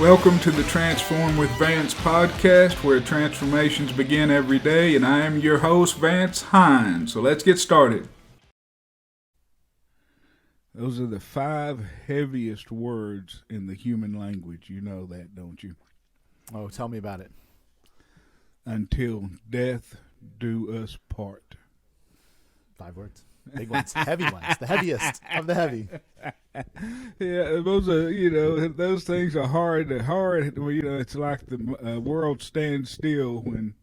Welcome to the Transform with Vance podcast, where transformations begin every day, and I am your host, Vance Hines. So let's get started. Those are the 5 heaviest words in the human language. You know that, don't you? Oh, tell me about it. Until death do us part. 5 words. Big ones. Heavy ones. The heaviest of the heavy. Yeah, those are, those things are hard. It's like the world stands still when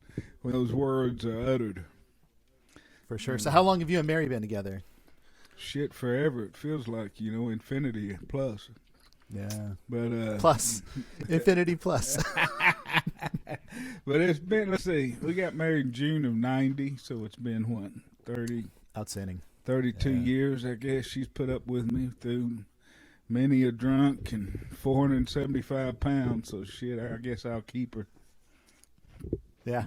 those words are uttered. For sure. So how long have you and Mary been together? Shit, forever. It feels like, infinity plus. Yeah. But plus. Infinity plus. But it's been, let's see, we got married in June of 90, so it's been, 30? Outstanding. 32 years, I guess. She's put up with me through many a drunk and 475 pounds, so shit, I guess I'll keep her. Yeah.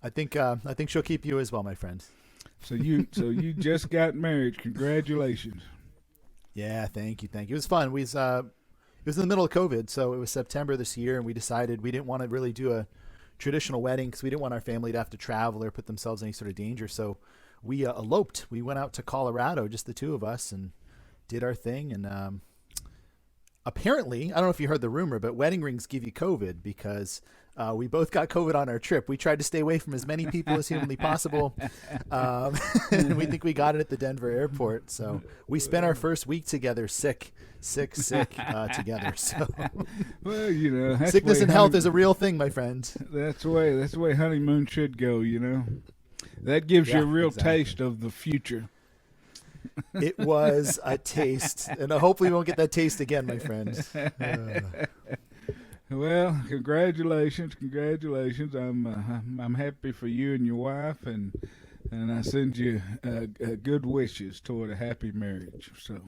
I think she'll keep you as well, my friend. So you just got married. Congratulations. Yeah, thank you. It was fun. It was in the middle of COVID, so it was September this year, and we decided we didn't want to really do a traditional wedding because we didn't want our family to have to travel or put themselves in any sort of danger. So we eloped. We went out to Colorado, just the two of us, and did our thing. And apparently, I don't know if you heard the rumor, but wedding rings give you COVID because we both got COVID on our trip. We tried to stay away from as many people as humanly possible. And we think we got it at the Denver airport. So we spent our first week together sick together. So well, sickness and health is a real thing, my friend. That's the way honeymoon should go, That gives you a real taste of the future. It was a taste, and hopefully we won't get that taste again, my friend. Well, congratulations. I'm happy for you and your wife, and I send you good wishes toward a happy marriage. So,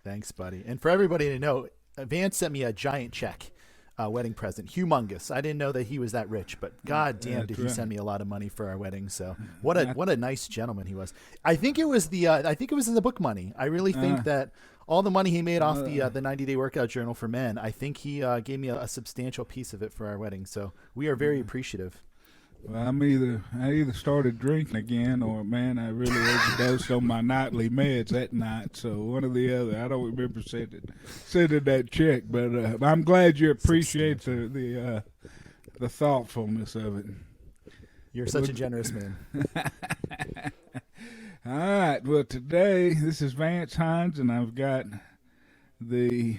thanks, buddy. And for everybody to know, Vance sent me a giant check. Wedding present, humongous. I didn't know that he was that rich, but god damn, did he send me a lot of money for our wedding. So what a nice gentleman he was. I think it was in the book money. I really think that all the money he made off the 90-day workout journal for men, I think he gave me a substantial piece of it for our wedding. So we are very appreciative. Well, I either started drinking again, or man, I really overdosed on my nightly meds that night. So one or the other. I don't remember sending that check, but I'm glad you appreciate the thoughtfulness of it. You're such a generous man. All right. Well, today this is Vance Hines, and I've got the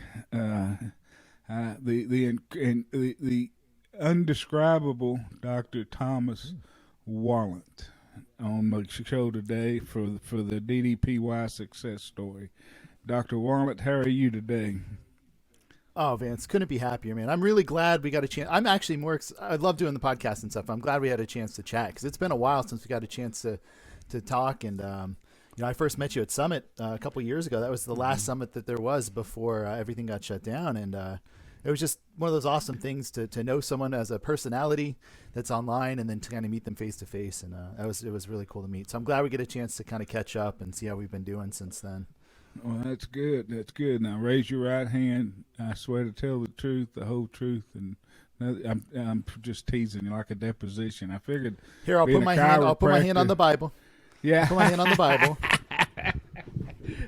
undescribable Dr. Thomas Walent on my show today for the DDPY success story. Dr. Walent, how are you today? Oh, Vance, couldn't be happier, man. I'm really glad we got a chance. I'm actually I love doing the podcast and stuff. I'm glad we had a chance to chat because it's been a while since we got a chance to talk. And I first met you at Summit a couple years ago. That was the last summit that there was before everything got shut down. And it was just one of those awesome things to know someone as a personality that's online and then to kind of meet them face to face. And it was really cool to meet. So I'm glad we get a chance to kind of catch up and see how we've been doing since then. Well, that's good. Now raise your right hand. I swear to tell the truth, the whole truth, and I'm just teasing you like a deposition. I figured. Here, I'll put my hand on the Bible. Yeah. Put my hand on the Bible.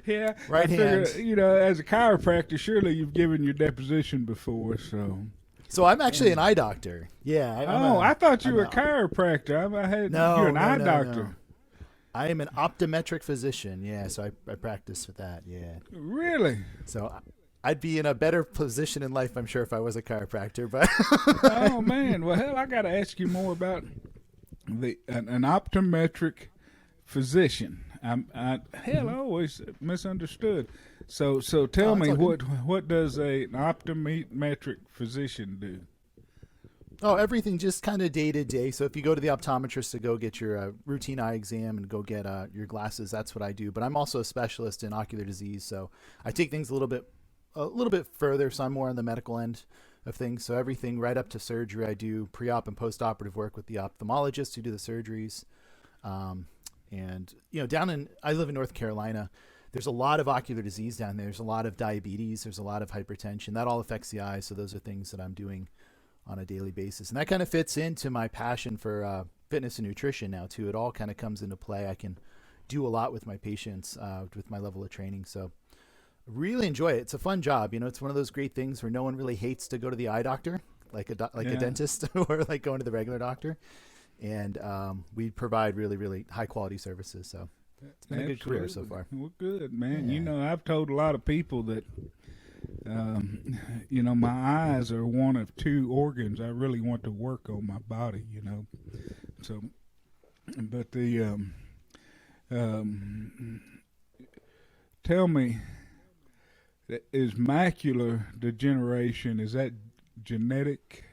Yeah, right hand. As a chiropractor, surely you've given your deposition before, so. So I'm actually an eye doctor. Yeah. I thought you were a chiropractor. You're an eye doctor. No. I am an optometric physician. Yeah, so I practice with that. Yeah. Really? So I'd be in a better position in life, I'm sure, if I was a chiropractor. But oh man, well hell, I got to ask you more about an optometric physician. I always misunderstood. So tell me, what does an optometric physician do? Oh, everything just kind of day to day. So if you go to the optometrist to go get your routine eye exam and go get your glasses, that's what I do. But I'm also a specialist in ocular disease, so I take things a little bit further. So I'm more on the medical end of things. So everything right up to surgery, I do pre-op and post-operative work with the ophthalmologists who do the surgeries. And I live in North Carolina. there's a lot of ocular disease down there. There's a lot of diabetes. There's a lot of hypertension. That all affects the eyes. So those are things that I'm doing on a daily basis. And that kind of fits into my passion for fitness and nutrition now too. It all kind of comes into play. I can do a lot with my patients with my level of training. So really enjoy it. It's a fun job. You know, it's one of those great things where no one really hates to go to the eye doctor, like a dentist or like going to the regular doctor. And we provide really, really high quality services. So it's been a good career so far. Well, good, man. Yeah. You know, I've told a lot of people that, you know, my eyes are one of two organs I really want to work on my body, you know. So, but tell me, is macular degeneration, is that genetic?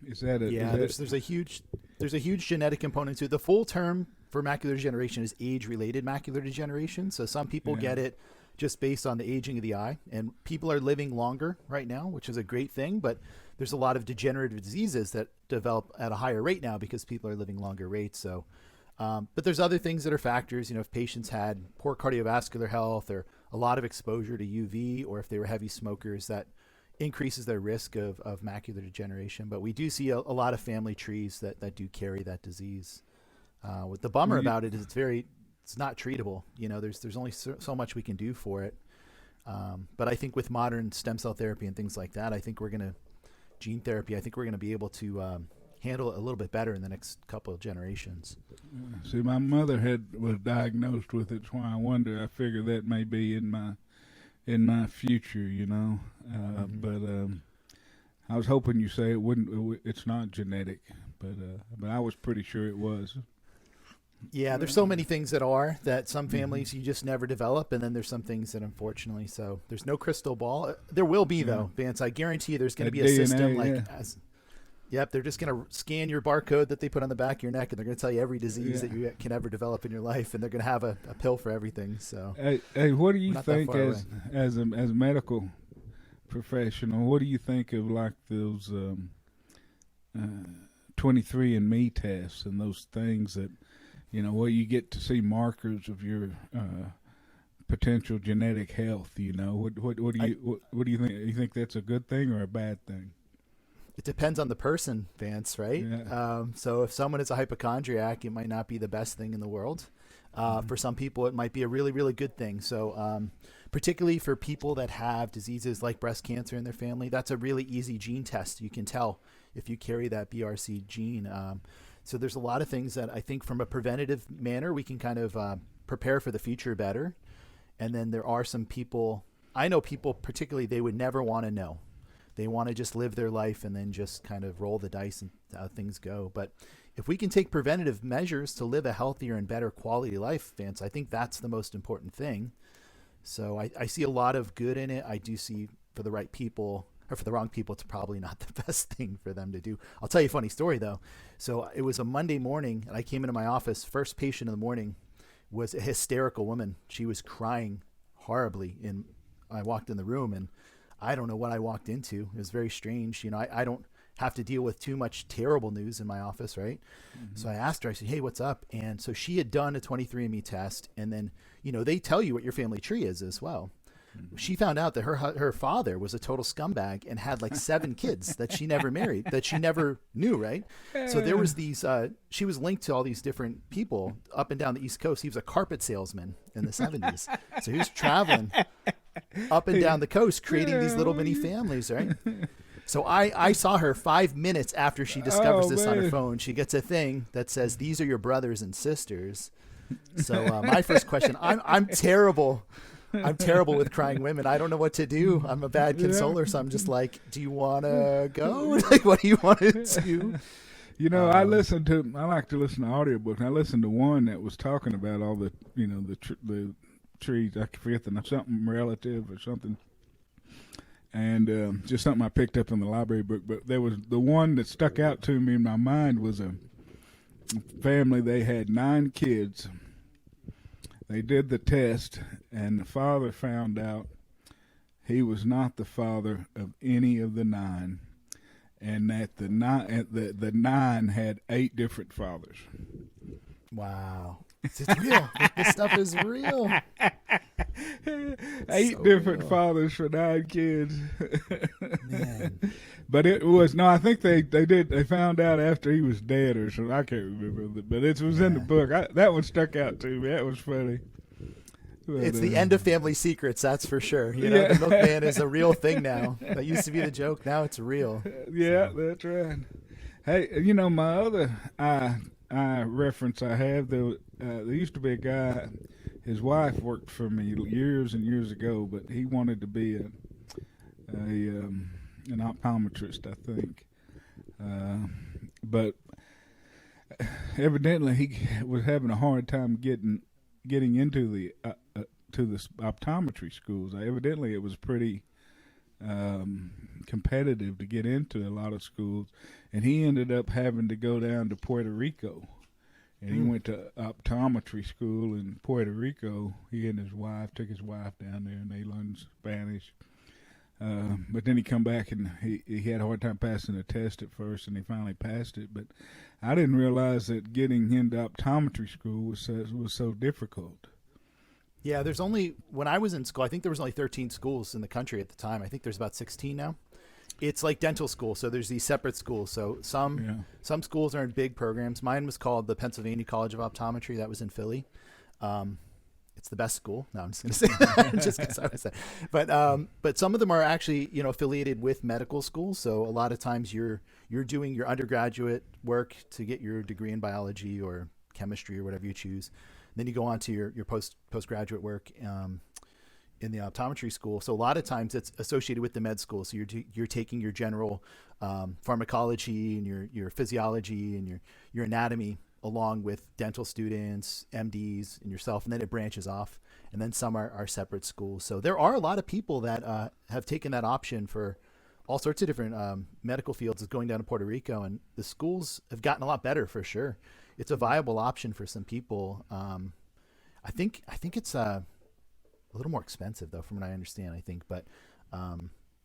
Is that a, yeah, there's a huge genetic component to it. The full term for macular degeneration is age-related macular degeneration. So some people get it just based on the aging of the eye, and people are living longer right now, which is a great thing, but there's a lot of degenerative diseases that develop at a higher rate now because people are living longer rates. So but there's other things that are factors. You know, if patients had poor cardiovascular health or a lot of exposure to UV, or if they were heavy smokers, that increases their risk of macular degeneration. But we do see a lot of family trees that do carry that disease. What the bummer about it is it's not treatable. You know, there's only so much we can do for it. But I think with modern stem cell therapy and things like that, gene therapy, I think we're going to be able to handle it a little bit better in the next couple of generations. See, my mother was diagnosed with it. That's why I wonder. I figure that may be in my future, you know. But I was hoping you say it's not genetic, but I was pretty sure it was. Yeah, there's so many things that some families you just never develop, and then there's some things that unfortunately, so there's no crystal ball. There will be though, Vance. I guarantee you there's going to be a DNA, system Yep, they're just going to scan your barcode that they put on the back of your neck, and they're going to tell you every disease that you can ever develop in your life, and they're going to have a pill for everything. So, hey, what do you think as a medical professional? What do you think of like those 23andMe tests and those things that, you know, where you get to see markers of your potential genetic health? You know, what do you think? You think that's a good thing or a bad thing? It depends on the person, Vance, right? Yeah. So if someone is a hypochondriac, it might not be the best thing in the world. For some people, it might be a really, really good thing. So particularly for people that have diseases like breast cancer in their family, that's a really easy gene test. You can tell if you carry that BRC gene. So there's a lot of things that I think from a preventative manner, we can kind of prepare for the future better. And then there are some people, I know people particularly, they would never want to know. They want to just live their life and then just kind of roll the dice and how things go. But if we can take preventative measures to live a healthier and better quality life, Vance, I think that's the most important thing. So I see a lot of good in it. I do see for the right people, or for the wrong people, it's probably not the best thing for them to do. I'll tell you a funny story though. So it was a Monday morning and I came into my office. First patient in the morning was a hysterical woman. She was crying horribly. And I walked in the room and I don't know what I walked into. It was very strange. You know, I don't have to deal with too much terrible news in my office, right? Mm-hmm. So I asked her, I said, hey, what's up? And so she had done a 23andMe test. And then, you know, they tell you what your family tree is as well. Mm-hmm. She found out that her father was a total scumbag and had like 7 kids that she never married, that she never knew, right? So there was these, she was linked to all these different people up and down the East Coast. He was a carpet salesman in the 70s. So he was traveling up and down the coast creating these little mini families, right? So I saw her 5 minutes after she discovers this on her phone. She gets a thing that says, these are your brothers and sisters. So my first question, I'm terrible. I'm terrible with crying women. I don't know what to do. I'm a bad consoler. So I'm just like, do you want to go? Like, what do you want to do? You know, I like to listen to audiobooks. I listened to one that was talking about all the, you know, the trees. I forget something relative or something. And just something I picked up in the library book. But there was the one that stuck out to me in my mind was a family. They had 9 kids. They did the test, and the father found out he was not the father of any of the 9, and that the 9 had 8 different fathers. Wow. It's real. This stuff is real. 8 so different real. fathers for 9 kids. Man. But it was no. I think they did. They found out after he was dead or something. I can't remember, but it was in the book. That one stuck out to me. That was funny. But, It's the end of Family Secrets, that's for sure. You know, the milkman is a real thing now. That used to be the joke. Now it's real. Yeah, that's right. Hey, you know, my other eye reference I have, there used to be a guy, his wife worked for me years and years ago, but he wanted to be an optometrist, I think. But evidently he was having a hard time getting into the to the optometry schools. Evidently it was pretty competitive to get into a lot of schools, and he ended up having to go down to Puerto Rico, and he went to optometry school in Puerto Rico. He and his wife took his wife down there, and they learned Spanish. But then he come back and he had a hard time passing the test at first, and he finally passed it. But I didn't realize that getting into optometry school was so difficult. Yeah, there's only, when I was in school, I think there was only 13 schools in the country at the time. I think there's about 16 now. It's like dental school, so there's these separate schools. So some schools are in big programs. Mine was called the Pennsylvania College of Optometry. That was in Philly. It's the best school. No, I'm just going to say that. Just because I was saying. But some of them are actually, you know, affiliated with medical schools. So a lot of times you're doing your undergraduate work to get your degree in biology or chemistry or whatever you choose. Then you go on to your postgraduate work in the optometry school. So a lot of times it's associated with the med school. So you're taking your general pharmacology and your physiology and your anatomy along with dental students, MDs, and yourself, and then it branches off. And then some are separate schools. So there are a lot of people that have taken that option for all sorts of different medical fields, is going down to Puerto Rico, and the schools have gotten a lot better for sure. It's a viable option for some people. I think it's a little more expensive though, from what I understand. I think, but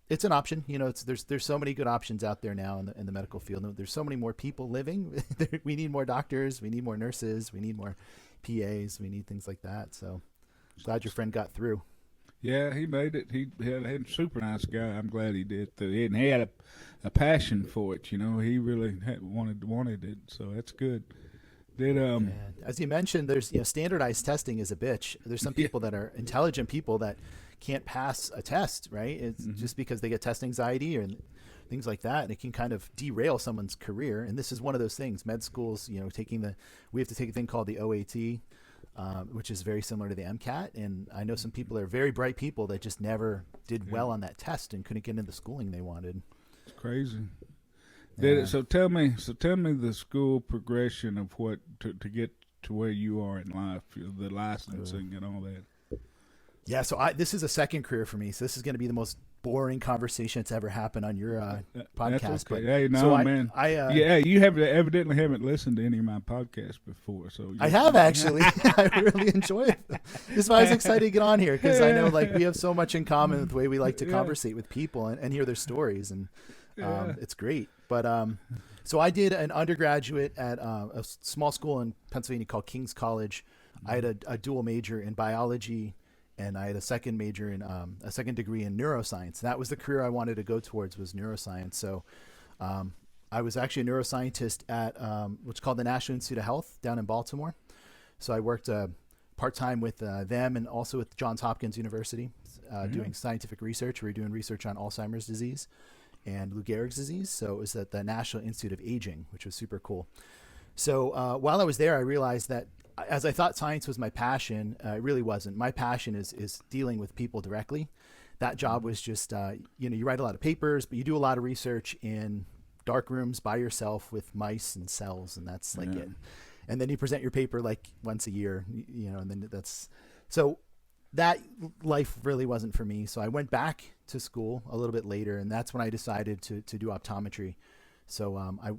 it's an option. You know, there's so many good options out there now in the medical field. There's so many more people living. We need more doctors. We need more nurses. We need more PAs. We need things like that. So glad your friend got through. Yeah, he made it. He had a super nice guy. I'm glad he did. And he had a passion for it. You know, he really wanted it. So that's good. As you mentioned, there's standardized testing is a bitch. There's some people that are intelligent people that can't pass a test, right? It's just because they get test anxiety or things like that, and it can kind of derail someone's career. And this is one of those things. Med schools, we have to take a thing called the OAT, which is very similar to the MCAT. And I know some people are very bright people that just never did well on that test and couldn't get into the schooling they wanted. It's crazy. So tell me the school progression of what to get to where you are in life, the licensing and all that. Yeah, so this is a second career for me. So this is going to be the most boring conversation that's ever happened on your podcast. That's okay. But, hey, no, so man. You evidently haven't listened to any of my podcasts before. So I have actually. I really enjoy it. This is why I was excited to get on here, because I know we have so much in common with the way we like to conversate with people and hear their stories, and it's great. But so I did an undergraduate at a small school in Pennsylvania called King's College. I had a dual major in biology, and I had a second major in a second degree in neuroscience. That was the career I wanted to go towards, was neuroscience. So I was actually a neuroscientist at what's called the National Institute of Health down in Baltimore. So I worked part-time with them and also with Johns Hopkins University doing scientific research. We were doing research on Alzheimer's disease and Lou Gehrig's disease. So it was at the National Institute of Aging, which was super cool. So while I was there, I realized that as I thought science was my passion, it really wasn't. My passion is dealing with people directly. That job was just, you write a lot of papers, but you do a lot of research in dark rooms by yourself with mice and cells, and that's like it. And then you present your paper like once a year, and then so that life really wasn't for me. So I went back to school a little bit later, and that's when I decided to do optometry. So I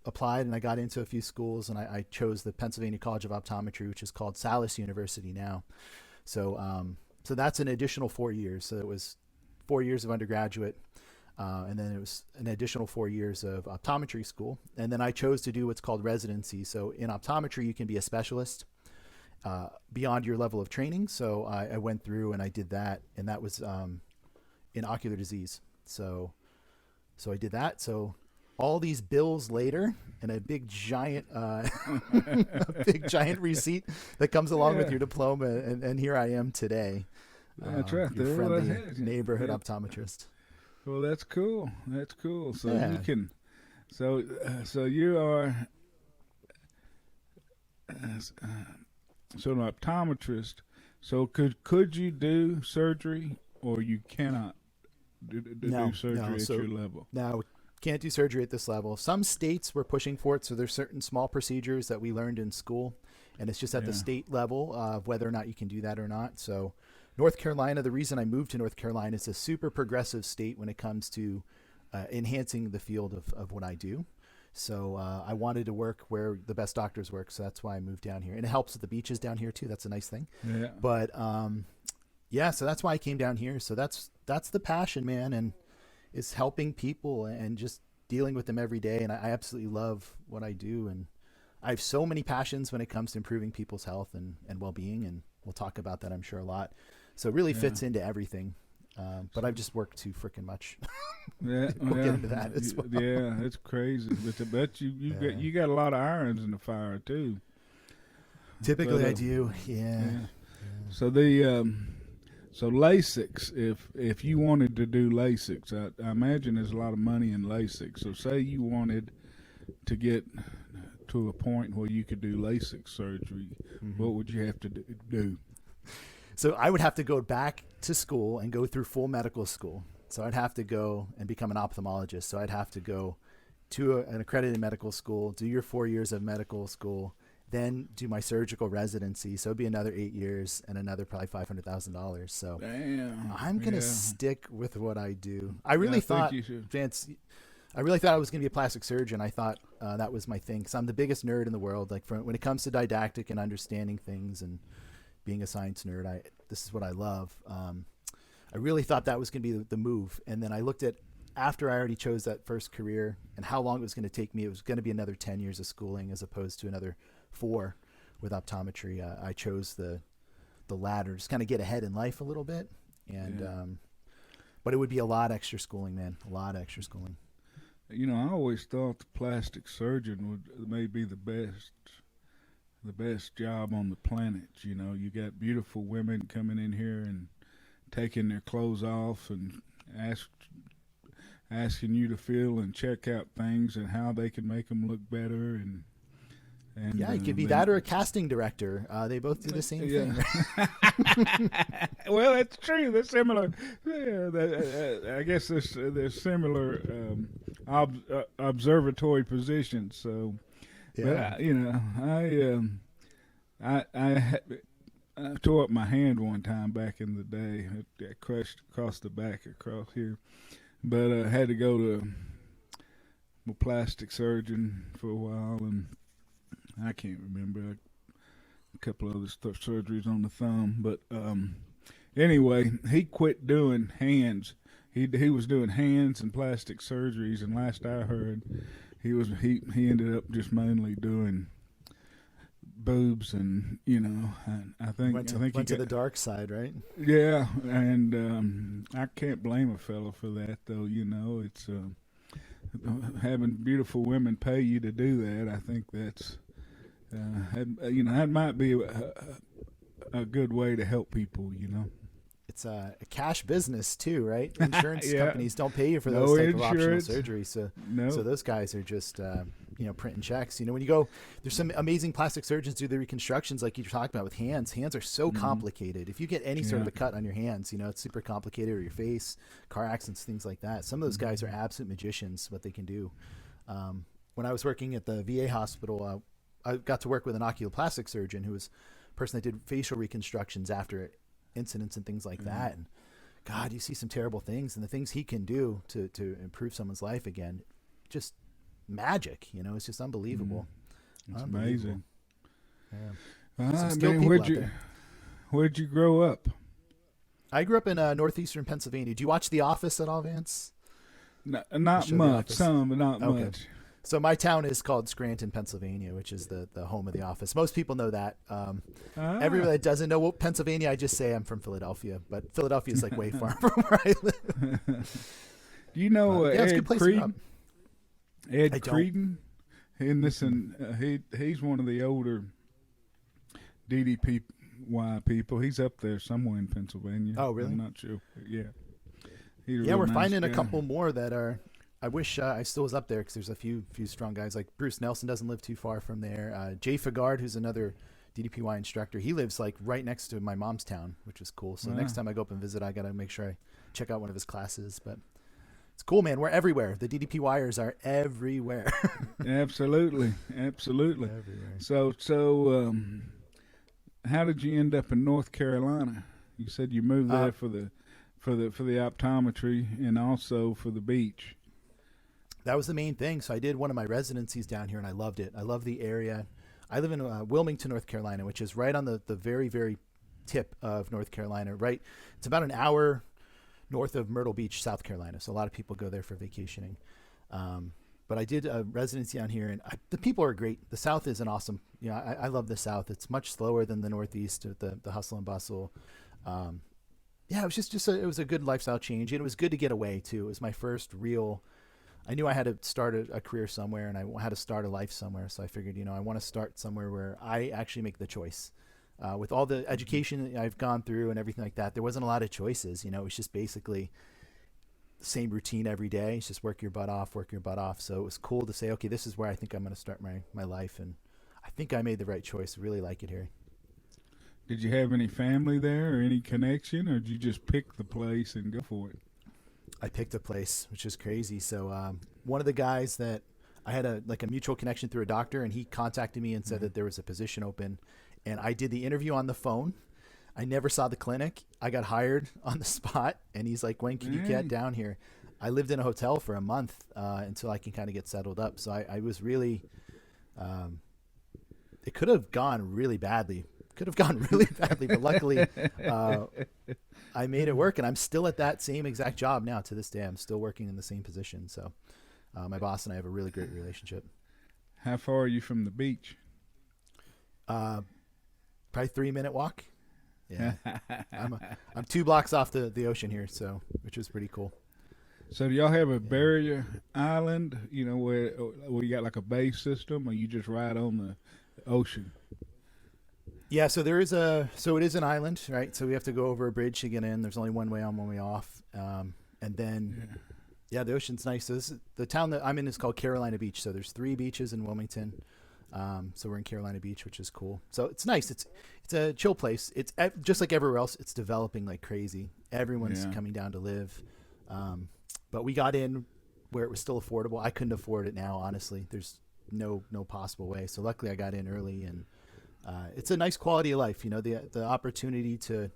applied and I got into a few schools, and I chose the Pennsylvania College of Optometry, which is called Salus University now. So so that's an additional 4 years. So it was 4 years of undergraduate, and then it was an additional 4 years of optometry school. And then I chose to do what's called residency. So in optometry, you can be a specialist, beyond your level of training. So I went through and I did that, and that was in ocular disease. So I did that. So all these bills later and a big giant receipt that comes along with your diploma, and here I am today. That's right. Your friendly neighborhood optometrist. Well, that's cool. That's cool. So you can, so you are so an optometrist. So could you do surgery, or you cannot do surgery at your level? No, can't do surgery at this level. Some states were pushing for it, so there's certain small procedures that we learned in school, and it's just at the state level of whether or not you can do that or not. So North Carolina, the reason I moved to North Carolina, is a super progressive state when it comes to enhancing the field of what I do. So I wanted to work where the best doctors work, so that's why I moved down here. And it helps with the beaches down here too. That's a nice thing. Yeah. But so that's why I came down here. So that's the passion, man, and it's helping people and just dealing with them every day. And I absolutely love what I do, and I have so many passions when it comes to improving people's health and well-being, and we'll talk about that, I'm sure, a lot. So it really fits into everything. But I've just worked too freaking much. Yeah, we'll get into that as well. Yeah, it's crazy. But I bet you got a lot of irons in the fire too. Typically, I do. Yeah. So the so LASIK, if you wanted to do LASIK, I imagine there's a lot of money in LASIK. So say you wanted to get to a point where you could do LASIK surgery, what would you have to do? So I would have to go back to school and go through full medical school. So I'd have to go and become an ophthalmologist. So I'd have to go to an accredited medical school, do your 4 years of medical school, then do my surgical residency. So it'd be another 8 years and another probably $500,000. So damn, I'm going to stick with what I do. I really thought, Vance, I really thought I was going to be a plastic surgeon. I thought that was my thing. Because I'm the biggest nerd in the world. Like when it comes to didactic and understanding things and being a science nerd, this is what I love. I really thought that was going to be the move. And then I looked at, after I already chose that first career and how long it was going to take me, it was going to be another 10 years of schooling as opposed to another 4 with optometry. I chose the latter, just kind of get ahead in life a little bit. And but it would be a lot extra schooling, man, a lot of extra schooling. You know, I always thought the plastic surgeon would maybe the best job on the planet. You know, you got beautiful women coming in here and taking their clothes off and asking you to feel and check out things and how they can make them look better. And yeah, you could be that or a casting director. They both do the same thing. Well, that's true. They're similar. Yeah, I guess they're similar observatory positions. So, yeah. But I tore up my hand one time back in the day. I crushed across the back across here. But I had to go to a plastic surgeon for a while, and I can't remember a couple of other surgeries on the thumb. But anyway, he quit doing hands. He was doing hands and plastic surgeries, and last I heard, he ended up just mainly doing boobs, and I think went to the dark side, right? Yeah, and I can't blame a fellow for that, though. It's having beautiful women pay you to do that. I think that's that might be a good way to help people. It's a cash business too, right? Insurance companies don't pay you for those type of optional surgery, so those guys are just printing checks. When you go, there's some amazing plastic surgeons do the reconstructions like you're talking about with hands. Hands are so complicated. If you get any sort of a cut on your hands, it's super complicated, or your face, car accidents, things like that. Some of those guys are absolute magicians, what they can do. When I was working at the VA hospital, I got to work with an oculoplastic surgeon who was a person that did facial reconstructions after incidents and things like that. And God, you see some terrible things, and the things he can do to improve someone's life again, just magic. It's just unbelievable. It's amazing. Yeah. Where'd you grow up? I grew up in northeastern Pennsylvania. Do you watch The Office at all, Vance? Not much. Some, but not much. So my town is called Scranton, Pennsylvania, which is the home of the office. Most people know that. Everybody that doesn't know Pennsylvania, I just say I'm from Philadelphia, but Philadelphia is like way far from where I live. Do you know Ed Creedon? Ed I don't. Creedon? And he's one of the older DDPY people. He's up there somewhere in Pennsylvania. Oh, really? I'm not sure. Yeah. Yeah, we're finding a couple more that are. I wish I still was up there because there's a few strong guys. Like Bruce Nelson doesn't live too far from there. Jay Fagard, who's another DDPY instructor, he lives like right next to my mom's town, which is cool. So next time I go up and visit, I got to make sure I check out one of his classes. But it's cool, man. We're everywhere. The DDPYers are everywhere. Absolutely. Everywhere. So, how did you end up in North Carolina? You said you moved there for the optometry and also for the beach. That was the main thing. So I did one of my residencies down here, and I loved it. I love the area. I live in Wilmington, North Carolina, which is right on the very, very tip of North Carolina. Right, it's about an hour north of Myrtle Beach, South Carolina. So a lot of people go there for vacationing. But I did a residency down here, and the people are great. The South is an awesome. I love the South. It's much slower than the Northeast, the hustle and bustle. It was just it was a good lifestyle change, and it was good to get away too. It was my first real. I knew I had to start a career somewhere, and I had to start a life somewhere. So I figured, I want to start somewhere where I actually make the choice. With all the education I've gone through and everything like that, there wasn't a lot of choices. It was just basically the same routine every day. It's just work your butt off. So it was cool to say, okay, this is where I think I'm going to start my life. And I think I made the right choice. I really like it here. Did you have any family there or any connection, or did you just pick the place and go for it? I picked a place, which is crazy. So one of the guys that I had a mutual connection through a doctor, and he contacted me and said that there was a position open. And I did the interview on the phone. I never saw the clinic. I got hired on the spot, and he's like, when can you get down here? I lived in a hotel for a month until I can kind of get settled up. So I was really, it could have gone really badly. But luckily I made it work, and I'm still at that same exact job now to this day. I'm still working in the same position. So my boss and I have a really great relationship. How far are you from the beach? Probably 3-minute walk. Yeah. I'm 2 blocks off the ocean here, so which is pretty cool. So do y'all have a barrier island, where you got like a bay system, or you just ride on the ocean? Yeah, so it is an island, right? So we have to go over a bridge to get in. There's only one way on, one way off. And then, the ocean's nice. So the town that I'm in is called Carolina Beach. So there's 3 beaches in Wilmington. So we're in Carolina Beach, which is cool. So it's nice. It's a chill place. It's just like everywhere else. It's developing like crazy. Everyone's coming down to live. But we got in where it was still affordable. I couldn't afford it now, honestly. There's no possible way. So luckily I got in early, and it's a nice quality of life. The opportunity to,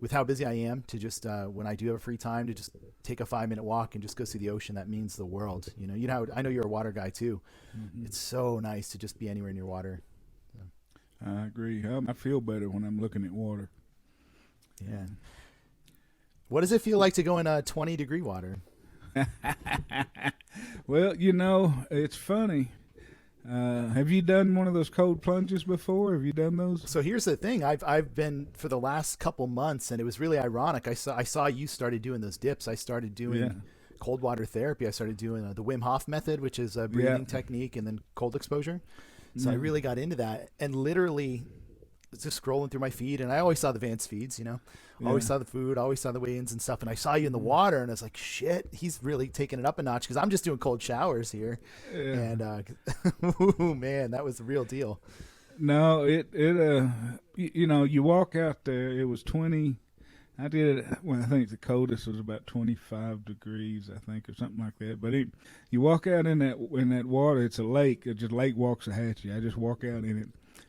with how busy I am, to just when I do have a free time, to just take a 5-minute walk and just go see the ocean. That means the world. I know you're a water guy too. Mm-hmm. It's so nice to just be anywhere near water. So. I agree. I feel better when I'm looking at water. Yeah. What does it feel like to go in 20-degree water? Well, it's funny. Have you done one of those cold plunges before? Have you done those? So here's the thing. I've been for the last couple months, and it was really ironic. I saw you started doing those dips. I started doing cold water therapy. I started doing the Wim Hof method, which is a breathing technique, and then cold exposure. So I really got into that, and literally just scrolling through my feed, and I always saw the Vance feeds, always saw the food, always saw the weigh-ins and stuff. And I saw you in the water, and I was like, shit, he's really taking it up a notch, because I'm just doing cold showers here. And, ooh, man, that was the real deal. No, you walk out there, it was 20, I did it, I think the coldest was about 25 degrees, I think, or something like that. But you walk out in that water, it's a lake, just Lake Waxahachie. I just walk out in it,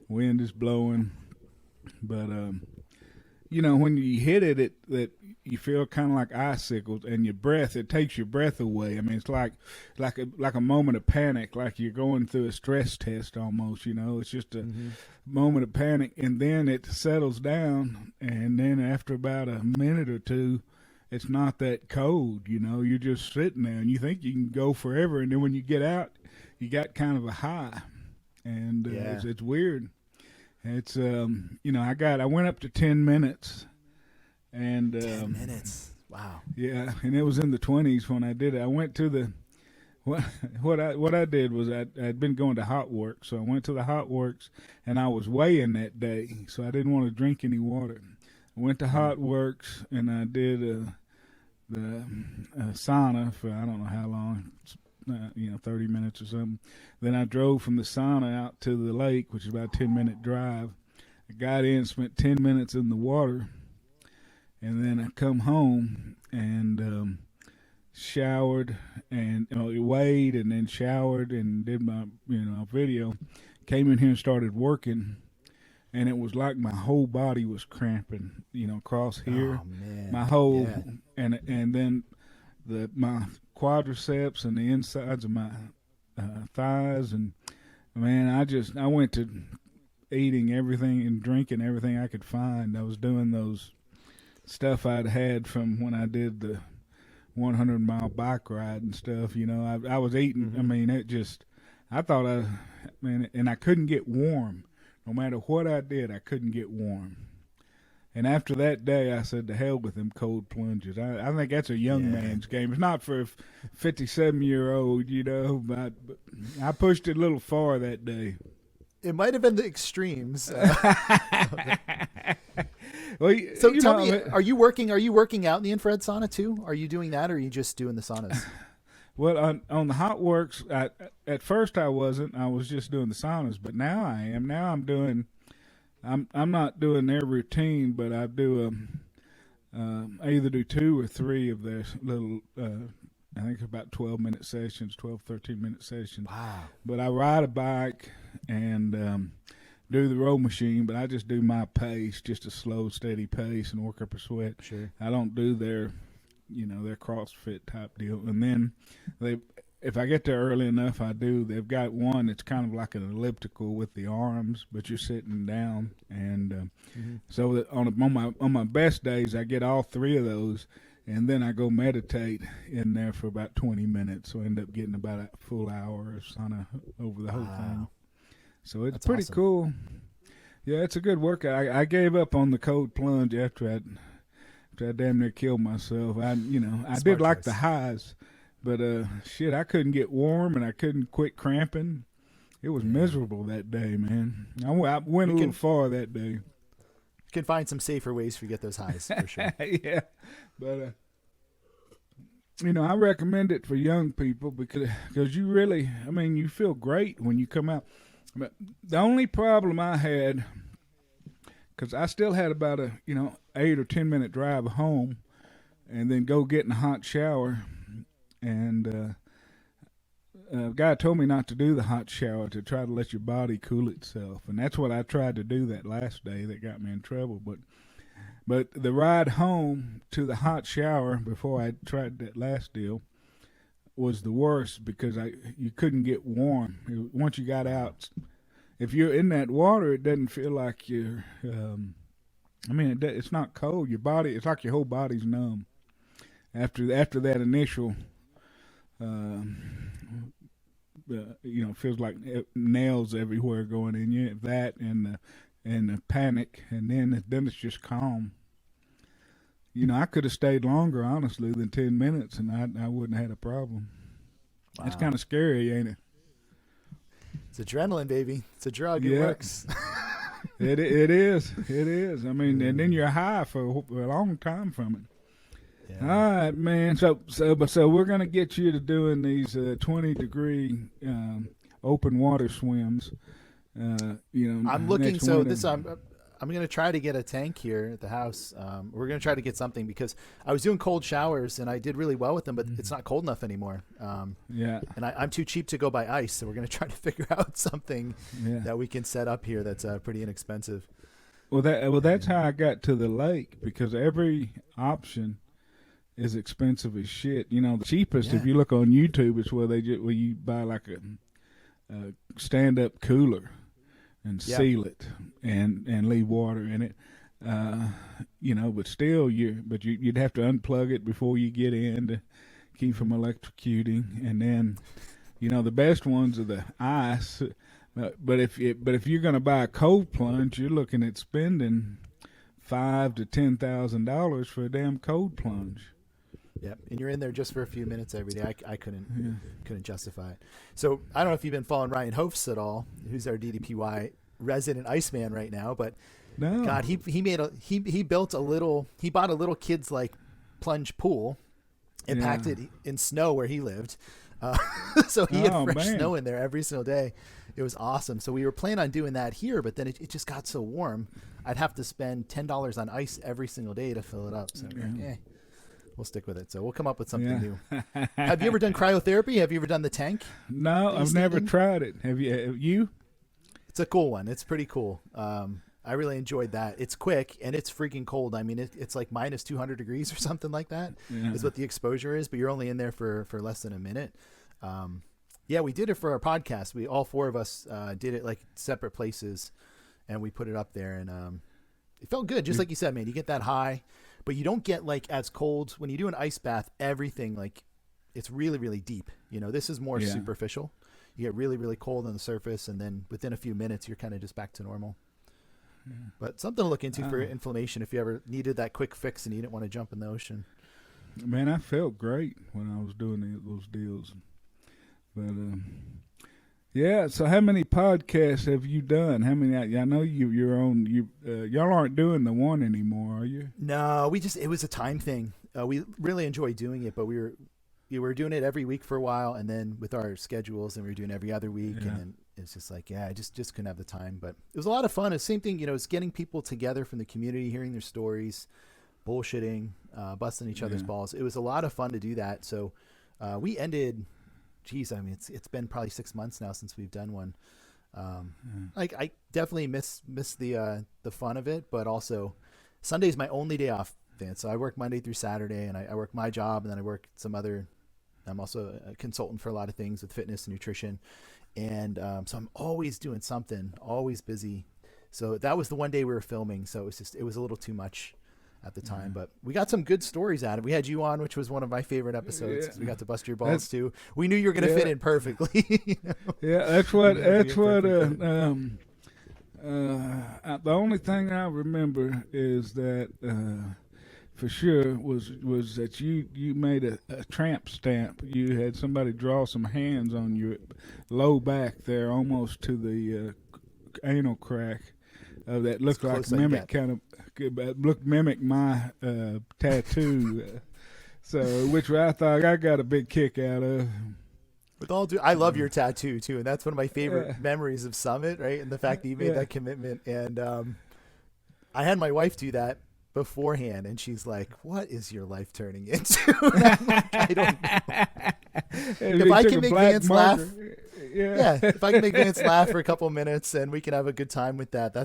wind is blowing. But, when you hit it, that you feel kind of like icicles, and your breath, it takes your breath away. I mean, it's like a moment of panic, like you're going through a stress test almost, It's just a moment of panic, and then it settles down, and then after about a minute or two, it's not that cold. You know, you're just sitting there and you think you can go forever, and then when you get out, you got kind of a high, and it's weird. It's you know, I went up to 10 minutes, and 10 minutes. Wow. Yeah, and it was in the 20s when I did it. I went to the what I did was I'd been going to Hot Works, so I went to the Hot Works, and I was weighing that day, so I didn't want to drink any water. I went to Hot Works, and I did the sauna for I don't know how long, 30 minutes or something. Then I drove from the sauna out to the lake, which is about a 10-minute drive. I got in, spent 10 minutes in the water, and then I come home and showered and weighed, and then showered and did my video. Came in here and started working, and it was like my whole body was cramping, across here. Oh, man. My whole and then my quadriceps and the insides of my thighs, and man, I went to eating everything and drinking everything I could find. I was doing those stuff I'd had from when I did the 100-mile bike ride and stuff. I was eating. I mean, and I couldn't get warm. No matter what I did, I couldn't get warm. And after that day, I said, to hell with them cold plunges. I think that's a young man's game. It's not for a 57-year-old, but I pushed it a little far that day. It might have been the extremes. Well, so tell me, are you working out in the infrared sauna too? Are you doing that, or are you just doing the saunas? Well, on the Hot Works, at first I wasn't. I was just doing the saunas, but now I am. Now I'm doing. I'm not doing their routine, but I do I either do 2 or 3 of their little. I think about 12-minute sessions, 13-minute sessions. Wow! But I ride a bike and do the row machine, but I just do my pace, just a slow, steady pace, and work up a sweat. Sure. I don't do their CrossFit type deal. And then if I get there early enough, they've got one that's kind of like an elliptical with the arms, but you're sitting down. And so that on my best days, I get all 3 of those, and then I go meditate in there for about 20 minutes. So I end up getting about a full hour of sauna over the whole thing. So it's pretty awesome. Cool. Yeah, it's a good workout. I gave up on the cold plunge after I damn near killed myself. I did like the highs, but I couldn't get warm and I couldn't quit cramping. It was miserable that day, man. I went a little far that day. You can find some safer ways to get those highs for sure. Yeah, but I recommend it for young people because you really, you feel great when you come out. But the only problem I had, because I still had about a 8 or 10 minute drive home, and then go get in a hot shower, and a guy told me not to do the hot shower, to try to let your body cool itself, and that's what I tried to do that last day. That got me in trouble. But the ride home to the hot shower before I tried that last deal was the worst, because you couldn't get warm. Once you got out, if you're in that water, it doesn't feel like you're. It's not cold. Your body, it's like your whole body's numb. After that initial, feels like nails everywhere going in you. That and the panic, and then it's just calm. I could have stayed longer, honestly, than 10 minutes, and I wouldn't have had a problem. Wow. It's kind of scary, ain't it? It's adrenaline, baby. It's a drug. It works. It is. It is. And then you're high for a long time from it. Yeah. All right, man. So we're gonna get you to doing these 20-degree open water swims. I'm looking. So this I'm going to try to get a tank here at the house. We're going to try to get something, because I was doing cold showers and I did really well with them, but it's not cold enough anymore. And I'm too cheap to go buy ice. So we're going to try to figure out something that we can set up here that's pretty inexpensive. Well, that's how I got to the lake, because every option is expensive as shit. The cheapest, if you look on YouTube, is where you buy like a stand-up cooler and seal it and leave water in it. But still, you'd have to unplug it before you get in to keep from electrocuting, and then, the best ones are the ice. But if you're going to buy a cold plunge, you're looking at spending $5,000 to $10,000 for a damn cold plunge. Yep, and you're in there just for a few minutes every day. I couldn't justify it. So I don't know if you've been following Ryan Hofs at all, who's our DDPY resident Iceman right now, but no. God, he bought a little kid's like plunge pool and packed it in snow where he lived. So he had fresh snow in there every single day. It was awesome. So we were planning on doing that here, but then it just got so warm. I'd have to spend $10 on ice every single day to fill it up. So we'll stick with it. So we'll come up with something new. Have you ever done cryotherapy? Have you ever done the tank? No, I've never tried it. Have you? It's a cool one. It's pretty cool. I really enjoyed that. It's quick and it's freaking cold. I mean, it's like minus 200 degrees or something like that is what the exposure is, but you're only in there for less than a minute. We did it for our podcast. All four of us did it like separate places, and we put it up there, and it felt good. Just like you said, man, you get that high, but you don't get like as cold when you do an ice bath. Everything like it's really, really deep. This is more superficial. You get really, really cold on the surface, and then within a few minutes, you're kind of just back to normal. Yeah. But something to look into for inflammation if you ever needed that quick fix and you didn't want to jump in the ocean. Man, I felt great when I was doing those deals. But so how many podcasts have you done? How many? I know you're on. Y'all aren't doing the one anymore, are you? No, it was a time thing. We really enjoy doing it, but we were doing it every week for a while, and then with our schedules, and we were doing every other week, and then it's just like, I just couldn't have the time. But it was a lot of fun. It's the same thing, it's getting people together from the community, hearing their stories, bullshitting, busting each other's balls. It was a lot of fun to do that. So we ended. Geez, I mean, it's been probably 6 months now since we've done one. I definitely miss the fun of it, but also Sunday's my only day off, Vance. So I work Monday through Saturday, and I work my job, and then I work some other. I'm also a consultant for a lot of things with fitness and nutrition, and so I'm always doing something, always busy. So that was the one day we were filming, so it was a little too much at the time, but we got some good stories out of it. We had you on, which was one of my favorite episodes, because we got to bust your balls too. We knew you were going to fit in perfectly. That's what the only thing I remember is that for sure was that you made a tramp stamp. You had somebody draw some hands on your low back there, almost to the anal crack. That looked like mimic my tattoo, which I thought I got a big kick out of. I love your tattoo too, and that's one of my favorite memories of Summit, right? And the fact that you made that commitment. And I had my wife do that beforehand, and she's like, "What is your life turning into?" I don't know. If I can make Vance laugh. If I can make Vance laugh for a couple minutes and we can have a good time with that,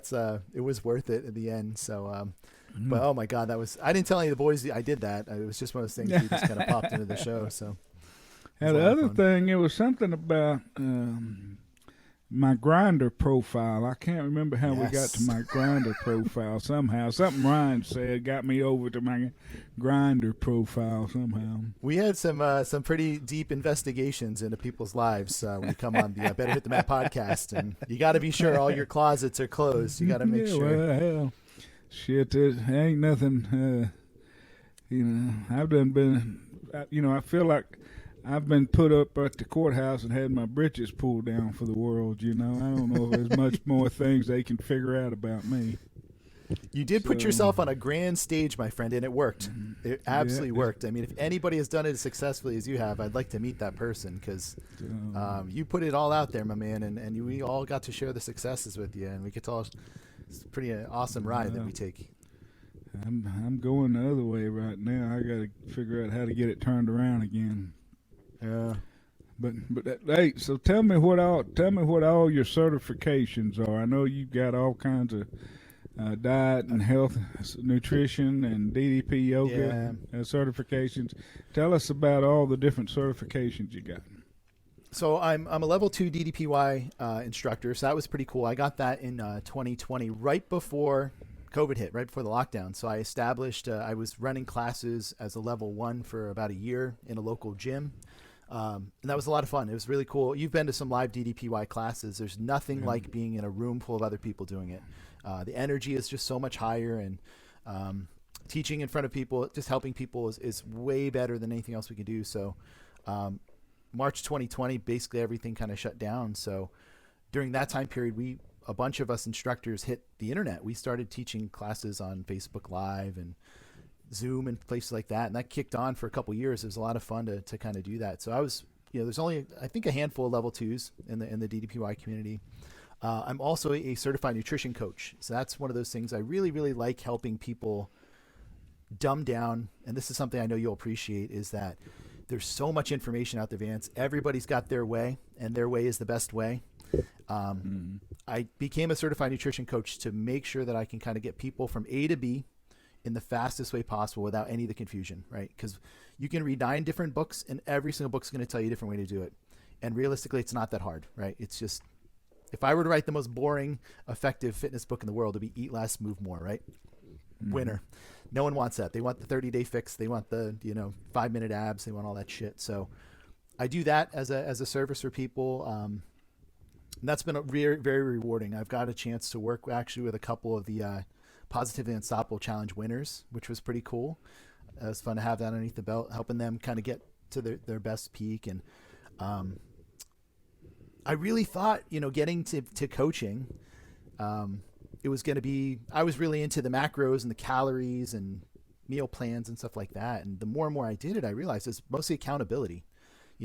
it was worth it in the end. So, but oh my God, I didn't tell any of the boys I did that. It was just one of those things we just kind of popped into the show. So, and the other thing, it was something about my grinder profile. I can't remember how we got to my grinder profile. Somehow, something Ryan said got me over to my grinder profile somehow. We had some pretty deep investigations into people's lives when you come on the Better Hit the Mat podcast, and you got to be sure all your closets are closed. You got to make sure. Well, hell, shit, there ain't nothing. I've been. I feel like I've been put up at the courthouse and had my britches pulled down for the world. I don't know if there's much more things they can figure out about me. You did put yourself on a grand stage, my friend, and it worked. It absolutely worked. I mean, if anybody has done it as successfully as you have, I'd like to meet that person, because you put it all out there, my man, and we all got to share the successes with you, and we could tell it's a pretty awesome ride that we take. I'm going the other way right now. I got to figure out how to get it turned around again. Yeah. But hey, so tell me what all your certifications are. I know you've got all kinds of diet and health, nutrition, and DDP yoga certifications. Tell us about all the different certifications you got. So I'm a level 2 DDPY instructor, so that was pretty cool. I got that in 2020, right before COVID hit right before the lockdown. So I established, I was running classes as a level 1 for about a year in a local gym. And that was a lot of fun. It was really cool. You've been to some live DDPY classes. There's nothing like being in a room full of other people doing it. The energy is just so much higher, and teaching in front of people, just helping people is way better than anything else we can do. So March 2020, basically everything kind of shut down. So during that time period, a bunch of us instructors hit the internet. We started teaching classes on Facebook Live and Zoom and places like that. And that kicked on for a couple years. It was a lot of fun to kind of do that. So I was, there's only, I think, a handful of level 2s in the DDPY community. I'm also a certified nutrition coach. So that's one of those things I really, really like, helping people dumb down. And this is something I know you'll appreciate, is that there's so much information out there, Vance. Everybody's got their way, and their way is the best way. I became a certified nutrition coach to make sure that I can kind of get people from A to B in the fastest way possible without any of the confusion, right? Because you can read 9 different books, and every single book's going to tell you a different way to do it. And realistically, it's not that hard, right? It's just, if I were to write the most boring, effective fitness book in the world, it'd be Eat Less, Move More, right? Winner. No one wants that. They want the 30-day fix. They want the 5-minute abs. They want all that shit. So I do that as a service for people. And that's been very, very rewarding. I've got a chance to work actually with a couple of the Positively Unstoppable Challenge winners, which was pretty cool. It was fun to have that underneath the belt, helping them kind of get to their best peak. And I really thought, getting to coaching, it was going to be, I was really into the macros and the calories and meal plans and stuff like that. And the more and more I did it, I realized it's mostly accountability.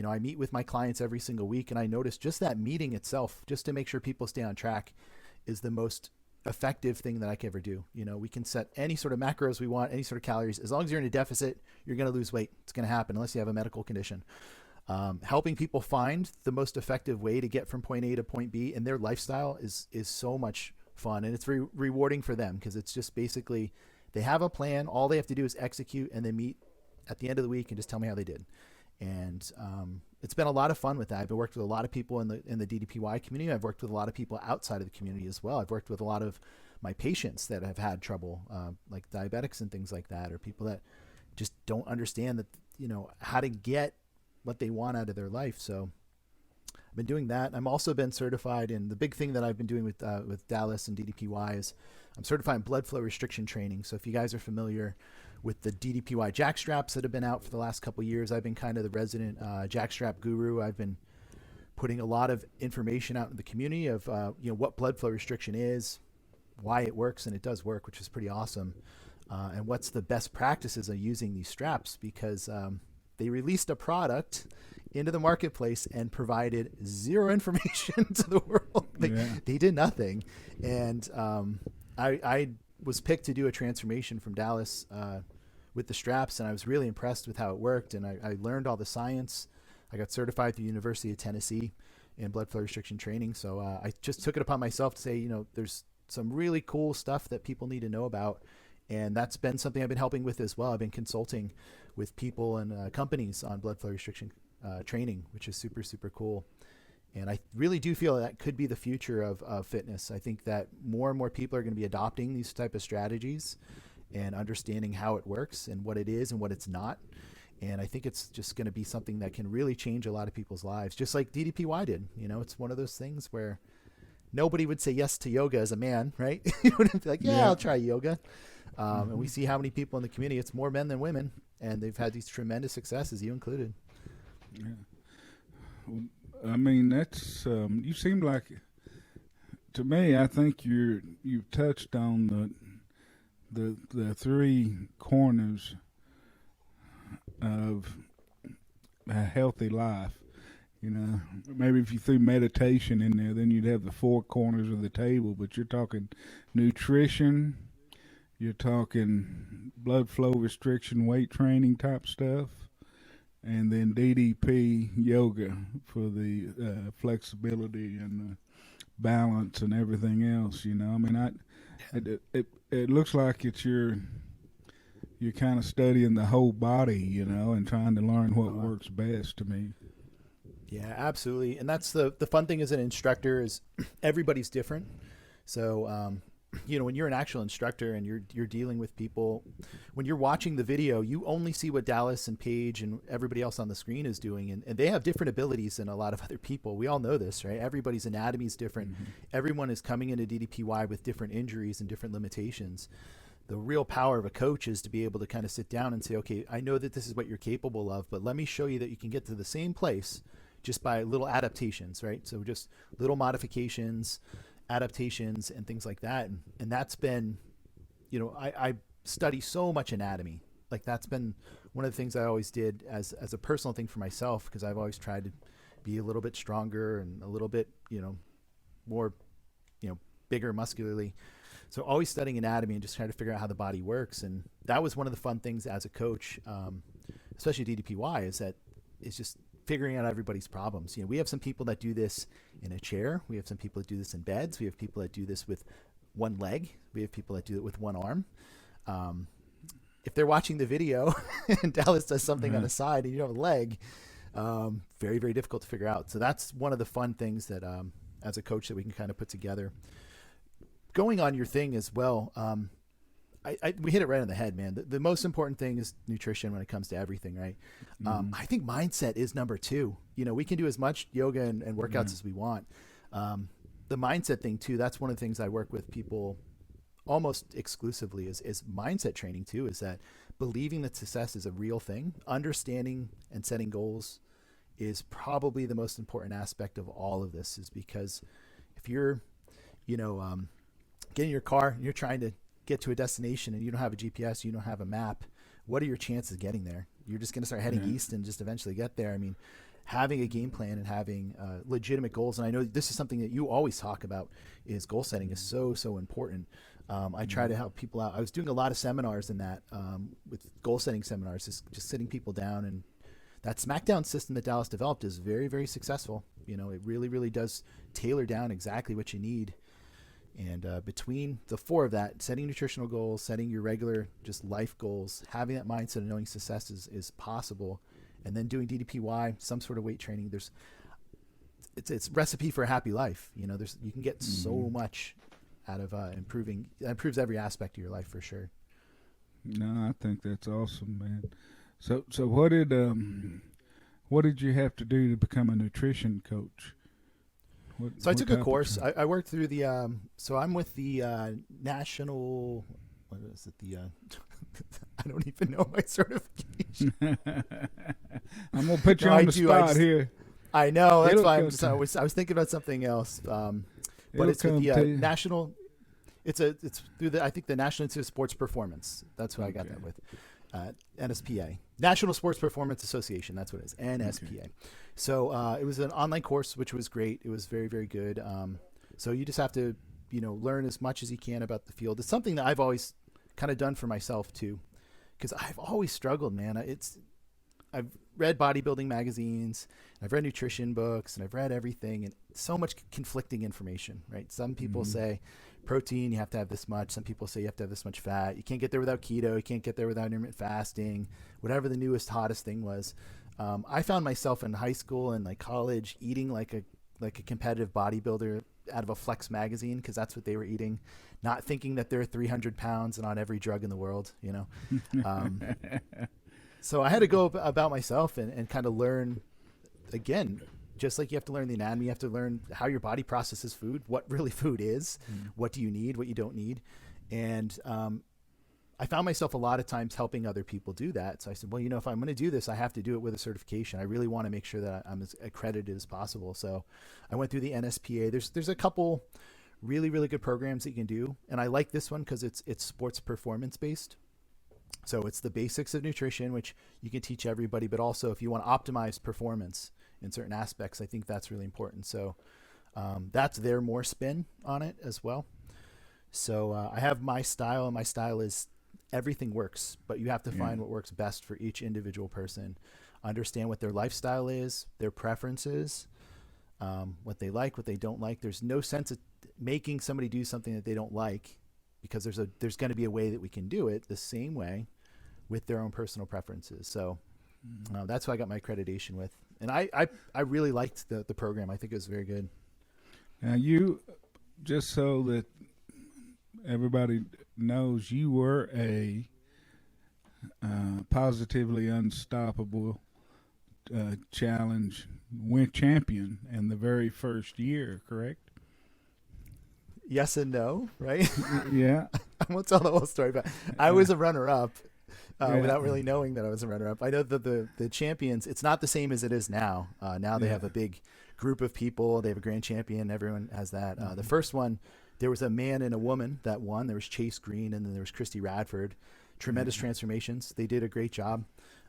I meet with my clients every single week, and I noticed just that meeting itself, just to make sure people stay on track, is the most effective thing that I can ever do. We can set any sort of macros we want, any sort of calories. As long as you're in a deficit, you're going to lose weight. It's going to happen unless you have a medical condition. Helping people find the most effective way to get from point A to point B in their lifestyle is so much fun, and it's very rewarding for them, because it's just basically they have a plan. All they have to do is execute, and then meet at the end of the week and just tell me how they did. And it's been a lot of fun with that. I've worked with a lot of people in the DDPY community. I've worked with a lot of people outside of the community as well. I've worked with a lot of my patients that have had trouble, like diabetics and things like that, or people that just don't understand that, how to get what they want out of their life. So I've been doing that. I'm also been certified in the big thing that I've been doing with Dallas and DDPY is I'm certified in blood flow restriction training. So if you guys are familiar with the DDPY Jacked Straps that have been out for the last couple of years, I've been kind of the resident Jacked Strap guru. I've been putting a lot of information out in the community of what blood flow restriction is, why it works, and it does work, which is pretty awesome. And what's the best practices of using these straps, because they released a product into the marketplace and provided zero information to the world. They did nothing. And I was picked to do a transformation from Dallas with the straps, and I was really impressed with how it worked. And I learned all the science. I got certified through the University of Tennessee in blood flow restriction training. So I just took it upon myself to say, there's some really cool stuff that people need to know about. And that's been something I've been helping with as well. I've been consulting with people and companies on blood flow restriction training, which is super, super cool. And I really do feel that could be the future of fitness. I think that more and more people are going to be adopting these type of strategies and understanding how it works and what it is and what it's not. And I think it's just going to be something that can really change a lot of people's lives, just like DDPY did. It's one of those things where nobody would say yes to yoga as a man, right? You wouldn't be like, yeah, I'll try yoga. And we see how many people in the community, it's more men than women, and they've had these tremendous successes, you included. Yeah. Well, I mean, that's you seem like, to me, I think you've touched on the 3 corners of a healthy life. Maybe if you threw meditation in there, then you'd have the 4 corners of the table. But you're talking nutrition, you're talking blood flow restriction, weight training type stuff, and then DDP yoga for the flexibility and the balance and everything else. I mean, it looks like you're kind of studying the whole body, and trying to learn what works best to me. Yeah, absolutely. And that's the fun thing as an instructor is everybody's different. So when you're an actual instructor and you're dealing with people, when you're watching the video, you only see what Dallas and Paige and everybody else on the screen is doing, and they have different abilities than a lot of other people. We all know this, right? Everybody's anatomy is different. Everyone is coming into DDPY with different injuries and different limitations. The real power of a coach is to be able to kind of sit down and say, okay, I know that this is what you're capable of, but let me show you that you can get to the same place just by little adaptations, right? So just little modifications, adaptations, and things like that. And that's been, I study so much anatomy. Like that's been one of the things I always did as a personal thing for myself, because I've always tried to be a little bit stronger and a little bit, more, bigger muscularly. So always studying anatomy and just trying to figure out how the body works. And that was one of the fun things as a coach, especially DDPY, is that it's just figuring out everybody's problems. We have some people that do this in a chair. We have some people that do this in beds. We have people that do this with one leg. We have people that do it with one arm. If they're watching the video and Dallas does something on the side and you don't have a leg, very, very difficult to figure out. So that's one of the fun things that as a coach that we can kind of put together. Going on your thing as well, we hit it right on the head, man. The most important thing is nutrition when it comes to everything, right? I think mindset is number 2. We can do as much yoga and workouts as we want. The mindset thing too, that's one of the things I work with people almost exclusively is mindset training too, is that believing that success is a real thing. Understanding and setting goals is probably the most important aspect of all of this, is because if you're, get in your car and you're trying to get to a destination and you don't have a GPS, you don't have a map, what are your chances of getting there? You're just going to start heading east and just eventually get there. I mean, having a game plan and having legitimate goals, and I know this is something that you always talk about, is goal setting is so, so important. I try to help people out. I was doing a lot of seminars in that with goal setting seminars, just sitting people down, and that SmackDown system that Dallas developed is very, very successful. It really, really does tailor down exactly what you need. And between the 4 of that, setting nutritional goals, setting your regular just life goals, having that mindset of knowing success is possible, and then doing DDPY, some sort of weight training, it's recipe for a happy life. You can get so much out of improving. It improves every aspect of your life for sure. No, I think that's awesome, man. So what did you have to do to become a nutrition coach? So I took a course. I worked through the, so I'm with the national, what is it? I don't even know my certification. I'm going to put you on the spot here. I know. That's why I was thinking about something else. But it's with the national, it's through I think the National Institute of Sports Performance. That's who I got that with. NSPA, National Sports Performance Association. That's what it is, NSPA. Okay. So it was an online course, which was great. It was very, very good. So you just have to, learn as much as you can about the field. It's something that I've always kind of done for myself too, because I've always struggled, man. I've read bodybuilding magazines, I've read nutrition books, and I've read everything, and so much conflicting information, right? Some people say protein, you have to have this much. Some people say you have to have this much fat. You can't get there without keto. You can't get there without intermittent fasting, whatever the newest, hottest thing was. I found myself in high school and like college eating like a competitive bodybuilder out of a Flex magazine, because that's what they were eating, not thinking that they're 300 pounds and on every drug in the world, So I had to go about myself and kind of learn, again, just like you have to learn the anatomy, you have to learn how your body processes food, what really food is, what do you need, what you don't need. And I found myself a lot of times helping other people do that. So I said, well, if I'm going to do this, I have to do it with a certification. I really want to make sure that I'm as accredited as possible. So I went through the NSPA. There's a couple really, really good programs that you can do. And I like this one because it's sports performance based. So it's the basics of nutrition, which you can teach everybody, but also if you want to optimize performance in certain aspects, I think that's really important. So that's their more spin on it as well. So I have my style, and my style is everything works, but you have to find what works best for each individual person. Understand what their lifestyle is, their preferences, what they like, what they don't like. There's no sense of making somebody do something that they don't like, because there's going to be a way that we can do it the same way with their own personal preferences. So that's who I got my accreditation with. And I really liked the program. I think it was very good. Now you, just so that everybody knows you were a Positively Unstoppable challenge win champion in the very first year, correct? Yes and no, right? Yeah. I won't tell the whole story, but I was a runner-up Yeah. without really knowing that I was a runner-up. I know that the champions, it's not the same as it is now. Now they have a big group of people. They have a grand champion. Everyone has that. The first one, there was a man and a woman that won. There was Chase Green, and then there was Christy Radford. Tremendous transformations. They did a great job.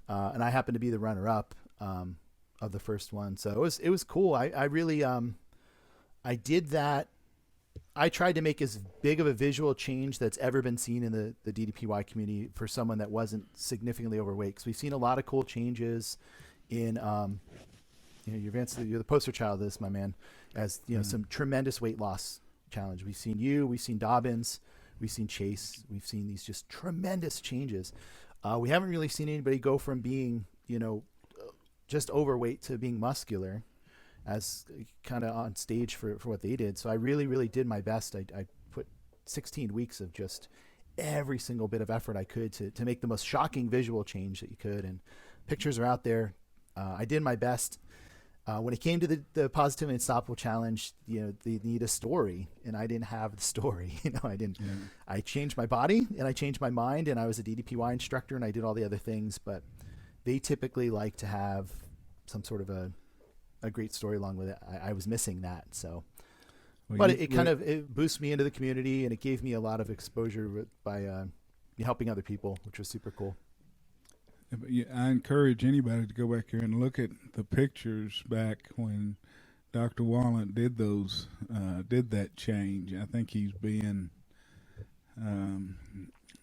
And I happened to be the runner-up of the first one. So it was cool. I really, I did that. I tried to make as big of a visual change that's ever been seen in the DDPY community for someone that wasn't significantly overweight. Because we've seen a lot of cool changes in, you're Vance, you're the poster child of this, my man, as some tremendous weight loss challenge. We've seen you, we've seen Dobbins, we've seen Chase, we've seen these just tremendous changes. We haven't really seen anybody go from being, just overweight to being muscular, as kind of on stage for what they did. So I really, really did my best. I put 16 weeks of just every single bit of effort I could to make the most shocking visual change that you could. And pictures are out there. I did my best. When it came to the Positively Unstoppable Challenge, they need a story, and I didn't have the story. I didn't. Yeah. I changed my body and I changed my mind, and I was a DDPY instructor, and I did all the other things. But they typically like to have some sort of a great story along with it. I was missing that. So, but it kind of boosted me into the community, and it gave me a lot of exposure by helping other people, which was super cool. I encourage anybody to go back here and look at the pictures back when Dr. Walent did that change. I think he's been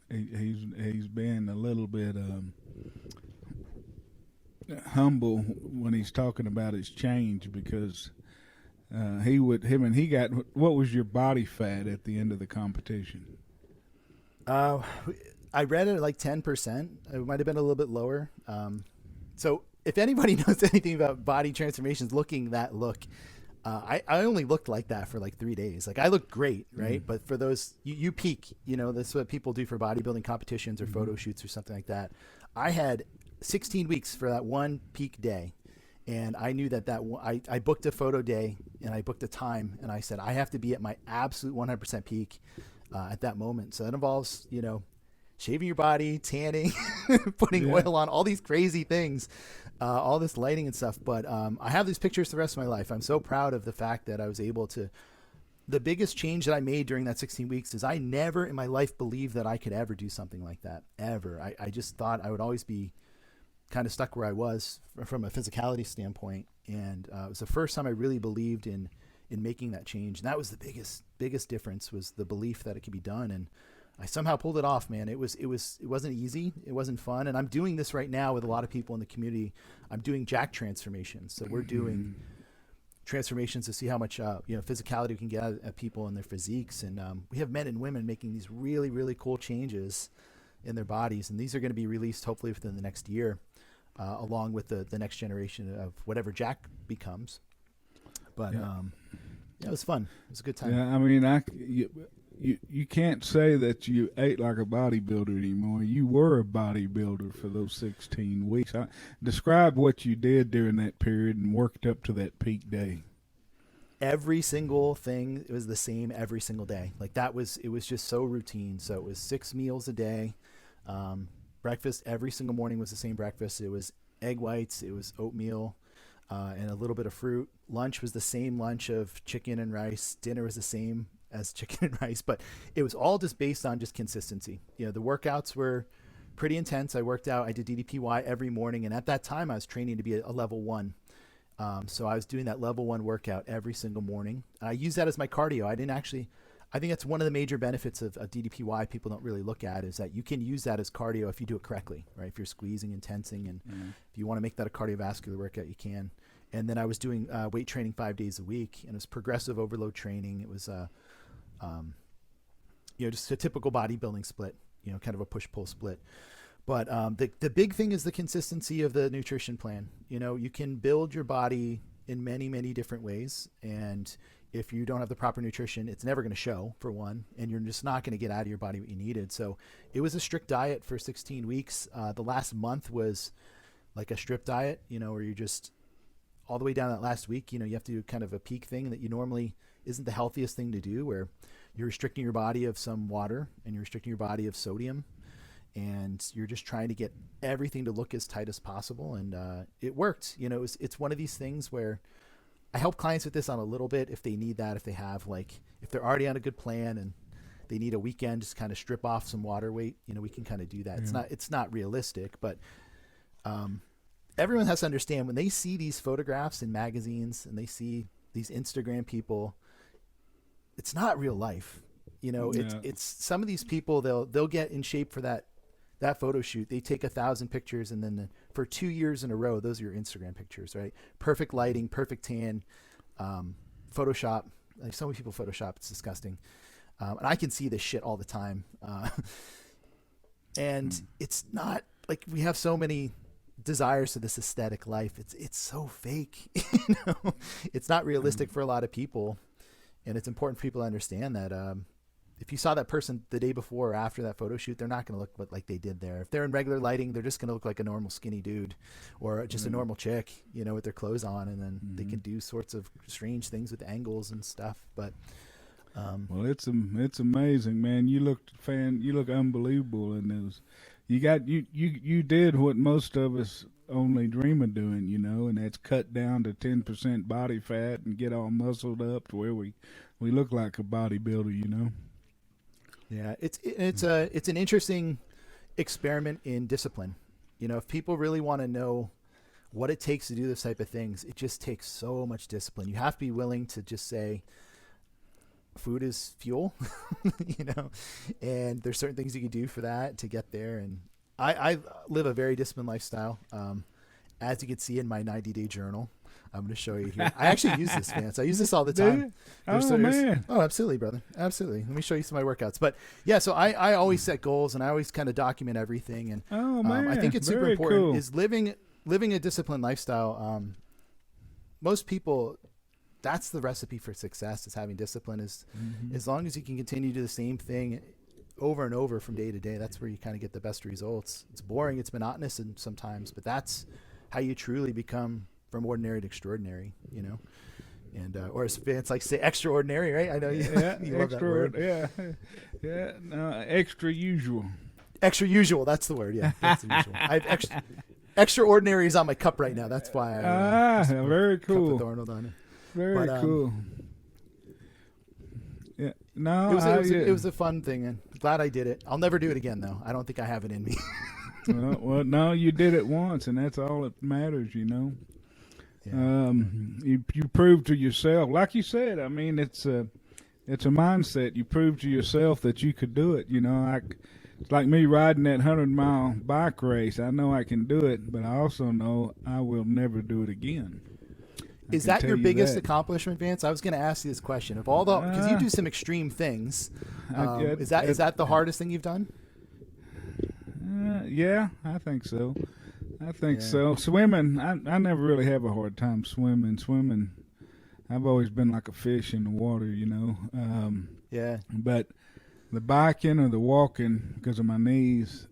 he's been a little bit humble when he's talking about his change, because he got, what was your body fat at the end of the competition? I read it at like 10%. It might have been a little bit lower. So if anybody knows anything about body transformations, I only looked like that for like 3 days. Like, I looked great, right? But for those, you peak, that's what people do for bodybuilding competitions or photo shoots or something like that. I had 16 weeks for that one peak day. And I knew that I booked a photo day, and I booked a time, and I said, I have to be at my absolute 100% peak at that moment. So that involves, shaving your body, tanning, putting oil on, all these crazy things, all this lighting and stuff. But I have these pictures the rest of my life. I'm so proud of the fact that I was able to. The biggest change that I made during that 16 weeks is I never in my life believed that I could ever do something like that, ever. I just thought I would always be kind of stuck where I was from a physicality standpoint. And it was the first time I really believed in making that change. And that was the biggest difference, was the belief that it could be done. And I somehow pulled it off, man. It wasn't easy. It wasn't fun. And I'm doing this right now with a lot of people in the community. I'm doing jack transformations. So we're doing transformations to see how much physicality we can get out of people and their physiques. And we have men and women making these really, really cool changes in their bodies. And these are going to be released hopefully within the next year, along with the next generation of whatever jack becomes. But it was fun. It was a good time. Yeah, I mean, you can't say that you ate like a bodybuilder anymore. You were a bodybuilder for those 16 weeks. Describe what you did during that period and worked up to that peak day. Every single thing, it was the same every single day. Like, it was just so routine. So it was 6 meals a day. Breakfast every single morning was the same breakfast. It was egg whites, it was oatmeal, and a little bit of fruit. Lunch was the same lunch of chicken and rice. Dinner was the same as chicken and rice, but it was all just based on just consistency. The workouts were pretty intense. I did DDPY every morning, and at that time I was training to be a level 1. So I was doing that level 1 workout every single morning. I used that as my cardio. I think that's one of the major benefits of DDPY people don't really look at, is that you can use that as cardio if you do it correctly, right? If you're squeezing and tensing, and if you want to make that a cardiovascular workout, you can. And then I was doing weight training 5 days a week, and it was progressive overload training. It was just a typical bodybuilding split, kind of a push-pull split. But the big thing is the consistency of the nutrition plan. You can build your body in many, many different ways, and if you don't have the proper nutrition, it's never going to show, for one, and you're just not going to get out of your body what you needed. So it was a strict diet for 16 weeks. The last month was like a strip diet, where you're just all the way down that last week, you have to do kind of a peak thing that you normally isn't the healthiest thing to do, where you're restricting your body of some water and you're restricting your body of sodium, and you're just trying to get everything to look as tight as possible. And it worked. It's one of these things where I help clients with this on a little bit if they need that, if they have if they're already on a good plan and they need a weekend, just kind of strip off some water weight, we can kind of do that. Yeah. It's not realistic, but everyone has to understand when they see these photographs in magazines and they see these Instagram people, it's not real life. It's some of these people, they'll get in shape for that photo shoot. They take 1,000 pictures, and then for 2 years in a row, those are your Instagram pictures, right? Perfect lighting, perfect tan, Photoshop. Like, so many people Photoshop, it's disgusting. And I can see this shit all the time. And it's not like we have so many desires to this aesthetic life. It's so fake. It's not realistic for a lot of people. And it's important for people to understand that if you saw that person the day before or after that photo shoot, they're not going to look like they did there. If they're in regular lighting, they're just going to look like a normal skinny dude or just a normal chick, with their clothes on, and then they can do sorts of strange things with angles and stuff. But well, it's amazing, man. You look unbelievable in those. You did what most of us only dream of doing, and that's cut down to 10% body fat and get all muscled up to where we look like a bodybuilder, Yeah, it's an interesting experiment in discipline. If people really want to know what it takes to do this type of things, it just takes so much discipline. You have to be willing to just say, food is fuel, and there's certain things you can do for that to get there. And I live a very disciplined lifestyle. As you can see in my 90-day journal, I'm going to show you here. I actually use this, Vance. I use this all the time. Man. Oh, absolutely, brother. Absolutely. Let me show you some of my workouts. But yeah, so I always set goals, and I always kind of document everything. And I think it's super important cool. is living a disciplined lifestyle. Most people, that's the recipe for success, is having discipline. Is as long as you can continue to do the same thing over and over from day to day, that's where you kind of get the best results. It's boring, it's monotonous sometimes, but that's how you truly become from ordinary to extraordinary, and or as Vance likes to say, extraordinary, right? I know you love that word. Yeah, extra usual. Extra usual, that's the word. Yeah, that's the usual. I have extraordinary is on my cup right now. That's why I very cool. Cup with Arnold on it. Very cool. Yeah, no, it was a fun thing, and glad I did it. I'll never do it again, though. I don't think I have it in me. well, no, you did it once, and that's all that matters, Yeah. You proved to yourself, like you said. I mean, it's a mindset. You proved to yourself that you could do it. It's like me riding that 100-mile bike race. I know I can do it, but I also know I will never do it again. Is that your biggest accomplishment, Vance? I was going to ask you this question. Of all because you do some extreme things, is that the hardest thing you've done? Yeah, I think so. So. Swimming, I never really have a hard time swimming. Swimming, I've always been like a fish in the water, Yeah. But the biking or the walking, because of my knees,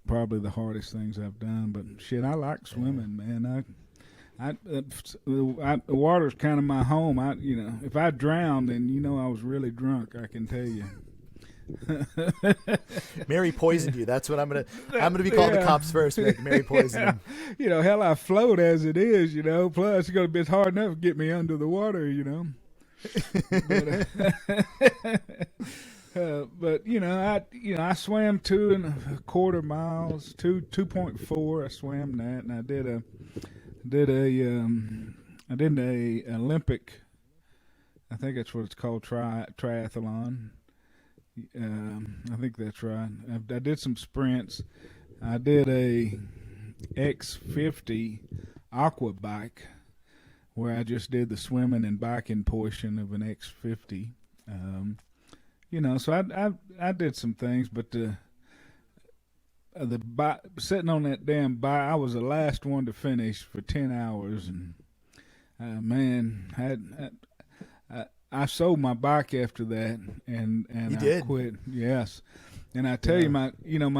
probably the hardest things I've done. But shit, I like swimming, man. The water's kind of my home. If I drowned, then I was really drunk. I can tell you. Mary poisoned you. That's what I'm gonna be calling the cops first. Mary poisoned him. Hell, I float as it is. Plus it's hard enough to get me under the water. But I swam 2.25 miles, 2.4. I swam that, and I did a Olympic. I think that's what it's called, triathlon. I think that's right. I did some sprints. I did a X50 aqua bike where I just did the swimming and biking portion of an X50. So I did some things, but the sitting on that damn bike, I was the last one to finish for 10 hours, and man, I sold my bike after that, and You I did? quit. Yes, and I tell you, my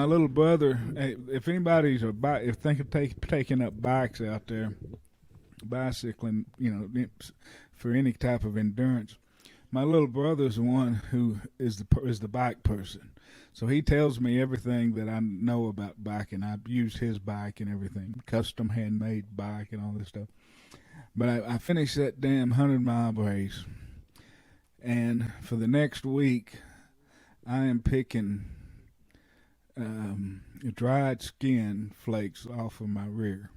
little brother. If anybody's if think of taking up bikes out there, bicycling, for any type of endurance, my little brother's the one who is the bike person. So he tells me everything that I know about biking. I've used his bike and everything, custom handmade bike and all this stuff. But I finished that damn 100-mile race, and for the next week, I am picking dried skin flakes off of my rear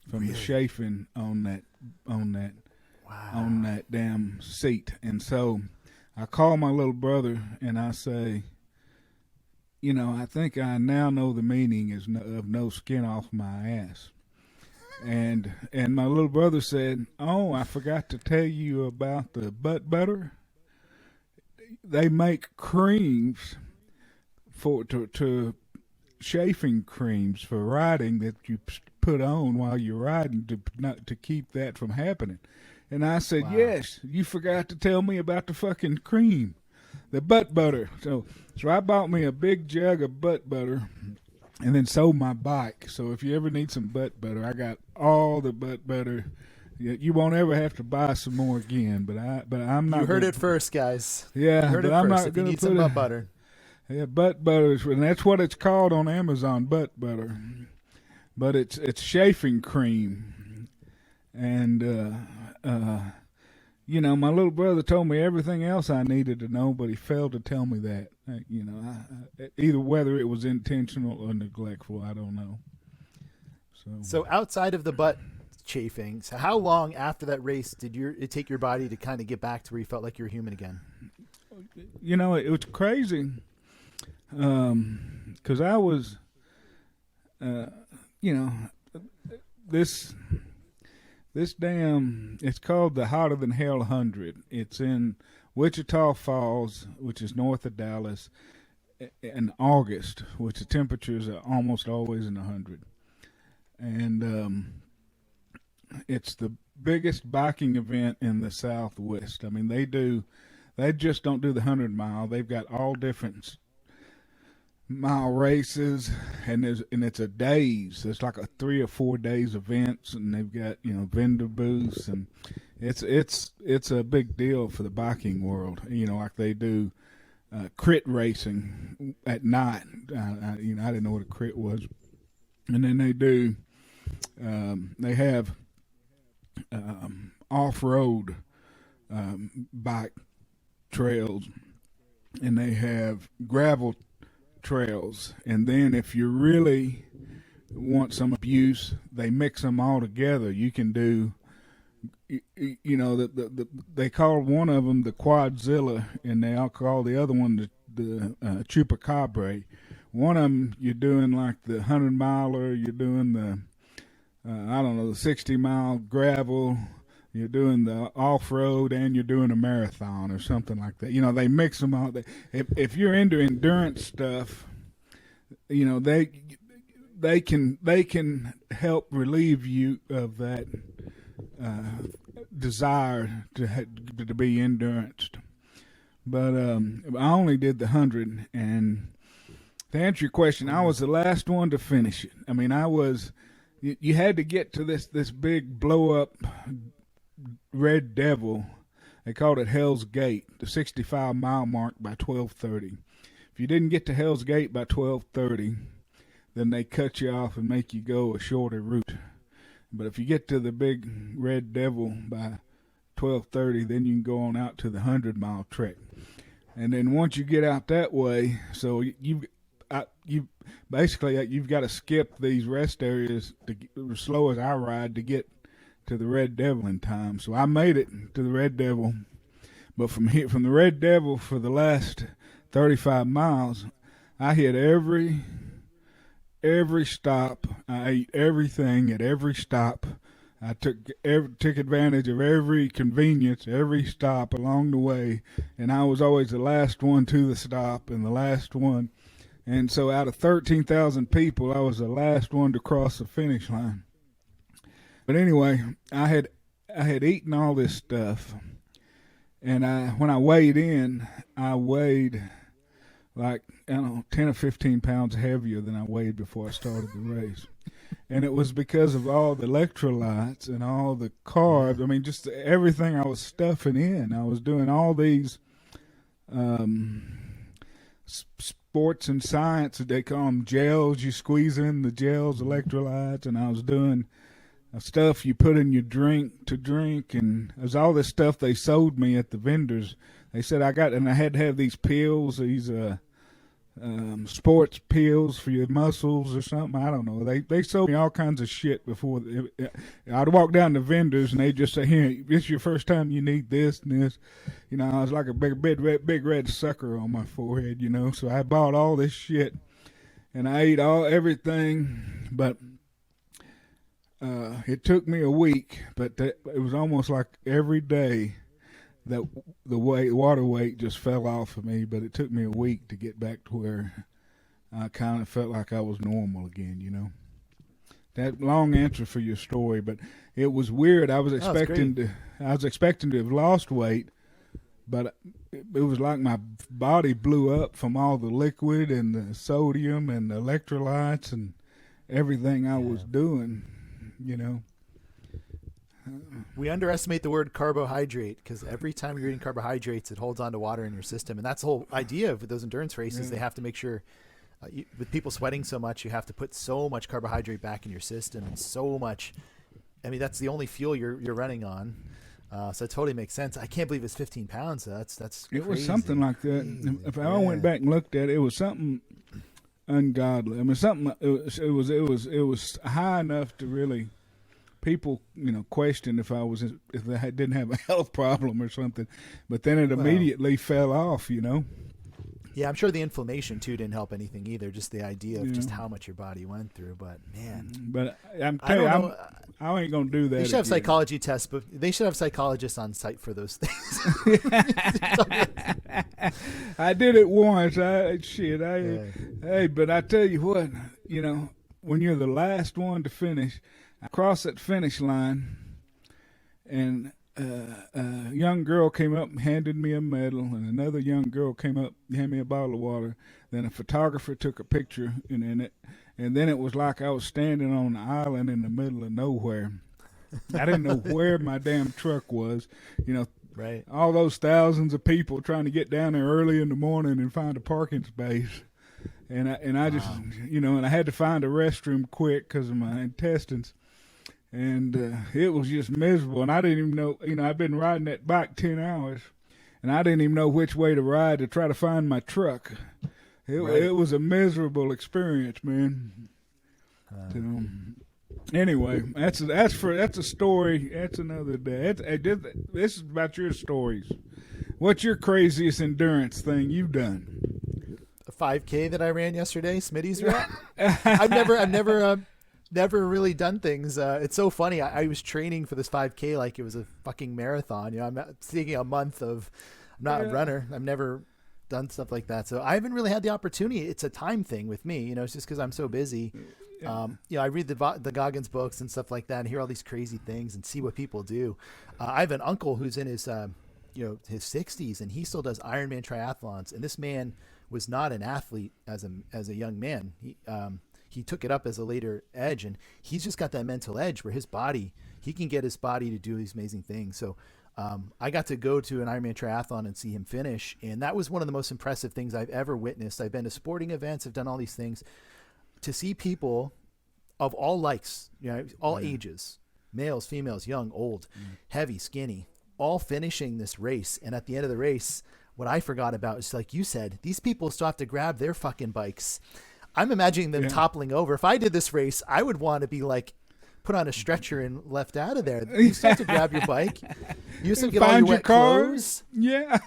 from the chafing on that damn seat. And so I call my little brother and I say, I think I now know the meaning of no skin off my ass. And my little brother said, "Oh, I forgot to tell you about the butt butter. They make creams to chafing creams for riding that you put on while you're riding to keep that from happening." And I said, Wow. "Yes, you forgot to tell me about the fucking cream, the butt butter." So I bought me a big jug of butt butter, and then sold my bike. So if you ever need some butt butter, I got all the butt butter. You won't ever have to buy some more again. But I'm not. You heard it first, guys. Yeah, you heard but it I'm first. not If you going need to some put butt butter. Yeah, butt butter, and that's what it's called on Amazon, butt butter. But it's chafing cream, and my little brother told me everything else I needed to know, but he failed to tell me that. Either whether it was intentional or neglectful, I don't know. So outside of the butt chafing, so how long after that race did it take your body to kind of get back to where you felt like you were human again? It was crazy, because I was, this damn, it's called the Hotter Than Hell 100. It's in Wichita Falls, which is north of Dallas, in August, which the temperatures are almost always in the 100. And it's the biggest biking event in the Southwest. I mean, they just don't do the 100-mile. They've got all different mile races, and it's a days. It's like a 3 or 4 days events, and they've got vendor booths, and it's a big deal for the biking world. Like they do crit racing at night. I didn't know what a crit was, and then they do. They have off-road bike trails, and they have gravel trails, and then if you really want some abuse, they mix them all together. You can do, they call one of them the Quadzilla, and they all call the other one the Chupacabra. One of them you're doing like the 100-miler, you're doing the the 60-mile gravel, you're doing the off-road, and you're doing a marathon or something like that. They mix them all. If you're into endurance stuff, they can help relieve you of that desire to be endurance. But I only did the 100, and to answer your question, I was the last one to finish it. I mean, you had to get to this big blow-up Red Devil. They called it Hell's Gate, the 65-mile mark by 12:30. If you didn't get to Hell's Gate by 12:30, then they cut you off and make you go a shorter route. But if you get to the big Red Devil by 12:30, then you can go on out to the 100-mile trek. And then once you get out that way, so you've got to skip these rest areas as slow as I ride to get to the Red Devil in time. So I made it to the Red Devil, but from the Red Devil for the last 35 miles, I hit every stop. I ate everything at every stop. I took advantage of every convenience, every stop along the way, and I was always the last one to the stop and the last one. And so out of 13,000 people, I was the last one to cross the finish line. But anyway, I had I had eaten all this stuff, and when I weighed in, I weighed like, I don't know, 10 or 15 pounds heavier than I weighed before I started the race. And it was because of all the electrolytes and all the carbs. I mean, just everything I was stuffing in. I was doing all these sports and science, they call them gels. You squeeze in the gels, electrolytes, and I was doing stuff you put in your drink to drink, and there's all this stuff they sold me at the vendors. They said I had to have these pills, these sports pills for your muscles or something. I don't know. They sold me all kinds of shit before. I'd walk down to vendors and they just say, "Here, this is your first time you need this and this." You know, I was like a big red sucker on my forehead. You know, so I bought all this shit and I ate everything, but it took me a week. But it was almost like every day that the water weight just fell off of me, but it took me a week to get back to where I kind of felt like I was normal again, you know. That long answer for your story, but it was weird. I was expecting to have lost weight, but it was like my body blew up from all the liquid and the sodium and the electrolytes and everything I was doing, you know. We underestimate the word carbohydrate because every time you're eating carbohydrates, it holds on to water in your system. And that's the whole idea of those endurance races. They have to make sure, with people sweating so much, you have to put so much carbohydrate back in your system and so much. I mean, that's the only fuel you're running on. So it totally makes sense. I can't believe it's 15 pounds. That's crazy. It was something like that. If I went back and looked at it, it was something ungodly. I mean, something. It was high enough to really. People, you know, questioned if I didn't have a health problem or something, but then it immediately fell off, you know. Yeah, I'm sure the inflammation too didn't help anything either. Just the idea of just how much your body went through. But man, I'm telling you, I ain't gonna do that. They should have psychology tests, but they should have psychologists on site for those things. I did it once. Hey, but I tell you what, you know, when you're the last one to finish. I crossed that finish line, and a young girl came up and handed me a medal, and another young girl came up and handed me a bottle of water. Then a photographer took a picture in it, and then it was like I was standing on an island in the middle of nowhere. I didn't know where my damn truck was, you know. Right. All those thousands of people trying to get down there early in the morning and find a parking space. And I just, you know, and I had to find a restroom quick because of my intestines. And it was just miserable. And I didn't even know, you know, I'd been riding that bike 10 hours, and I didn't even know which way to ride to try to find my truck. It was a miserable experience, man. So, anyway, that's a story. That's another day. This is about your stories. What's your craziest endurance thing you've done? A 5K that I ran yesterday, Smitty's route. I've never really done things. It's so funny. I was training for this 5K like it was a fucking marathon. You know, I'm taking a month of. I'm not a runner. I've never done stuff like that, so I haven't really had the opportunity. It's a time thing with me. You know, it's just because I'm so busy. You know, I read the Goggins books and stuff like that, and hear all these crazy things and see what people do. I have an uncle who's in his his 60s, and he still does Ironman triathlons. And this man was not an athlete as a young man. He took it up as a later edge, and he's just got that mental edge where he can get his body to do these amazing things. So I got to go to an Ironman triathlon and see him finish, and that was one of the most impressive things I've ever witnessed. I've been to sporting events, I've done all these things. To see people of all likes, you know, all ages, males, females, young, old, heavy, skinny, all finishing this race. And at the end of the race, what I forgot about is, like you said, these people still have to grab their fucking bikes. I'm imagining them toppling over. If I did this race, I would want to be like put on a stretcher and left out of there. You still have to grab your bike. You still get all your wet clothes. Yeah.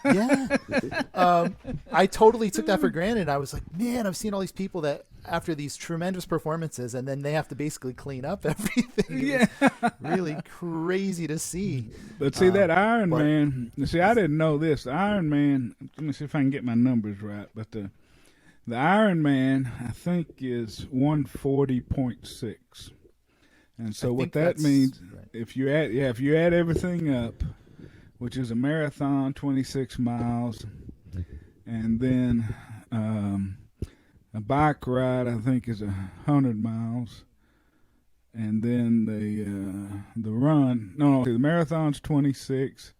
I totally took that for granted. I was like, man, I've seen all these people that after these tremendous performances, and then they have to basically clean up everything. Really crazy to see. But see, that Ironman, see, I didn't know this. The Ironman, let me see if I can get my numbers right, but the Ironman, I think, is 140.6. And so I what think that that's means, right. if you add everything up, which is a marathon, 26 miles, and then a bike ride, I think, is 100 miles, and then the run. No, the marathon's 26.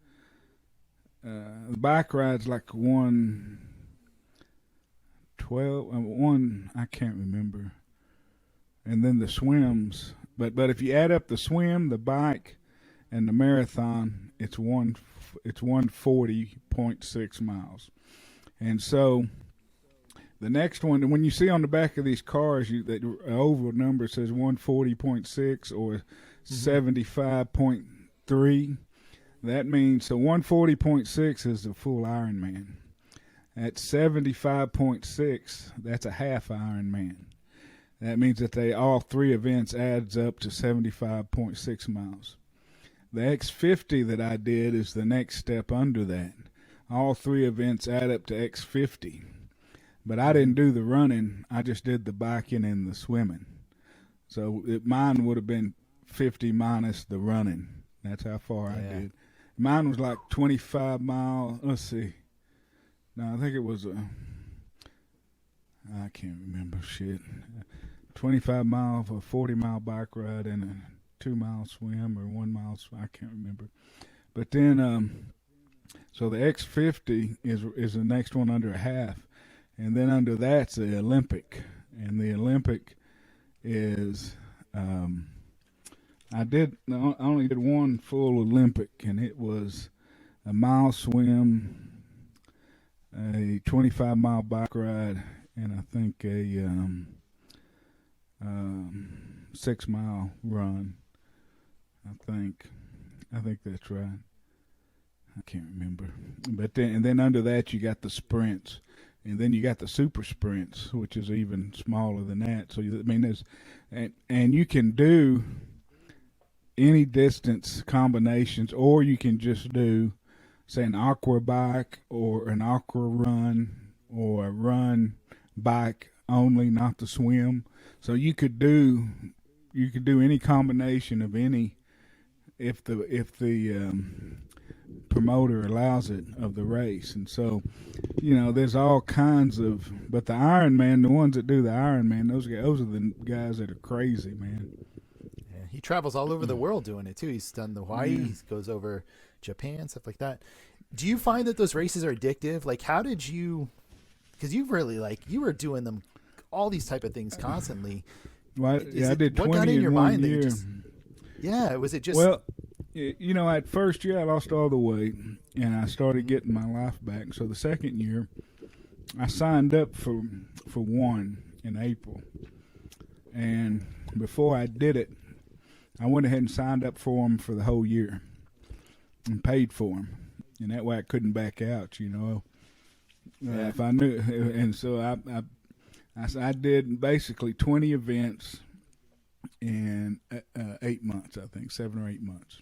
The bike ride's like 112. I can't remember. And then the swims. But if you add up the swim, the bike, and the marathon, it's 140.6 miles. And so the next one, when you see on the back of these cars, that oval number says 140.6 or 75.3. That means, so 140.6 is the full Ironman. At 75.6, that's a half Ironman. That means that all three events adds up to 75.6 miles. The X50 that I did is the next step under that. All three events add up to X50. But I didn't do the running. I just did the biking and the swimming. So mine would have been 50 minus the running. That's how far I did. Mine was like 25 miles. Let's see. No, I think it was I can't remember shit. 25 mile for a 40-mile bike ride and a 2-mile swim or 1 mile swim. I can't remember. But then, so the X50 is the next one under a half. And then under that's the Olympic. And the Olympic is, I only did one full Olympic, and it was a mile swim, a 25-mile bike ride, and I think a 6-mile run. I think that's right. I can't remember. But then under that you got the sprints, and then you got the super sprints, which is even smaller than that. So and you can do any distance combinations, or you can just do, say, an aqua bike or an aqua run or a run bike only, not the swim. So you could do any combination of any, if the promoter allows it, of the race. And so, there's all kinds of, but the Ironman, the ones that do the Ironman, those are the guys that are crazy, man. Yeah, he travels all over the world doing it too. He's done the Hawaii, he goes over Japan, stuff like that. Do you find that those races are addictive? Like, how did you, because you've really, you were doing them, all these type of things constantly. Well, I did 20 what got in your mind year. was it just? Well, at first year I lost all the weight, and I started getting my life back. So the second year, I signed up for one in April, and before I did it, I went ahead and signed up for them for the whole year and paid for them, and that way I couldn't back out. If I knew, and so I did basically 20 events in 8 months, I think, 7 or 8 months.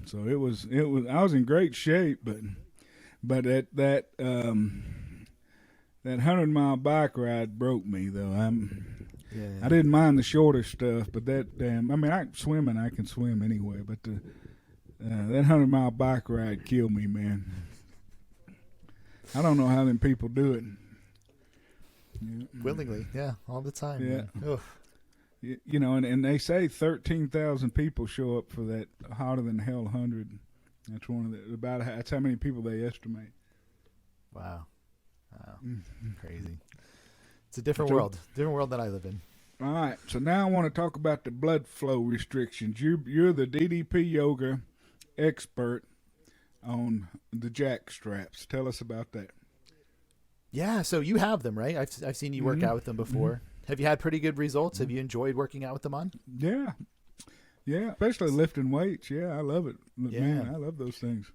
So it was. I was in great shape, but that 100-mile bike ride broke me, though. I didn't mind the shorter stuff, but I can swim anyway, but that 100-mile bike ride killed me, man. I don't know how them people do it. Willingly, all the time. Yeah. Oof. And they say 13,000 people show up for that hotter than hell 100. That's that's how many people they estimate. Wow. Crazy. It's a different world that I live in. All right, so now I want to talk about the blood flow restrictions. You're the DDP yoga expert on the Jacked Straps. Tell us about that. Yeah, so you have them, right? I've seen you work out with them before. Mm-hmm. Have you had pretty good results? Have you enjoyed working out with them on? Yeah, especially lifting weights. Yeah, I love it. Man, I love those things.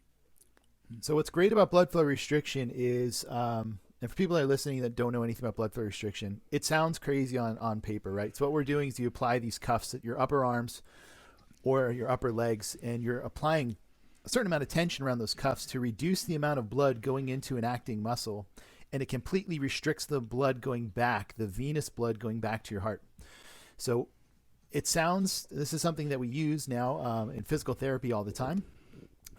So what's great about blood flow restriction is, and for people that are listening that don't know anything about blood flow restriction, it sounds crazy on paper, right? So what we're doing is you apply these cuffs at your upper arms or your upper legs, and you're applying a certain amount of tension around those cuffs to reduce the amount of blood going into an acting muscle. And it completely restricts the blood going back, the venous blood going back to your heart. So this is something that we use now in physical therapy all the time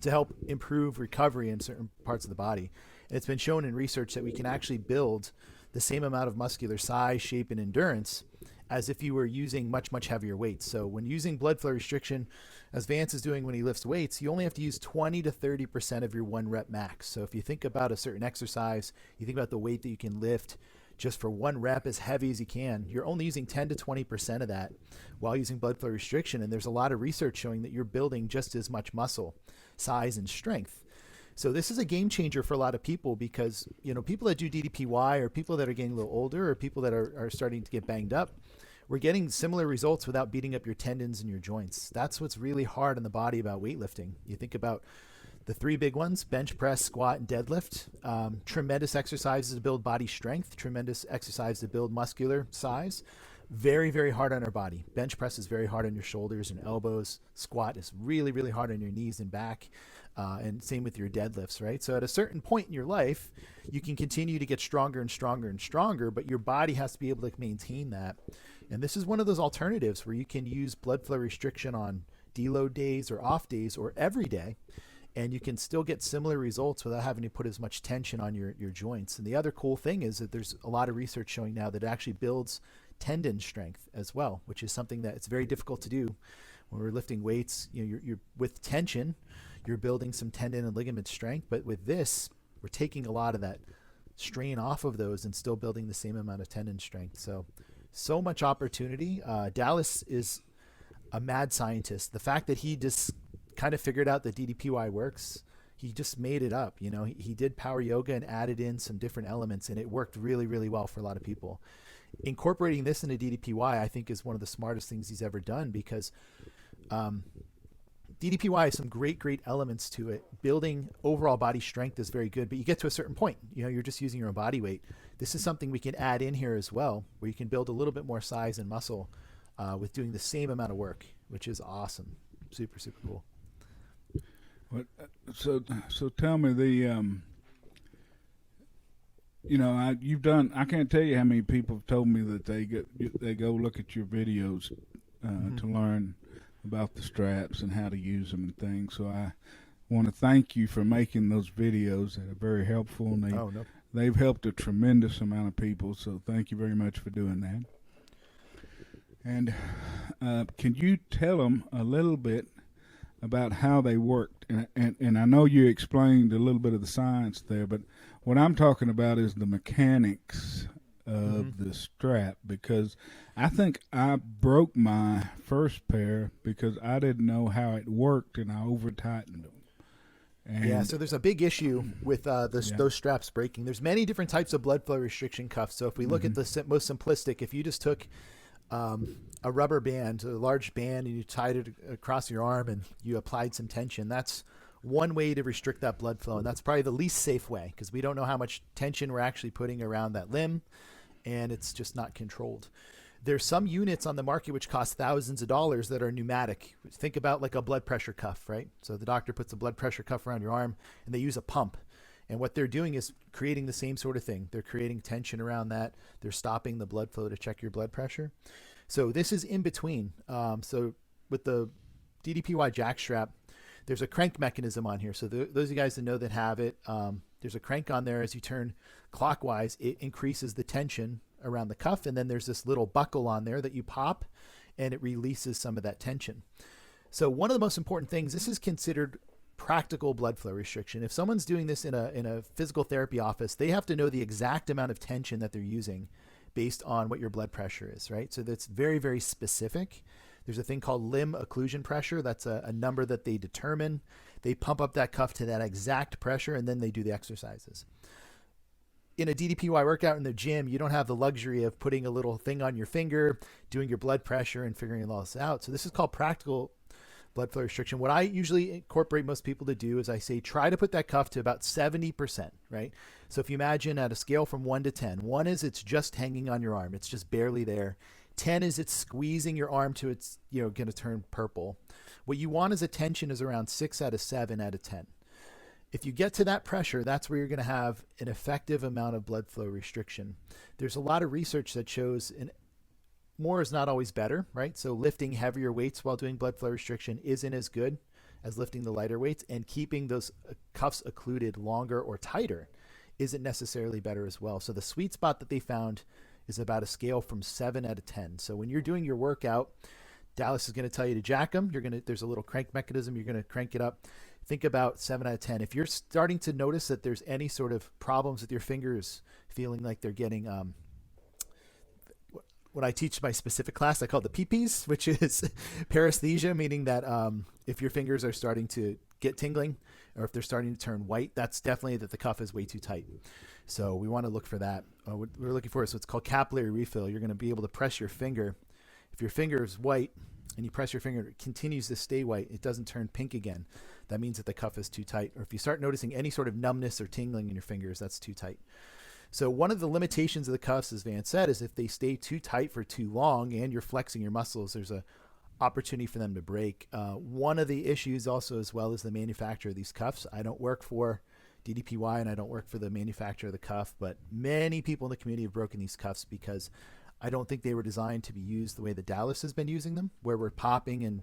to help improve recovery in certain parts of the body. And it's been shown in research that we can actually build the same amount of muscular size, shape, and endurance as if you were using much, much heavier weights. So when using blood flow restriction, as Vance is doing when he lifts weights, you only have to use 20 to 30% of your 1 rep max. So if you think about a certain exercise, you think about the weight that you can lift just for 1 rep as heavy as you can, you're only using 10 to 20% of that while using blood flow restriction. And there's a lot of research showing that you're building just as much muscle size and strength. So this is a game changer for a lot of people because, people that do DDPY or people that are getting a little older or people that are starting to get banged up, we're getting similar results without beating up your tendons and your joints. That's what's really hard on the body about weightlifting. You think about the 3 big ones: bench press, squat, and deadlift. Tremendous exercises to build body strength, tremendous exercise to build muscular size. Very, very hard on our body. Bench press is very hard on your shoulders and elbows. Squat is really, really hard on your knees and back. And same with your deadlifts, right? So at a certain point in your life, you can continue to get stronger and stronger and stronger, but your body has to be able to maintain that. And this is one of those alternatives where you can use blood flow restriction on deload days or off days or every day, and you can still get similar results without having to put as much tension on your joints. And the other cool thing is that there's a lot of research showing now that it actually builds tendon strength as well, which is something that it's very difficult to do when we're lifting weights. You're with tension, you're building some tendon and ligament strength, but with this, we're taking a lot of that strain off of those and still building the same amount of tendon strength. So much opportunity. Dallas is a mad scientist. The fact that he just kind of figured out that DDPY works, he just made it up. He did power yoga and added in some different elements, and it worked really, really well for a lot of people. Incorporating this into DDPY, I think, is one of the smartest things he's ever done because DDPY has some great, great elements to it. Building overall body strength is very good, but you get to a certain point, you're just using your own body weight. This is something we can add in here as well, where you can build a little bit more size and muscle with doing the same amount of work, which is awesome. Super, super cool. So tell me you've done. I can't tell you how many people have told me that they go look at your videos to learn about the straps and how to use them and things. So I want to thank you for making those videos that are very helpful, and they've helped a tremendous amount of people. So thank you very much for doing that. And can you tell them a little bit about how they worked? And I know you explained a little bit of the science there, but what I'm talking about is the mechanics of the strap, because I think I broke my first pair because I didn't know how it worked and I over tightened them. And so there's a big issue with those straps breaking. There's many different types of blood flow restriction cuffs. So if we look at the most simplistic, if you just took a rubber band, a large band, and you tied it across your arm and you applied some tension, that's one way to restrict that blood flow. And that's probably the least safe way because we don't know how much tension we're actually putting around that limb, and it's just not controlled. There's some units on the market which cost thousands of dollars that are pneumatic. Think about like a blood pressure cuff, right? So the doctor puts a blood pressure cuff around your arm and they use a pump. And what they're doing is creating the same sort of thing. They're creating tension around that. They're stopping the blood flow to check your blood pressure. So this is in between. So with the DDPY Jacked Strap, there's a crank mechanism on here. So those of you guys that know that have it, there's a crank on there. As you turn clockwise, it increases the tension around the cuff. And then there's this little buckle on there that you pop and it releases some of that tension. So one of the most important things, this is considered practical blood flow restriction. If someone's doing this in a physical therapy office, they have to know the exact amount of tension that they're using based on what your blood pressure is, right? So that's very, very specific. There's a thing called limb occlusion pressure. That's a number that they determine. They pump up that cuff to that exact pressure, and then they do the exercises. In a DDPY workout in the gym, you don't have the luxury of putting a little thing on your finger, doing your blood pressure, and figuring all this out. So this is called practical blood flow restriction. What I usually incorporate most people to do is I say, try to put that cuff to about 70%, right? So if you imagine at a scale from 1 to 10, 1 is it's just hanging on your arm. It's just barely there. 10 is it's squeezing your arm to it's, going to turn purple. What you want as a tension is around 6 out of 7 out of 10. If you get to that pressure, that's where you're going to have an effective amount of blood flow restriction. There's a lot of research that shows more is not always better, right? So lifting heavier weights while doing blood flow restriction isn't as good as lifting the lighter weights, and keeping those cuffs occluded longer or tighter isn't necessarily better as well. So the sweet spot that they found is about a scale from 7 out of 10. So when you're doing your workout, Dallas is going to tell you to jack them. There's a little crank mechanism. You're going to crank it up. Think about 7 out of 10. If you're starting to notice that there's any sort of problems with your fingers, feeling like they're getting, what I teach my specific class, I call it the PPs, which is paresthesia, meaning that if your fingers are starting to get tingling, or if they're starting to turn white, that's definitely that the cuff is way too tight. So we want to look for that. What we're looking for is what's called capillary refill. You're going to be able to press your finger. If your finger is white and you press your finger, it continues to stay white. It doesn't turn pink again. That means that the cuff is too tight. Or if you start noticing any sort of numbness or tingling in your fingers, that's too tight. So one of the limitations of the cuffs, as Vance said, is if they stay too tight for too long and you're flexing your muscles, there's a opportunity for them to break. One of the issues also, as well, is the manufacturer of these cuffs. I don't work for DDPY and I don't work for the manufacturer of the cuff, but many people in the community have broken these cuffs because I don't think they were designed to be used the way that Dallas has been using them, where we're popping and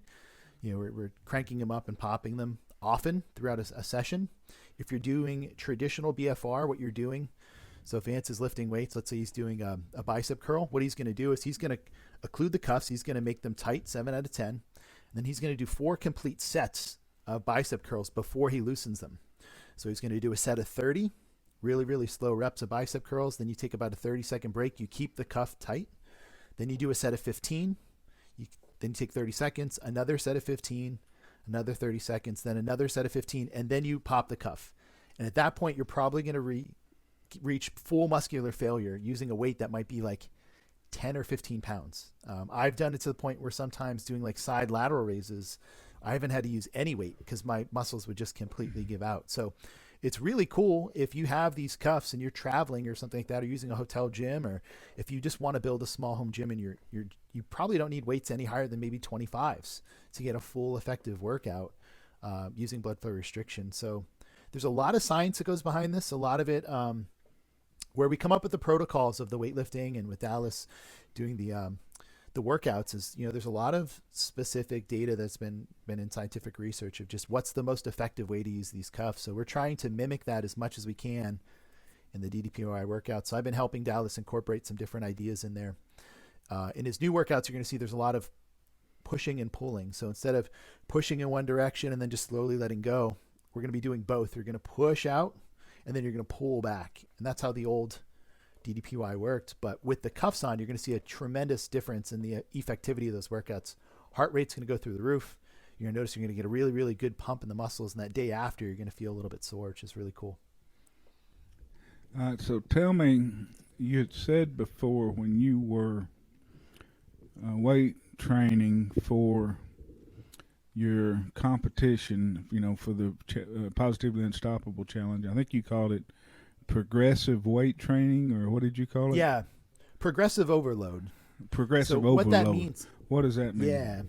we're cranking them up and popping them often throughout a session. If you're doing traditional BFR, what you're doing, so if Vance is lifting weights, let's say he's doing a bicep curl, what he's going to do is he's going to occlude the cuffs. He's going to make them tight, 7 out of 10. And then he's going to do 4 complete sets of bicep curls before he loosens them. So he's going to do a set of 30, really, really slow reps of bicep curls. Then you take about a 30-second break. You keep the cuff tight. Then you do a set of 15. Then you take 30 seconds, another set of 15, another 30 seconds, then another set of 15, and then you pop the cuff. And at that point, you're probably going to reach full muscular failure using a weight that might be like 10 or 15 pounds. I've done it to the point where sometimes doing like side lateral raises, I haven't had to use any weight because my muscles would just completely give out. So it's really cool if you have these cuffs and you're traveling or something like that, or using a hotel gym, or if you just want to build a small home gym and you probably don't need weights any higher than maybe 25s to get a full effective workout using blood flow restriction. So there's a lot of science that goes behind this. A lot of it, where we come up with the protocols of the weightlifting and with Dallas doing the workouts is, there's a lot of specific data that's been in scientific research of just what's the most effective way to use these cuffs. So we're trying to mimic that as much as we can in the DDPY workouts. So I've been helping Dallas incorporate some different ideas in there. In his new workouts, you're going to see there's a lot of pushing and pulling. So instead of pushing in one direction and then just slowly letting go, we're going to be doing both. You're going to push out and then you're going to pull back. And that's how the old DDPY worked. But with the cuffs on, you're going to see a tremendous difference in the effectivity of those workouts. Heart rate's going to go through the roof. You're going to notice you're going to get a really, really good pump in the muscles. And that day after, you're going to feel a little bit sore, which is really cool. All right, so tell me, you had said before when you were weight training for your competition, for the Positively Unstoppable Challenge, I think you called it progressive weight training, or what did you call it? Yeah, progressive overload. Progressive so overload. What that means? What does that mean? Yeah.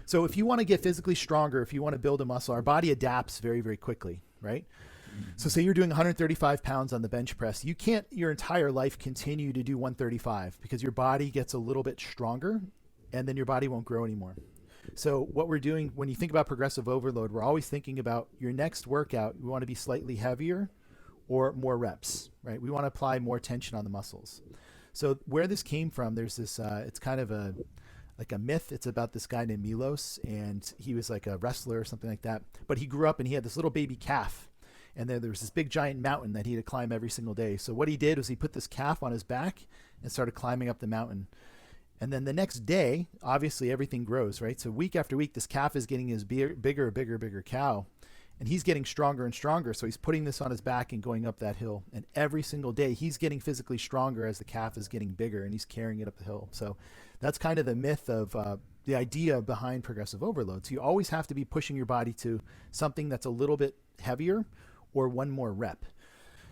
So if you want to get physically stronger, if you want to build a muscle, our body adapts very, very quickly, right? Mm-hmm. So say you're doing 135 pounds on the bench press. You can't your entire life continue to do 135 because your body gets a little bit stronger and then your body won't grow anymore. So what we're doing when you think about progressive overload, we're always thinking about your next workout. We want to be slightly heavier or more reps, right? We want to apply more tension on the muscles. So where this came from, there's this, it's kind of a myth. It's about this guy named Milos, and he was like a wrestler or something like that. But he grew up and he had this little baby calf, and there was this big giant mountain that he had to climb every single day. So what he did was he put this calf on his back and started climbing up the mountain. And then the next day, obviously everything grows, right? So week after week, this calf is getting his bigger cow. And he's getting stronger and stronger. So he's putting this on his back and going up that hill. And every single day, he's getting physically stronger as the calf is getting bigger and he's carrying it up the hill. So that's kind of the myth of the idea behind progressive overload. So you always have to be pushing your body to something that's a little bit heavier or one more rep.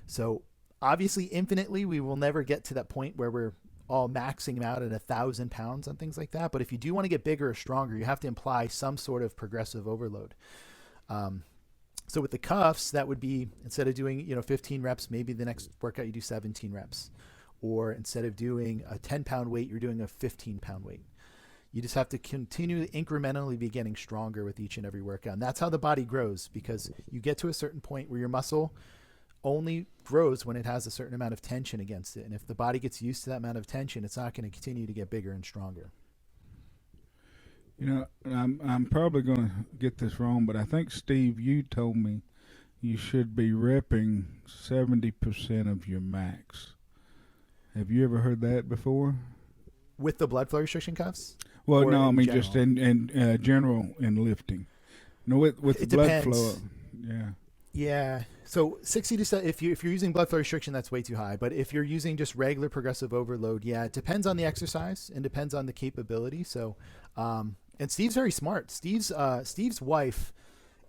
So obviously, infinitely, we will never get to that point where we're all maxing out at 1,000 pounds on things like that. But if you do want to get bigger or stronger, you have to imply some sort of progressive overload. So with the cuffs, that would be, instead of doing 15 reps, maybe the next workout you do 17 reps. or instead of doing a 10-pound weight, you're doing a 15-pound weight. You just have to continue to incrementally be getting stronger with each and every workout. And that's how the body grows, because you get to a certain point where your muscle only grows when it has a certain amount of tension against it. And if the body gets used to that amount of tension, it's not going to continue to get bigger and stronger. You know, I'm probably going to get this wrong, but I think, Steve, you told me you should be repping 70% of your max. Have you ever heard that before? With the blood flow restriction cuffs? Well, Or no, I in mean general? just in general in lifting. No, with the It blood depends. flow. Yeah. Yeah. So 60 to 70, if you're using blood flow restriction, that's way too high. But if you're using just regular progressive overload, yeah, it depends on the exercise and depends on the capability. So, and Steve's very smart. Steve's wife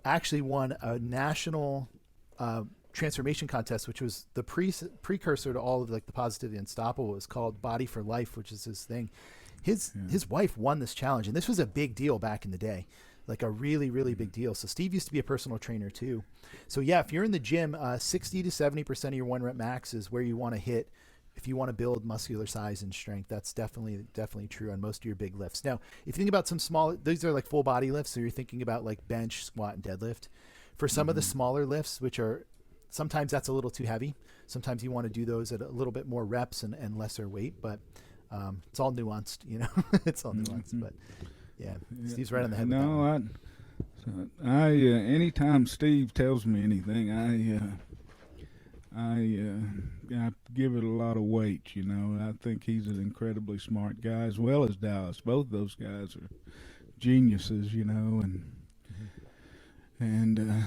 actually won a national transformation contest, which was the precursor to all of like the Positively Unstoppable. It was called Body for Life, which is his thing. His wife won this challenge, and this was a big deal back in the day, like a really, really big deal. So Steve used to be a personal trainer too. So yeah, if you're in the gym, 60 to 70% of your 1 rep max is where you want to hit if you want to build muscular size and strength. That's definitely true on most of your big lifts. Now, if you think about some small, these are like full body lifts. So you're thinking about like bench, squat, and deadlift. For some of the smaller lifts, which are sometimes that's a little too heavy. Sometimes you want to do those at a little bit more reps and lesser weight, but it's all nuanced, you know. It's all nuanced, but yeah, Steve's right on the head. No, I anytime Steve tells me anything, I give it a lot of weight. You know, I think he's an incredibly smart guy, as well as Dallas. Both those guys are geniuses, you know, and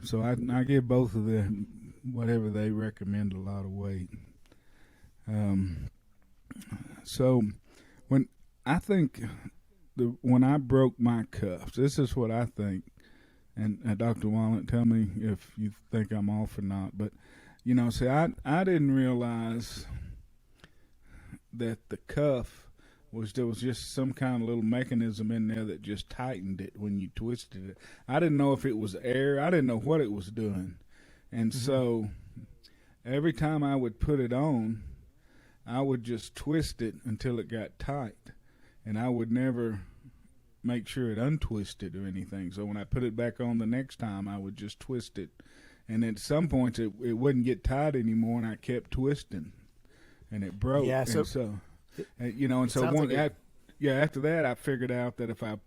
so I give both of them whatever they recommend a lot of weight. So when I broke my cuffs, this is what I think, and Dr. Walent, tell me if you think I'm off or not, but you know, see, I didn't realize that the cuff there was just some kind of little mechanism in there that just tightened it when you twisted it. I didn't know if it was air. I didn't know what it was doing. And so every time I would put it on, I would just twist it until it got tight, and I would never make sure it untwisted or anything. So when I put it back on the next time, I would just twist it, and at some points it wouldn't get tight anymore, and I kept twisting, and it broke. Yeah, so, you know, and so after that, I figured out that if I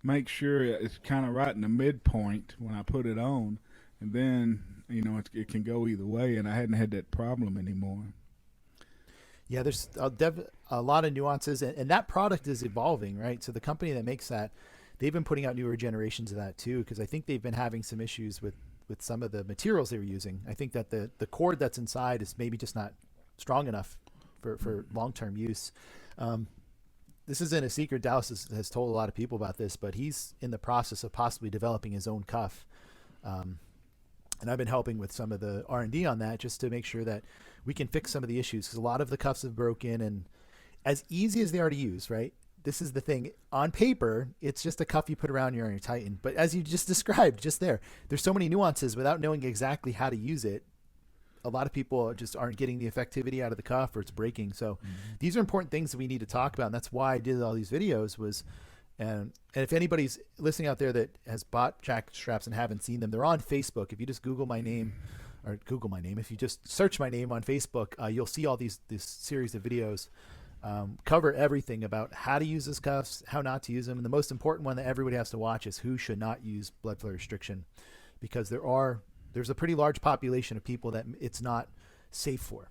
make sure it's kind of right in the midpoint when I put it on, and then you know it can go either way, and I hadn't had that problem anymore. Yeah, there's a lot of nuances, and that product is evolving, right? So the company that makes that, they've been putting out newer generations of that too, because I think they've been having some issues with some of the materials they were using. I think that the cord that's inside is maybe just not strong enough for long-term use. This isn't a secret. Dallas has told a lot of people about this, but he's in the process of possibly developing his own cuff. And I've been helping with some of the R&D on that just to make sure that we can fix some of the issues, because a lot of the cuffs have broken, and as easy as they are to use, right? This is the thing. On paper, it's just a cuff you put around your arm and you tighten. But as you just described just there's so many nuances without knowing exactly how to use it. A lot of people just aren't getting the effectivity out of the cuff, or it's breaking. So these are important things that we need to talk about. And that's why I did all these videos and if anybody's listening out there that has bought Jacked Straps and haven't seen them, they're on Facebook. If you just Google my name, if you just search my name on Facebook, you'll see all this series of videos cover everything about how to use these cuffs, how not to use them. And the most important one that everybody has to watch is who should not use blood flow restriction, because there's a pretty large population of people that it's not safe for.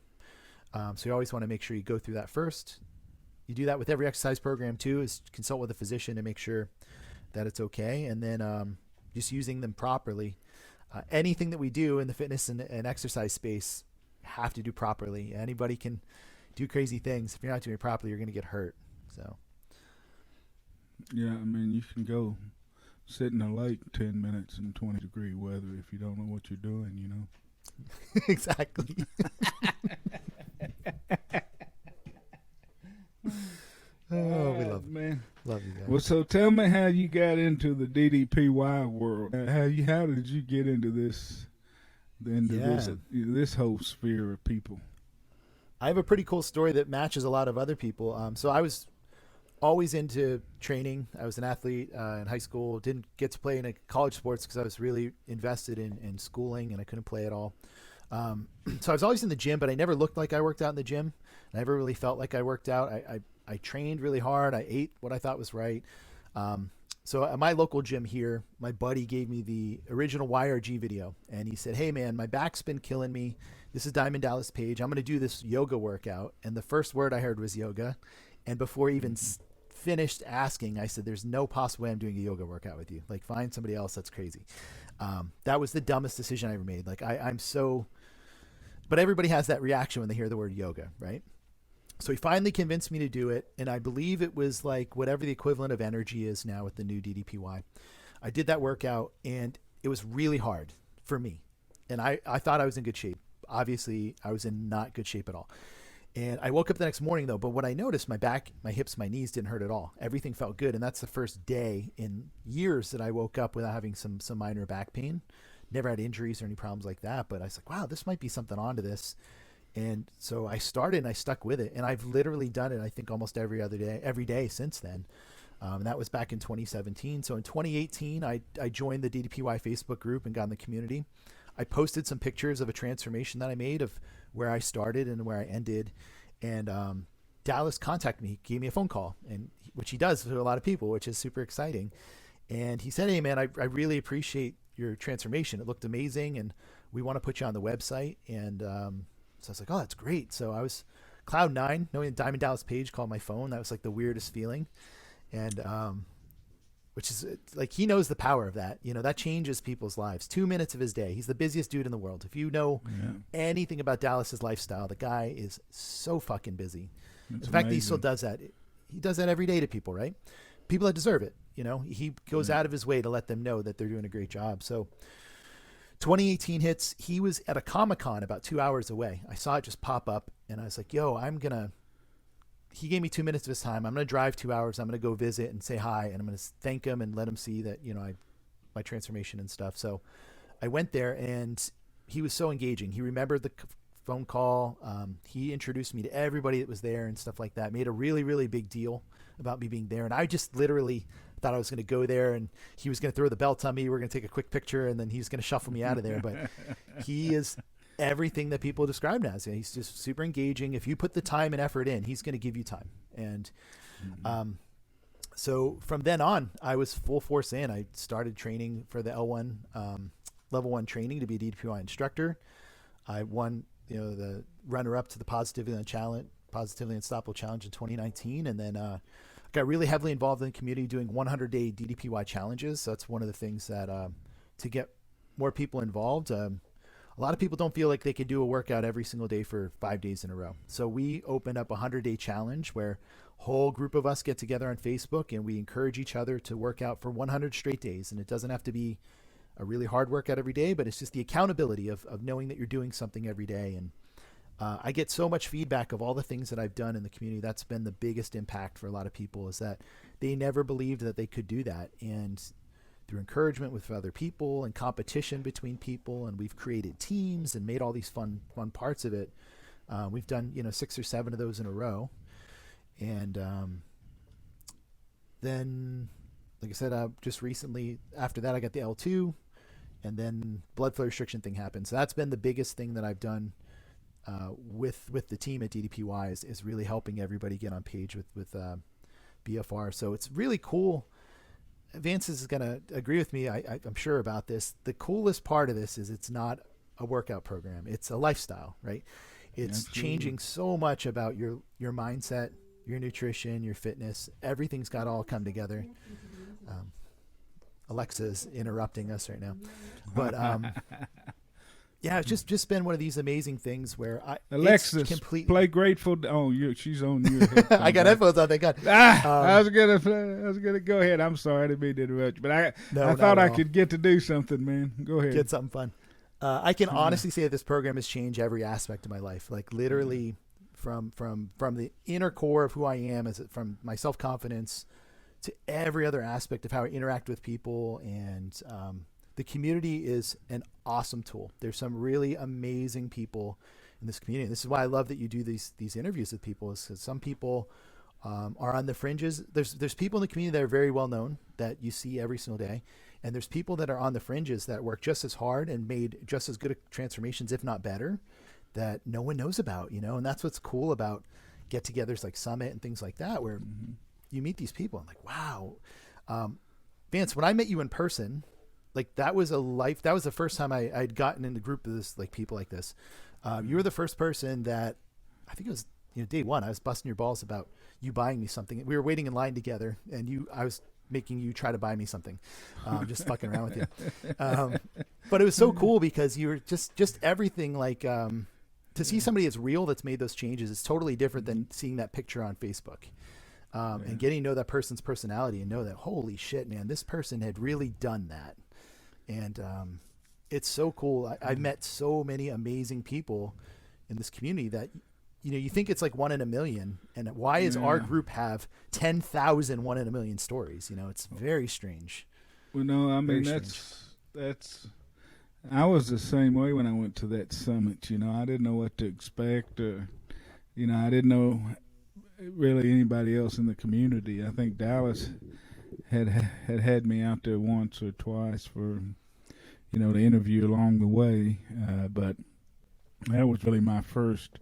So you always want to make sure you go through that first. You do that with every exercise program too, is consult with a physician to make sure that it's okay. And then just using them properly. Anything that we do in the fitness and exercise space have to do properly. Anybody can do crazy things. If you're not doing it properly, you're going to get hurt. So. Yeah, I mean, you can go sit in a lake 10 minutes in 20-degree weather if you don't know what you're doing, you know. Exactly. Oh, we love man. Love you guys. Well, so tell me how you got into the DDPY world. How did you get into this whole sphere of people? I have a pretty cool story that matches a lot of other people. So I was always into training. I was an athlete in high school. Didn't get to play in a college sports because I was really invested in schooling and I couldn't play at all. So I was always in the gym, but I never looked like I worked out in the gym. I never really felt like I worked out. I trained really hard. I ate what I thought was right. So at my local gym here, my buddy gave me the original YRG video, and he said, "Hey man, my back's been killing me. This is Diamond Dallas Page. I'm going to do this yoga workout." And the first word I heard was yoga. And before he even finished asking, I said, "There's no possible way I'm doing a yoga workout with you. Like, find somebody else. That's crazy." That was the dumbest decision I ever made. Like, I'm so, but everybody has that reaction when they hear the word yoga, right? So he finally convinced me to do it. And I believe it was like whatever the equivalent of energy is now with the new DDPY. I did that workout and it was really hard for me. And I thought I was in good shape. Obviously, I was in not good shape at all. And I woke up the next morning though, but what I noticed, my back, my hips, my knees didn't hurt at all. Everything felt good. And that's the first day in years that I woke up without having some minor back pain. Never had injuries or any problems like that. But I was like, wow, this might be something onto this. And so I started and I stuck with it. And I've literally done it, I think, almost every day since then. And that was back in 2017. So in 2018, I joined the DDPY Facebook group and got in the community. I posted some pictures of a transformation that I made of where I started and where I ended. And Dallas contacted me, gave me a phone call, and which he does to a lot of people, which is super exciting. And he said, "Hey man, I really appreciate your transformation. It looked amazing and we want to put you on the website." And so I was like, "Oh, that's great." So I was cloud nine, knowing Diamond Dallas Page called my phone. That was like the weirdest feeling. And which is like, he knows the power of that. You know, that changes people's lives. 2 minutes of his day. He's the busiest dude in the world. If you know anything about Dallas's lifestyle, the guy is so fucking busy. That's the fact amazing. that he still does that, he does that every day to people, right? People that deserve it. You know, he goes out of his way to let them know that they're doing a great job. So 2018 hits. He was at a Comic-Con about 2 hours away. I saw it just pop up and I was like, yo, he gave me 2 minutes of his time. I'm going to drive 2 hours. I'm going to go visit and say hi. And I'm going to thank him and let him see that, you know, my transformation and stuff. So I went there and he was so engaging. He remembered the phone call. He introduced me to everybody that was there and stuff like that. Made a really, really big deal about me being there. And I just literally thought I was going to go there and he was going to throw the belt on me. We're going to take a quick picture and then he's going to shuffle me out of there. But he is everything that people describe as. He's just super engaging. If you put the time and effort in, he's going to give you time. And so from then on, I was full force in. I started training for the L1 level 1 training to be a DDPY instructor. I won, you know, the runner-up to the Positively Unstoppable Challenge in 2019, and then got really heavily involved in the community doing 100-day DDPY challenges. So that's one of the things that to get more people involved. A lot of people don't feel like they can do a workout every single day for 5 days in a row. So we opened up a 100-day challenge where a whole group of us get together on Facebook and we encourage each other to work out for 100 straight days. And it doesn't have to be a really hard workout every day, but it's just the accountability of knowing that you're doing something every day. And I get so much feedback of all the things that I've done in the community. That's been the biggest impact for a lot of people, is that they never believed that they could do that. And through encouragement with other people and competition between people, and we've created teams and made all these fun parts of it. We've done, 6 or 7 of those in a row. And then, like I said, just recently after that, I got the L2, and then blood flow restriction thing happened. So that's been the biggest thing that I've done with the team at DDPY is really helping everybody get on page with BFR. So it's really cool. Vance is going to agree with me, I'm sure, about this. The coolest part of this is it's not a workout program. It's a lifestyle, right? It's changing so much about your mindset, your nutrition, your fitness. Everything's got to all come together. Alexa's interrupting us right now. But yeah, it's just been one of these amazing things where Alexis, play Grateful. Oh, she's on your headphones. I got headphones on, thank God. I was gonna go ahead. I'm sorry, I didn't mean to interrupt you, but I thought I could get to do something, man. Go ahead. Get something fun. I can honestly say that this program has changed every aspect of my life. Like literally from the inner core of who I am, from my self-confidence to every other aspect of how I interact with people. And the community is an awesome tool. There's some really amazing people in this community. This is why I love that you do these interviews with people, is because some people are on the fringes. There's people in the community that are very well known that you see every single day. And there's people that are on the fringes that work just as hard and made just as good transformations, if not better, that no one knows about, and that's what's cool about get-togethers like Summit and things like that, where you meet these people. I'm like, wow. Vance, when I met you in person, like that was the first time I'd gotten in the group of this, like people like this. You were the first person that, I think it was, day one, I was busting your balls about you buying me something. We were waiting in line together, and I was making you try to buy me something, just fucking around with you. But it was so cool because you were just everything, like, to see somebody that's real, that's made those changes, is totally different than seeing that picture on Facebook. And getting to know that person's personality and know that, holy shit, man, this person had really done that. And it's so cool. I've met so many amazing people in this community that, you think it's like 1 in a million. And why does our group have 10,000 1 in a million stories? It's very strange. Well, no, I mean, that's, I was the same way when I went to that summit. I didn't know what to expect, or, I didn't know really anybody else in the community. I think Dallas had me out there once or twice for, the interview along the way. But that was really my first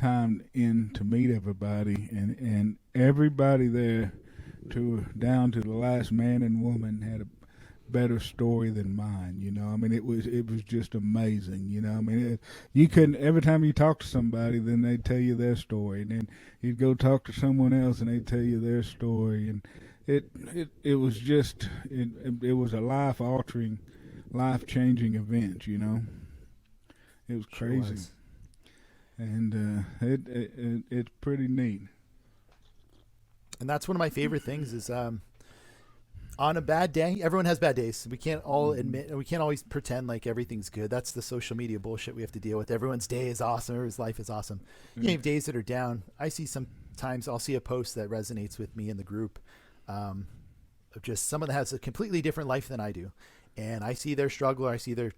time in to meet everybody, and everybody there, down to the last man and woman, had a better story than mine. I mean, it was just amazing. I mean, you couldn't, every time you talk to somebody, then they'd tell you their story, and then you'd go talk to someone else and they'd tell you their story, and it was just it was a life-altering, life-changing event. It was crazy. Sure was. And it's pretty neat. And that's one of my favorite things is, on a bad day, everyone has bad days. We can't all admit, we can't always pretend like everything's good. That's the social media bullshit we have to deal with. Everyone's day is awesome. Everyone's life is awesome. You have days that are down. I see sometimes I'll see a post that resonates with me in the group, of just someone that has a completely different life than I do. And I see their struggle, or I see their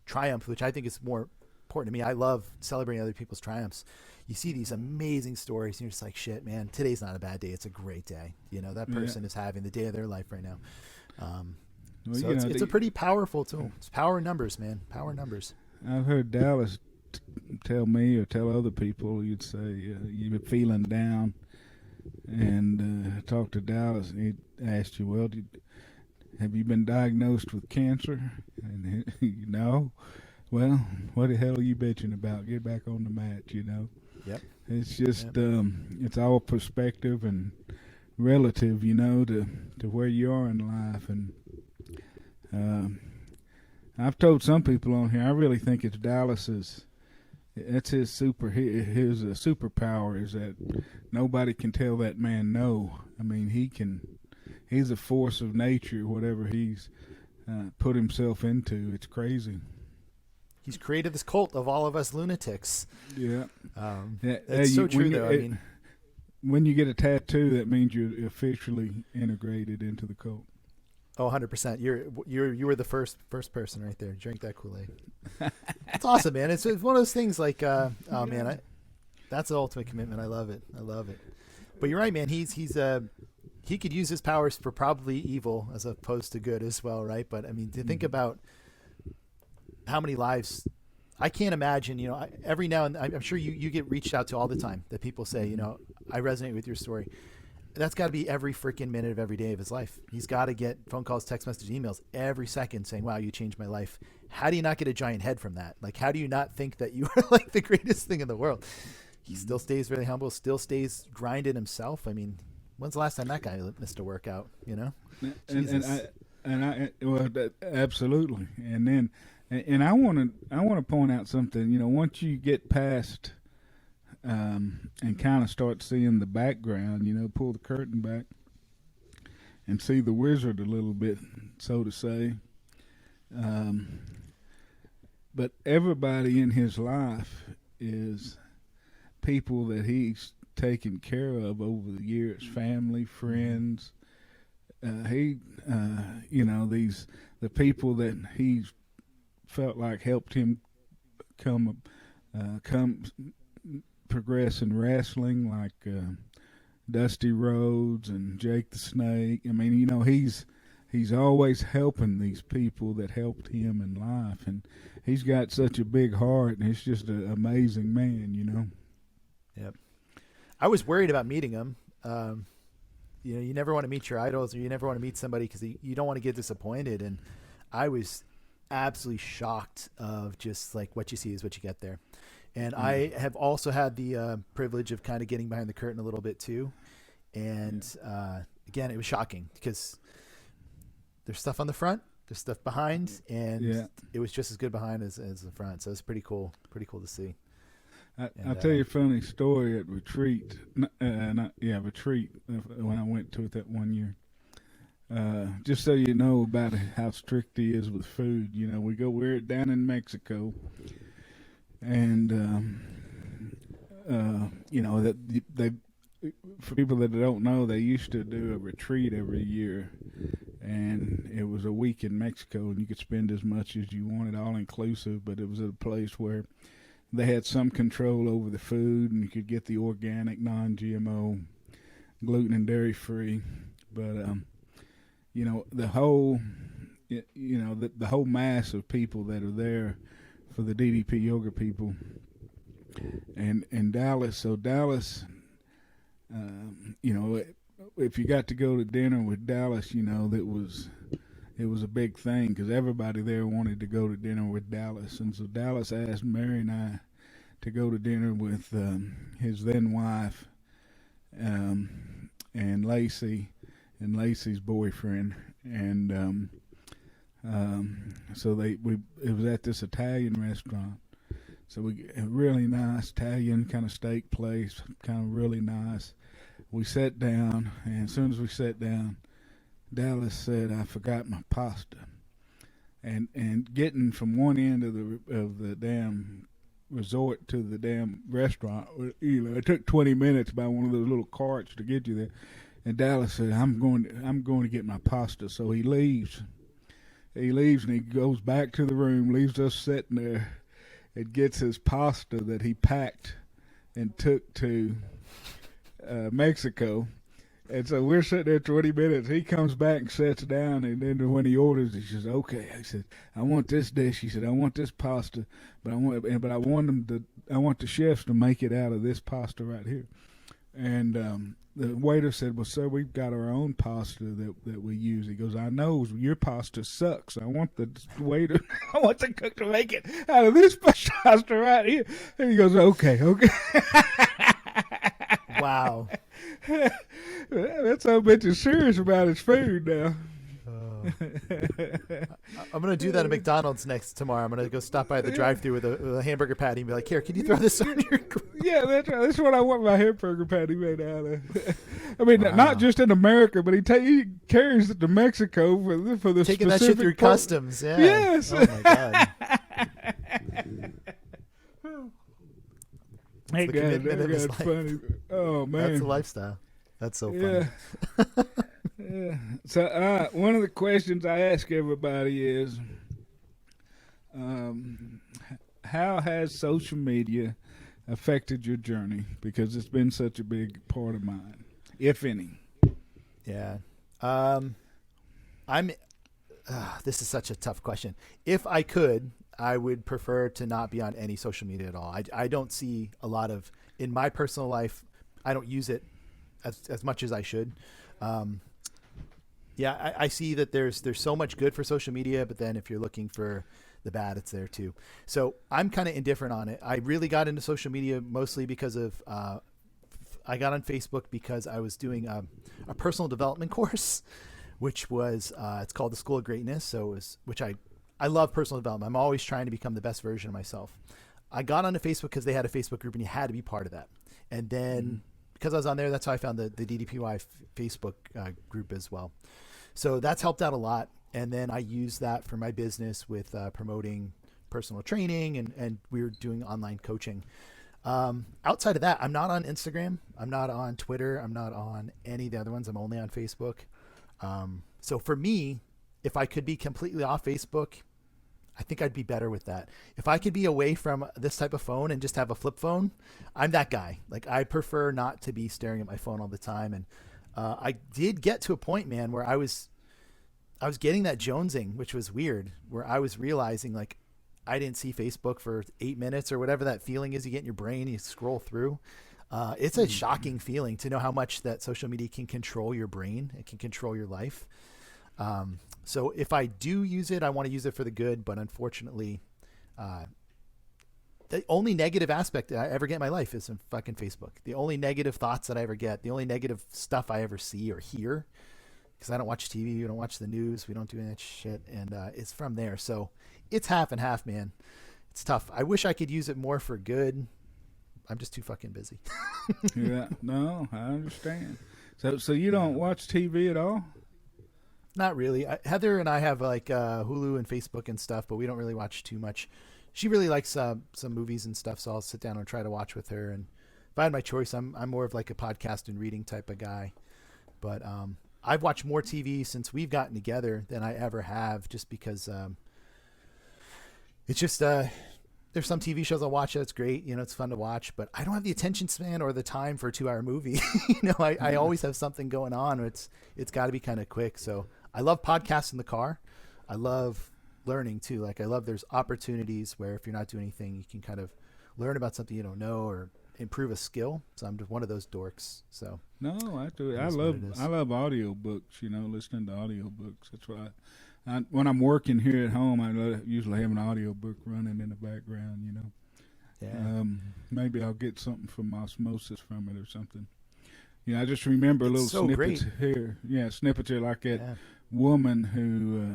triumph, which I think is more important to me. I love celebrating other people's triumphs. You see these amazing stories, and you're just like, shit, man, today's not a bad day. It's a great day. That person is having the day of their life right now. Well, so it's a pretty powerful tool. It's power in numbers, man. Power in numbers. I've heard Dallas tell me, or tell other people, you'd say, you're feeling down, and talk to Dallas, and he'd ask you, well, have you been diagnosed with cancer? And no. Well, what the hell are you bitching about? Get back on the mat, Yep. It's just, it's all perspective and relative, to where you are in life. And I've told some people on here, I really think it's Dallas's, that's his superpower, is that nobody can tell that man no. I mean, he's a force of nature, whatever he's put himself into. It's crazy. He's created this cult of all of us lunatics. Yeah. It's so true, though. When you get a tattoo, that means you're officially integrated into the cult. Oh, 100%. You were the first person right there. Drink that Kool-Aid. It's awesome, man. It's one of those things like, man, that's the ultimate commitment. I love it. But you're right, man. He could use his powers for probably evil as opposed to good as well, right? But I mean, to think about how many lives, I can't imagine, every now and I'm sure you get reached out to all the time, that people say, I resonate with your story. That's got to be every freaking minute of every day of his life. He's got to get phone calls, text messages, emails every second saying, wow, you changed my life. How do you not get a giant head from that? Like, how do you not think that you are like the greatest thing in the world? He still stays really humble, still stays grinding himself. I mean, when's the last time that guy missed a workout, Absolutely. And I want to point out something. Once you get past and kind of start seeing the background, pull the curtain back and see the wizard a little bit, so to say. But everybody in his life is people that he's taken care of over the years, family, friends. The people that he's felt like helped him become come progress in wrestling, like Dusty Rhodes and Jake the Snake. I mean, he's always helping these people that helped him in life, and he's got such a big heart, and he's just an amazing man. Yep. I was worried about meeting him. You never want to meet your idols, or you never want to meet somebody because you don't want to get disappointed. And I was absolutely shocked of just like what you see is what you get there. And I have also had the privilege of kind of getting behind the curtain a little bit too. And again, it was shocking because there's stuff on the front, there's stuff behind, and it was just as good behind as the front. So it's pretty cool to see. I'll tell you a funny story at retreat. Retreat when I went to it that one year. Just so you know about how strict he is with food. We're down in Mexico, and that they, for people that don't know, they used to do a retreat every year, and it was a week in Mexico, and you could spend as much as you wanted, all inclusive. But it was at a place where they had some control over the food, and you could get the organic, non-GMO, gluten and dairy free. But the whole mass of people that are there for the DDP yoga people, and Dallas. So Dallas, if you got to go to dinner with Dallas, it was a big thing because everybody there wanted to go to dinner with Dallas. And so Dallas asked Mary and I to go to dinner with his then wife and Lacey and Lacey's boyfriend. And so it was at this Italian restaurant. So a really nice Italian kind of steak place, kind of really nice. We sat down, and as soon as we sat down, Dallas said, "I forgot my pasta," and getting from one end of the damn resort to the damn restaurant, it took 20 minutes by one of those little carts to get you there. And Dallas said, "I'm going to get my pasta." So he leaves. He leaves and he goes back to the room, leaves us sitting there, and gets his pasta that he packed and took to Mexico. And so we're sitting there 20 minutes. He comes back and sits down, and then when he orders, he says, "Okay." I said, "I want this dish." He said, "I want this pasta, but I want the chefs to make it out of this pasta right here." And the waiter said, "Well, sir, we've got our own pasta that we use." He goes, "I know your pasta sucks. I want the cook to make it out of this pasta right here." And he goes, "Okay." Wow. That's how bitch is serious about his food now. I'm going to do that at McDonald's tomorrow. I'm going to go stop by the drive-thru with a hamburger patty and be like, "Here, can you throw this on your grill?" Yeah, that's right. That's what I want my hamburger patty made out of. I mean, not just in America, but he carries it to Mexico for the taking that shit through customs. Yeah. Yes. Oh my god. Hey, God, funny. Oh man, that's a lifestyle. That's so funny. Yeah. So one of the questions I ask everybody is, how has social media affected your journey? Because it's been such a big part of mine, if any. Yeah. This is such a tough question. If I could, I would prefer to not be on any social media at all. I don't see a lot of, in my personal life, I don't use it as much as I should. I see that there's so much good for social media, but then if you're looking for the bad, it's there too. So I'm kind of indifferent on it. I really got into social media mostly because of, I got on Facebook because I was doing a personal development course, which was, it's called the School of Greatness. So I love personal development. I'm always trying to become the best version of myself. I got onto Facebook because they had a Facebook group and you had to be part of that. And then because I was on there, that's how I found the DDPY Facebook group as well. So that's helped out a lot. And then I used that for my business with promoting personal training and we were doing online coaching. Outside of that, I'm not on Instagram. I'm not on Twitter. I'm not on any of the other ones. I'm only on Facebook. So for me, if I could be completely off Facebook, I think I'd be better with that. If I could be away from this type of phone and just have a flip phone, I'm that guy. Like, I prefer not to be staring at my phone all the time. And I did get to a point, man, where I was getting that jonesing, which was weird, where I was realizing like I didn't see Facebook for 8 minutes or whatever that feeling is you get in your brain. You scroll through. It's a shocking feeling to know how much that social media can control your brain. It can control your life. So if I do use it, I want to use it for the good. But unfortunately, the only negative aspect that I ever get in my life is in fucking Facebook. The only negative thoughts that I ever get, the only negative stuff I ever see or hear, because I don't watch TV, we don't watch the news, we don't do any of that shit, and it's from there. So it's half and half, man. It's tough. I wish I could use it more for good. I'm just too fucking busy. Yeah, no, I understand. So you don't watch TV at all? Not really. Heather and I have like Hulu and Facebook and stuff, but we don't really watch too much. She really likes some movies and stuff, so I'll sit down and try to watch with her. And if I had my choice, I'm more of like a podcast and reading type of guy. But I've watched more TV since we've gotten together than I ever have, just because it's just there's some TV shows I'll watch that's great, you know, it's fun to watch, but I don't have the attention span or the time for a 2-hour movie. You know, I always have something going on. It's got to be kind of quick. So I love podcasts in the car. I love learning too. Like, I love there's opportunities where if you're not doing anything, you can kind of learn about something you don't know or improve a skill. So I'm just one of those dorks. So no, I do. I love audio books, you know, listening to audio books. That's what when I'm working here at home, I usually have an audio book running in the background, you know. Yeah. Maybe I'll get something from osmosis from it or something. Yeah, I just remember little snippets here. Yeah, snippets here, like that woman who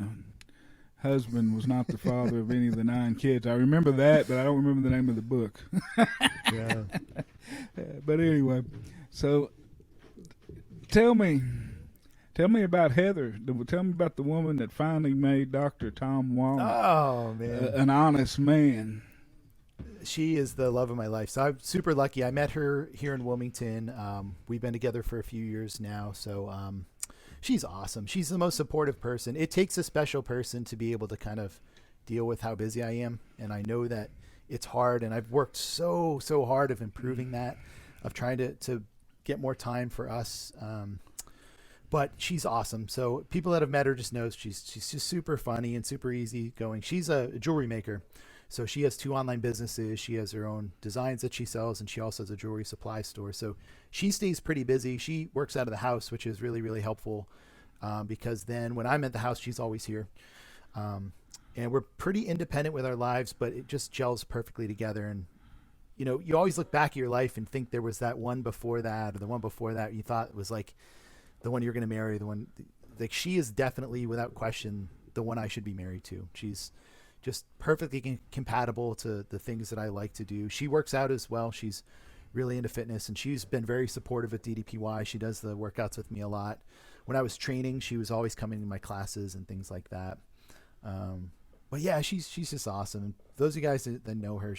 husband was not the father of any of the 9 kids. I remember that, but I don't remember the name of the book. Yeah. But anyway, so tell me about Heather. Tell me about the woman that finally made Dr. Tom Wallen an honest man. She is the love of my life. So I'm super lucky. I met her here in Wilmington. We've been together for a few years now. So she's awesome. She's the most supportive person. It takes a special person to be able to kind of deal with how busy I am. And I know that it's hard. And I've worked so hard of improving that, of trying to get more time for us. But she's awesome. So people that have met her just knows she's just super funny and super easy going. She's a jewelry maker. So she has 2 online businesses. She has her own designs that she sells, and she also has a jewelry supply store. So she stays pretty busy. She works out of the house, which is really, really helpful because then when I'm at the house, she's always here. And we're pretty independent with our lives, but it just gels perfectly together. And, you know, you always look back at your life and think there was that one before that or the one before that you thought was like the one you're going to marry, the one like she is definitely without question the one I should be married to. She's just perfectly compatible to the things that I like to do. She works out as well. She's really into fitness, and she's been very supportive at DDPY. She does the workouts with me a lot. When I was training, she was always coming to my classes and things like that. But yeah, she's just awesome. And those of you guys that know her,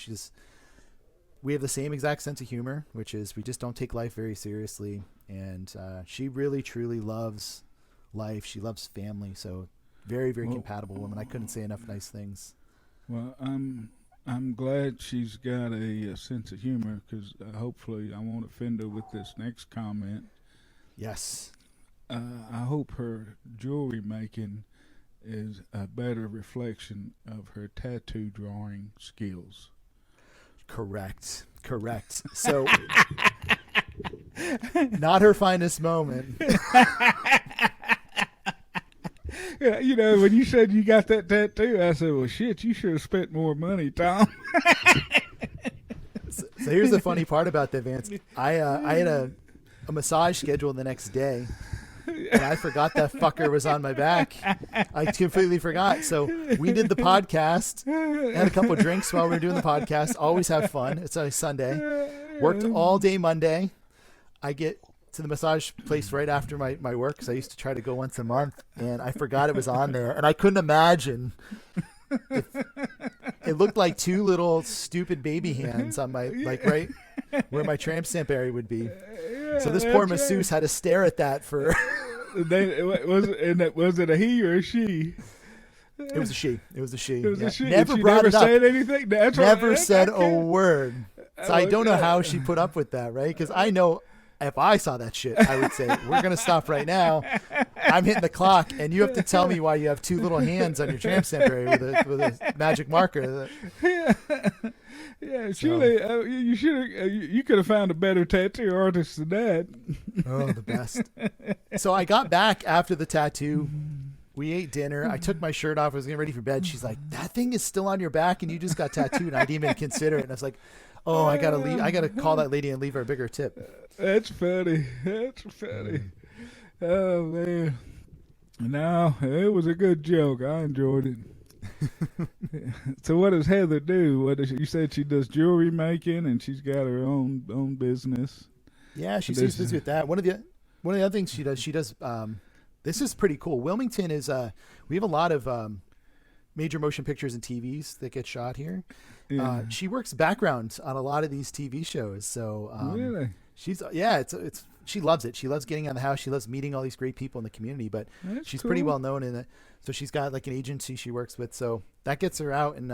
we have the same exact sense of humor, which is we just don't take life very seriously. And she really, truly loves life. She loves family. So very, very compatible woman. I couldn't say enough nice things. Well, I'm glad she's got a sense of humor, because hopefully I won't offend her with this next comment. Yes. I hope her jewelry making is a better reflection of her tattoo drawing skills. Correct. So, not her finest moment. Yeah, you know, when you said you got that tattoo, I said, well, shit, you should have spent more money, Tom. So here's the funny part about that, Vance. I had a massage scheduled the next day, and I forgot that fucker was on my back. I completely forgot. So we did the podcast, had a couple of drinks while we were doing the podcast. Always have fun. It's a Sunday. Worked all day Monday. I get to the massage place right after my work, because I used to try to go once a month, and I forgot it was on there, and I couldn't imagine. It looked like 2 little stupid baby hands on my, like right where my tramp stamp area would be. So this poor masseuse had to stare at that for. Was it a he or a she? It was a she. It was a she. It was a she. Never She brought never it up. said anything. That's Never right. said a word. So I don't know Okay. how she put up with that, right? Because I know if I saw that shit, I would say, we're going to stop right now. I'm hitting the clock, and you have to tell me why you have two little hands on your tramp stamp area with a magic marker. Yeah, surely you should have. You could have found a better tattoo artist than that. Oh, the best. So I got back after the tattoo. We ate dinner. I took my shirt off. I was getting ready for bed. She's like, "That thing is still on your back, and you just got tattooed." And I didn't even consider it. And I was like, "Oh, I gotta leave. I gotta call that lady and leave her a bigger tip." That's funny. That's funny. Oh man. No, it was a good joke. I enjoyed it. So what does Heather do? What does you said she does jewelry making and she's got her own business. Yeah, she seems busy with that. One of the other things she does. This is pretty cool. Wilmington is we have a lot of major motion pictures and TVs that get shot here. Yeah. She works background on a lot of these TV shows. So Really? she's she loves it. She loves getting out of the house. She loves meeting all these great people in the community. But That's she's cool. pretty well known in it. So she's got like an agency she works with. So that gets her out and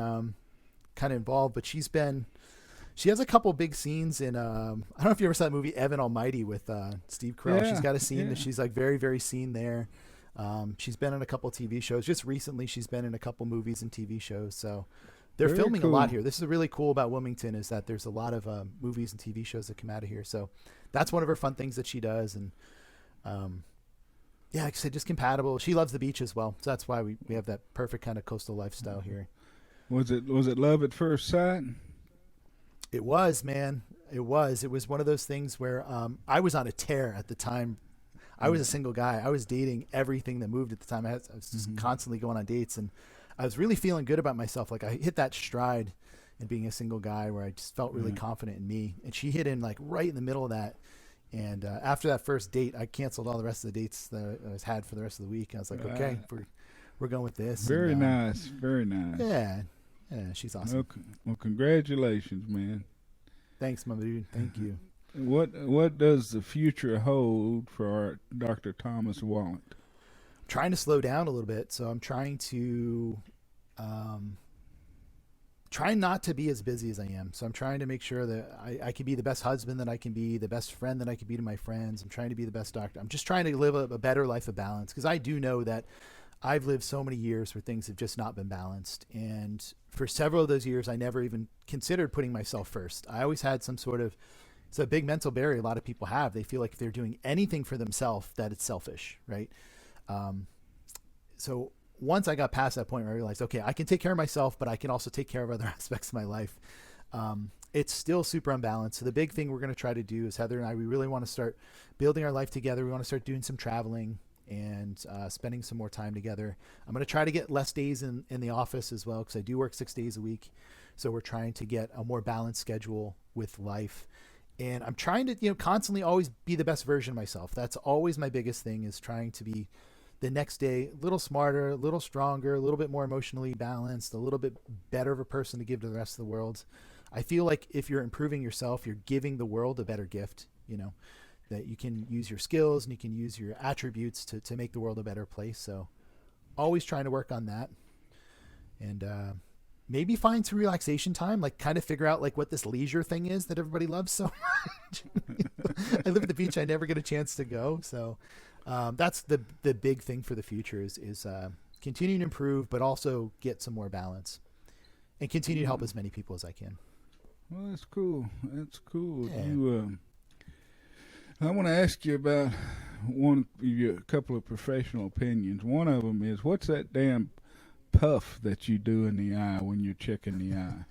kind of involved. But she has a couple big scenes in I don't know if you ever saw that movie Evan Almighty with Steve Carell. Yeah, She's got a scene yeah. that she's like very, very seen there. She's been in a couple TV shows. Just recently she's been in a couple movies and TV shows. So they're Very filming cool. a lot here. This is really cool about Wilmington is that there's a lot of movies and TV shows that come out of here. So that's one of her fun things that she does. And yeah, like I said, just compatible. She loves the beach as well. So that's why we have that perfect kind of coastal lifestyle here. Was it love at first sight? It was, man. It was one of those things where I was on a tear at the time. I was a single guy. I was dating everything that moved at the time. I was just constantly going on dates, and I was really feeling good about myself. Like I hit that stride in being a single guy where I just felt really confident in me. And she hit in like right in the middle of that. And after that first date, I canceled all the rest of the dates that I was had for the rest of the week. I was like, okay, we're going with this. Very and, nice. Very nice. Yeah, she's awesome. Well, congratulations, man. Thanks, my dude. Thank you. What does the future hold for our Dr. Thomas Walent? I'm trying to slow down a little bit, so I'm trying to try not to be as busy as I am. So I'm trying to make sure that I can be the best husband that I can be, the best friend that I can be to my friends. I'm trying to be the best doctor. I'm just trying to live a better life of balance, because I do know that I've lived so many years where things have just not been balanced. And for several of those years, I never even considered putting myself first. I always had some sort of, it's a big mental barrier a lot of people have. They feel like if they're doing anything for themselves, that it's selfish, right? So once I got past that point where I realized, okay, I can take care of myself, but I can also take care of other aspects of my life. It's still super unbalanced. So the big thing we're going to try to do is Heather and I, we really want to start building our life together. We want to start doing some traveling and spending some more time together. I'm going to try to get less days in the office as well, because I do work 6 days a week. So we're trying to get a more balanced schedule with life. And I'm trying to, constantly always be the best version of myself. That's always my biggest thing, is trying to be the next day a little smarter, a little stronger, a little bit more emotionally balanced, a little bit better of a person to give to the rest of the world. I feel like if you're improving yourself, you're giving the world a better gift, that you can use your skills and you can use your attributes to make the world a better place. So always trying to work on that. And maybe find some relaxation time, like kind of figure out like what this leisure thing is that everybody loves so much. I live at the beach. I never get a chance to go. So that's the big thing for the future is continue to improve, but also get some more balance and continue to help as many people as I can. Well, that's cool. That's cool. Yeah. I want to ask you about a couple of professional opinions. One of them is, what's that damn puff that you do in the eye when you're checking the eye?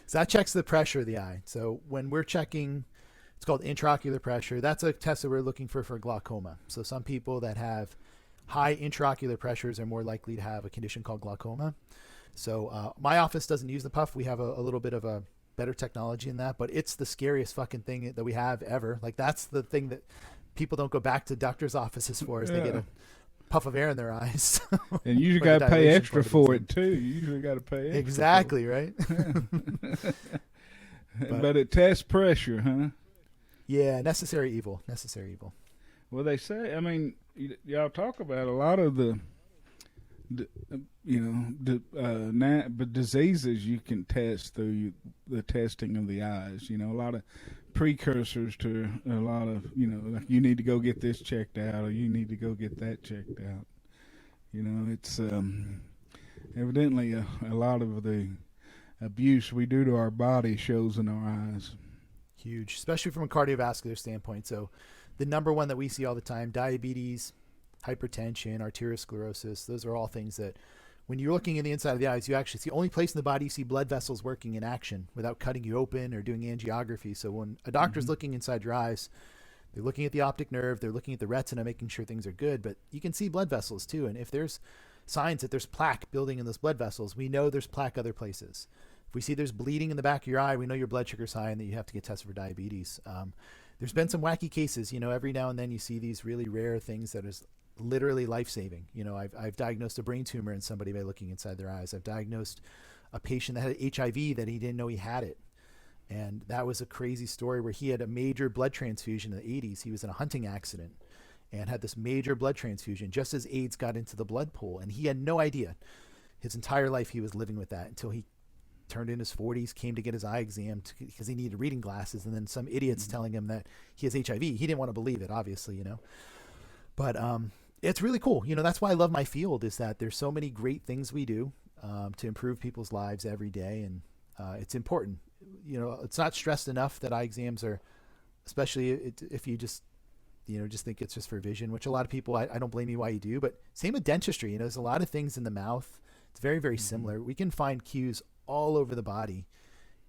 So that checks the pressure of the eye. So when we're checking, it's called intraocular pressure. That's a test that we're looking for glaucoma. So some people that have high intraocular pressures are more likely to have a condition called glaucoma. So my office doesn't use the puff. We have a little bit of a better technology in that, but it's the scariest fucking thing that we have ever. Like that's the thing that people don't go back to doctor's offices for, is they get a puff of air in their eyes. And you usually got to pay extra for it too. You usually got to pay extra. Exactly, right? But it tests pressure, huh? Yeah, necessary evil. Well, they say, y'all talk about a lot of the but diseases you can test through the testing of the eyes. A lot of precursors to a lot of, like you need to go get this checked out or you need to go get that checked out. It's evidently a lot of the abuse we do to our body shows in our eyes. Huge, especially from a cardiovascular standpoint. So the number one that we see all the time, diabetes, hypertension, arteriosclerosis, those are all things that when you're looking in the inside of the eyes, you actually see the only place in the body you see blood vessels working in action without cutting you open or doing angiography. So when a doctor's looking inside your eyes, they're looking at the optic nerve, they're looking at the retina, making sure things are good, but you can see blood vessels too. And if there's signs that there's plaque building in those blood vessels, we know there's plaque other places. If we see there's bleeding in the back of your eye, we know your blood sugar's high and that you have to get tested for diabetes. There's been some wacky cases, every now and then you see these really rare things that is literally life-saving. I've diagnosed a brain tumor in somebody by looking inside their eyes. I've diagnosed a patient that had HIV that he didn't know he had it. And that was a crazy story where he had a major blood transfusion in the 80s. He was in a hunting accident and had this major blood transfusion just as AIDS got into the blood pool. And he had no idea. His entire life he was living with that until he turned in his 40s, came to get his eye exam because he needed reading glasses. And then some idiots telling him that he has HIV. He didn't want to believe it, obviously, But it's really cool. That's why I love my field, is that there's so many great things we do to improve people's lives every day. And it's important. It's not stressed enough that eye exams are, especially if you just think it's just for vision, which a lot of people, I don't blame you why you do, but same with dentistry. There's a lot of things in the mouth. It's very, very similar. We can find cues all over the body.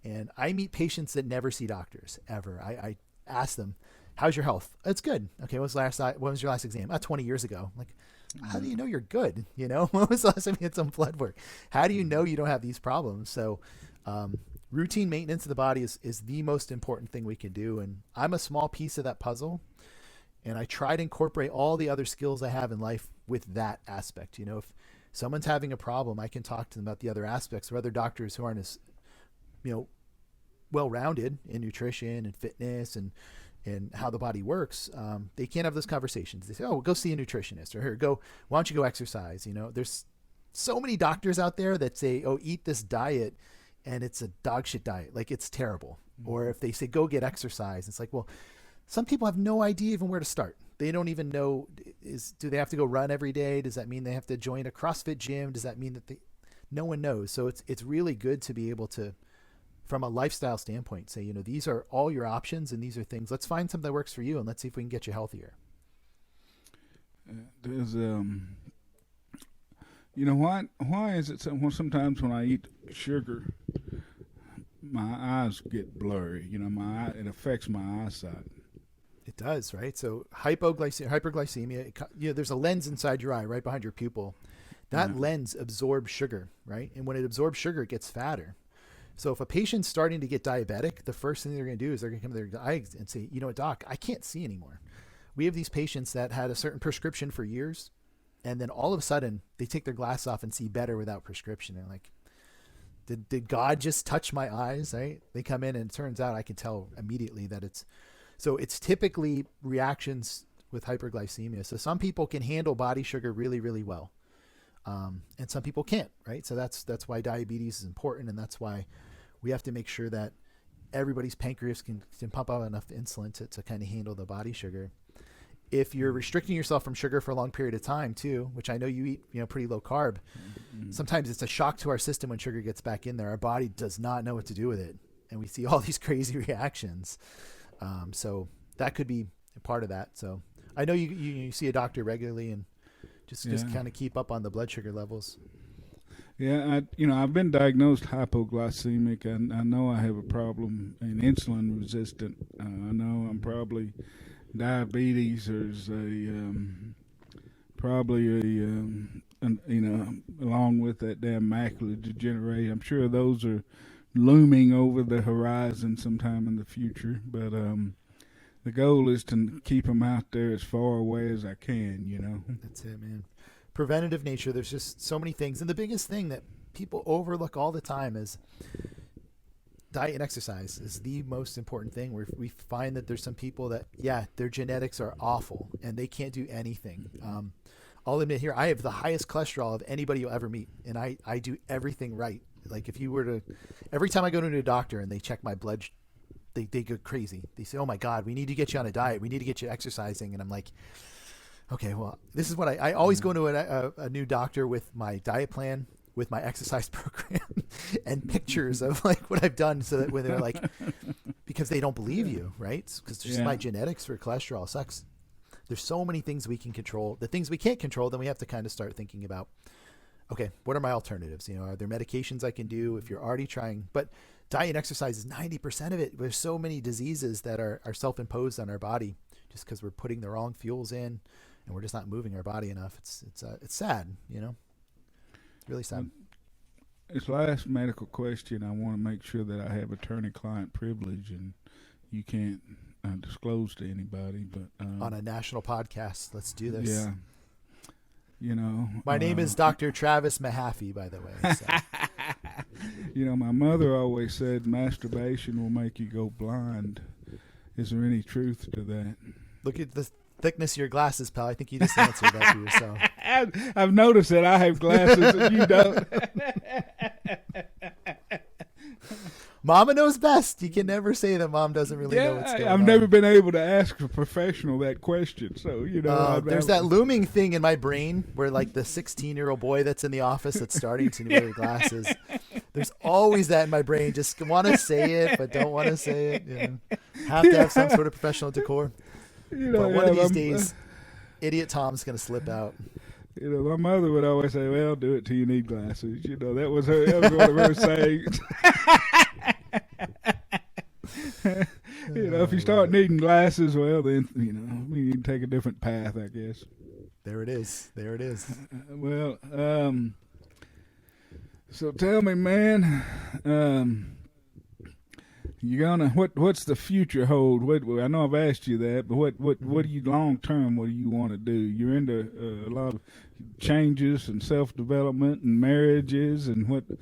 And I meet patients that never see doctors ever. I ask them, how's your health? It's good. Okay. When was your last exam? 20 years ago. I'm like, how do you know you're good? When was the last time you had some blood work? How do you know you don't have these problems? So, routine maintenance of the body is the most important thing we can do. And I'm a small piece of that puzzle. And I try to incorporate all the other skills I have in life with that aspect. If someone's having a problem, I can talk to them about the other aspects, or other doctors who aren't as, well-rounded in nutrition and fitness and how the body works. They can't have those conversations. They say, oh, well, go see a nutritionist, or here, why don't you go exercise? There's so many doctors out there that say, oh, eat this diet, and it's a dog shit diet. Like, it's terrible. Or if they say, go get exercise, it's like, well, some people have no idea even where to start. They don't even know, do they have to go run every day? Does that mean they have to join a CrossFit gym? Does that mean that no one knows? So it's really good to be able to, from a lifestyle standpoint, say, these are all your options and these are things. Let's find something that works for you and let's see if we can get you healthier. There's, why is it sometimes when I eat sugar, my eyes get blurry? It affects my eyesight. It does, right? So hyperglycemia, there's a lens inside your eye, right behind your pupil. That lens absorbs sugar, right? And when it absorbs sugar, it gets fatter. So if a patient's starting to get diabetic, the first thing they're going to do is they're going to come to their eye and say, doc, I can't see anymore. We have these patients that had a certain prescription for years, and then all of a sudden they take their glasses off and see better without prescription. They're like, did God just touch my eyes, right? They come in and it turns out I can tell immediately that it's typically reactions with hyperglycemia. So some people can handle body sugar really, really well. And some people can't, right? So that's why diabetes is important. And that's why we have to make sure that everybody's pancreas can pump out enough insulin to kind of handle the body sugar. If you're restricting yourself from sugar for a long period of time too, which I know you eat, pretty low carb, sometimes it's a shock to our system when sugar gets back in there. Our body does not know what to do with it. And we see all these crazy reactions. So that could be a part of that. So I know you see a doctor regularly and just kind of keep up on the blood sugar levels. Yeah, I've been diagnosed hypoglycemic. I know I have a problem in insulin resistant. I know I'm probably diabetes. There's along with that damn macular degeneration. I'm sure those are looming over the horizon sometime in the future. But the goal is to keep them out there as far away as I can. That's it, man. Preventative nature. There's just so many things. And the biggest thing that people overlook all the time is diet and exercise is the most important thing. We find that there's some people that, their genetics are awful and they can't do anything. I'll admit here, I have the highest cholesterol of anybody you'll ever meet. And I do everything right. Like if you were to, every time I go to a doctor and they check my blood, they go crazy. They say, oh my God, we need to get you on a diet. We need to get you exercising. And I'm like, okay, well, this is what I always go to a new doctor with my diet plan, with my exercise program and pictures of like what I've done, so that when they're like, because they don't believe you, right? Because just my genetics for cholesterol sucks. There's so many things we can control. The things we can't control, then we have to kind of start thinking about, okay, what are my alternatives? You know, are there medications I can do if you're already trying? But diet and exercise is 90% of it. There's so many diseases that are self-imposed on our body just because we're putting the wrong fuels in and we're just not moving our body enough. It's sad, you know, really sad. This last medical question, I want to make sure that I have attorney-client privilege, and you can't disclose to anybody. But on a national podcast, let's do this. Yeah. You know, my name is Dr. Travis Mahaffey, by the way. So. You know, my mother always said masturbation will make you go blind. Is there any truth to that? Look at the thickness of your glasses, pal. I think you just answered that for yourself. I've noticed that I have glasses and you don't. Mama knows best. You can never say that mom doesn't really know what's going on. I've never been able to ask a professional that question. So, you know. There's that looming thing in my brain where like the 16-year-old boy that's in the office that's starting to wear glasses. There's always that in my brain. Just want to say it, but don't want to say it. You know? Have to have some sort of professional decor. You know, but one of these days, idiot Tom's going to slip out. You know, my mother would always say, well, do it till you need glasses. You know, that was one of her sayings. You know, if you start needing glasses, well, then, you know, we need to take a different path, I guess. There it is. There it is. Well, so tell me, man, what's the future hold? I know I've asked you that, but what do you long term? What do you want to do? You're into a lot of changes and self development and marriages, and what do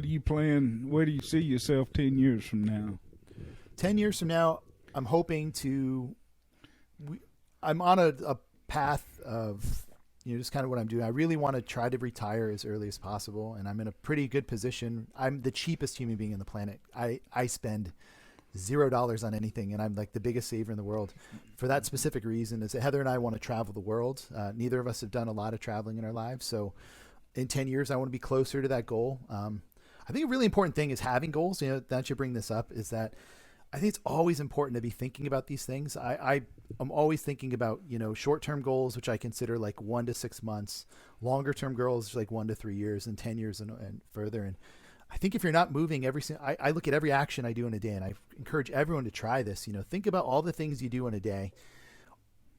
you plan? Where do you see yourself 10 years from now? 10 years from now, I'm hoping to. I'm on a path of, you know, just kind of what I'm doing. I really want to try to retire as early as possible, and I'm in a pretty good position. I'm the cheapest human being on the planet. I spend $0 on anything, and I'm like the biggest saver in the world. For that specific reason is that Heather and I want to travel the world. Neither of us have done a lot of traveling in our lives, so in 10 years, I want to be closer to that goal. I think a really important thing is having goals. You know, that you bring this up is that I think it's always important to be thinking about these things. I'm always thinking about, you know, short-term goals, which I consider like 1 to 6 months, longer-term goals like 1 to 3 years, and 10 years and further. And I think if you're not moving I look at every action I do in a day, and I encourage everyone to try this. You know, think about all the things you do in a day.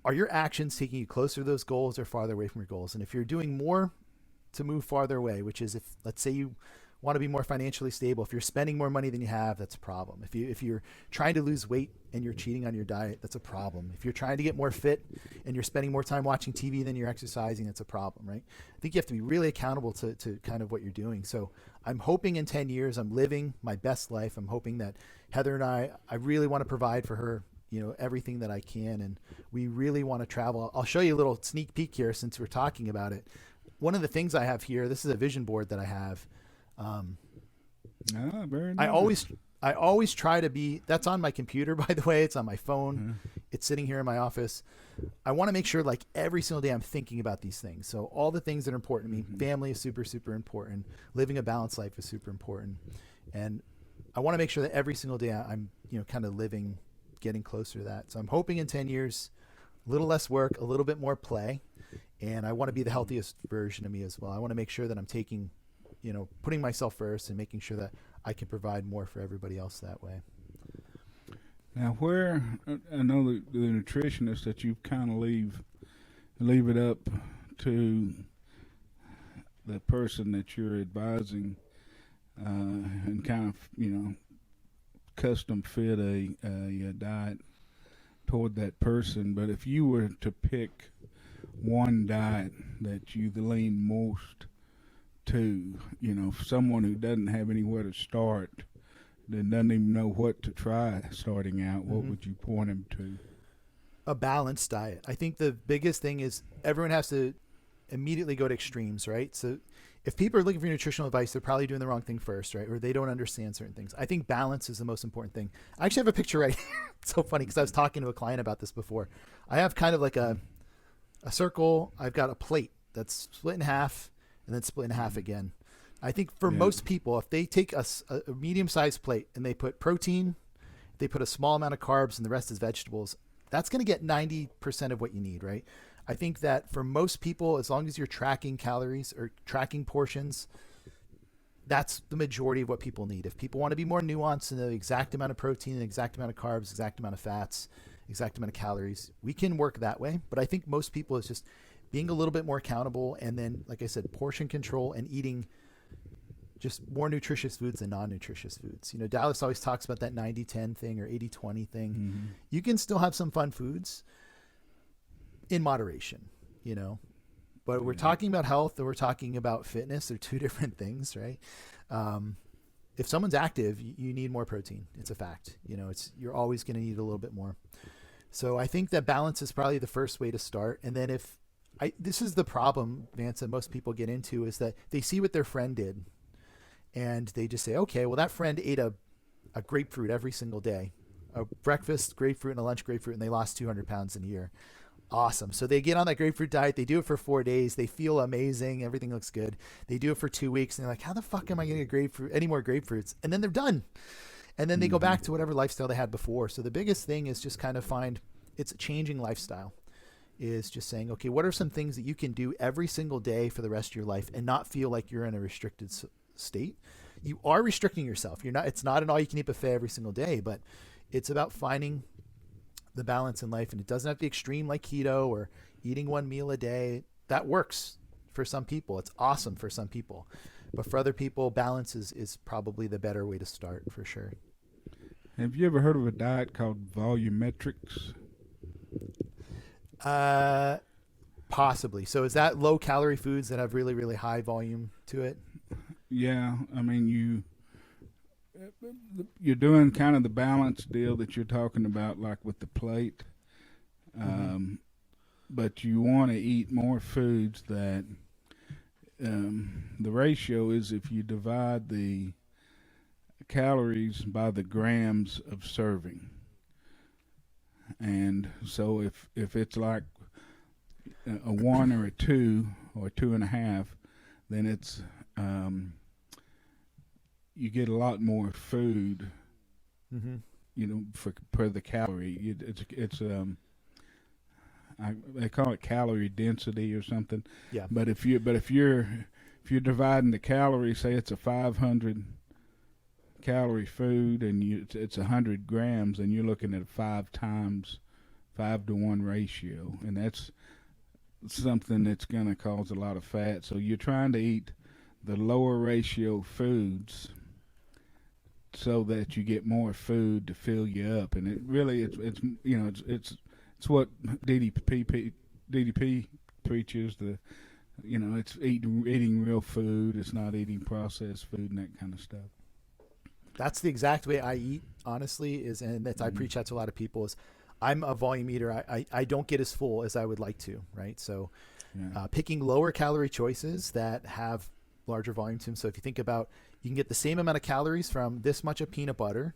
Are your actions taking you closer to those goals or farther away from your goals? And if you're doing more to move farther away, which is if, let's say you want to be more financially stable, if you're spending more money than you have, that's a problem. If you're trying to lose weight and you're cheating on your diet, that's a problem. If you're trying to get more fit and you're spending more time watching TV than you're exercising, that's a problem, right? I think you have to be really accountable to kind of what you're doing. So I'm hoping in 10 years, I'm living my best life. I'm hoping that Heather and I really want to provide for her, you know, everything that I can. And we really want to travel. I'll show you a little sneak peek here since we're talking about it. One of the things I have here, this is a vision board that I have. Very nice. I always try to be, that's on my computer, by the way, it's on my phone. Mm-hmm. It's sitting here in my office. I want to make sure like every single day I'm thinking about these things. So all the things that are important to me, family is super, super important. Living a balanced life is super important. And I want to make sure that every single day I'm, you know, kind of living, getting closer to that. So I'm hoping in 10 years, a little less work, a little bit more play. And I want to be the healthiest version of me as well. I want to make sure that I'm taking, you know, putting myself first and making sure that I can provide more for everybody else that way. Now, I know the nutritionist that you kind of leave it up to the person that you're advising, and kind of, you know, custom fit a diet toward that person. But if you were to pick one diet that you lean most to, you know, someone who doesn't have anywhere to start, that doesn't even know what to try starting out, what would you point them to? a balanced diet. I think the biggest thing is everyone has to immediately go to extremes, right? So if people are looking for nutritional advice, they're probably doing the wrong thing first, right? Or they don't understand certain things. I think balance is the most important thing. I actually have a picture right here. It's so funny because I was talking to a client about this before. I have kind of like a circle. I've got a plate that's split in half and then split in half again. I think for most people, if they take a medium-sized plate and they put protein, they put a small amount of carbs and the rest is vegetables, that's going to get 90% of what you need, right? I think that for most people, as long as you're tracking calories or tracking portions, that's the majority of what people need. If people want to be more nuanced in the exact amount of protein, the exact amount of carbs, exact amount of fats, exact amount of calories, we can work that way. But I think most people is just being a little bit more accountable. And then, like I said, portion control and eating just more nutritious foods than non-nutritious foods. You know, Dallas always talks about that 90-10 thing or 80-20 thing. Mm-hmm. You can still have some fun foods in moderation, you know, but we're talking about health or we're talking about fitness. They're two different things, right? If someone's active, you need more protein. It's a fact. You know, you're always going to need a little bit more. So I think that balance is probably the first way to start. And then this is the problem, Vance, that most people get into is that they see what their friend did and they just say, okay, well, that friend ate a grapefruit every single day, a breakfast grapefruit and a lunch grapefruit, and they lost 200 pounds in a year. Awesome. So they get on that grapefruit diet. They do it for 4 days. They feel amazing. Everything looks good. They do it for 2 weeks and they're like, how the fuck am I getting any more grapefruits? And then they're done. And then they go back to whatever lifestyle they had before. So the biggest thing is just kind of it's a changing lifestyle, is just saying, okay, what are some things that you can do every single day for the rest of your life and not feel like you're in a restricted state? You are restricting yourself. It's not an all you can eat buffet every single day, but it's about finding the balance in life. And it doesn't have to be extreme like keto or eating one meal a day. That works for some people. It's awesome for some people. But for other people, balance is probably the better way to start for sure. Have you ever heard of a diet called volumetrics? Possibly. So is that low calorie foods that have really, really high volume to it? Yeah. I mean, you're doing kind of the balance deal that you're talking about, like with the plate. But you want to eat more foods that the ratio is if you divide the calories by the grams of serving. And so if it's like a 1 or a 2 or 2.5, then it's you get a lot more food, you know, per the calorie. They call it calorie density or something. Yeah. But if you're dividing the calories, say it's a 500 calorie food and it's 100 grams, and you're looking at a 5 to 1 ratio, and that's something that's going to cause a lot of fat. So you're trying to eat the lower ratio foods so that you get more food to fill you up. And it really it's you know it's what DDP preaches. It's eating real food. It's not eating processed food and that kind of stuff. That's the exact way I eat, honestly, I preach that to a lot of people. Is I'm a volume eater. I don't get as full as I would like to, right? So picking lower calorie choices that have larger volume to them. So if you think about, you can get the same amount of calories from this much of peanut butter,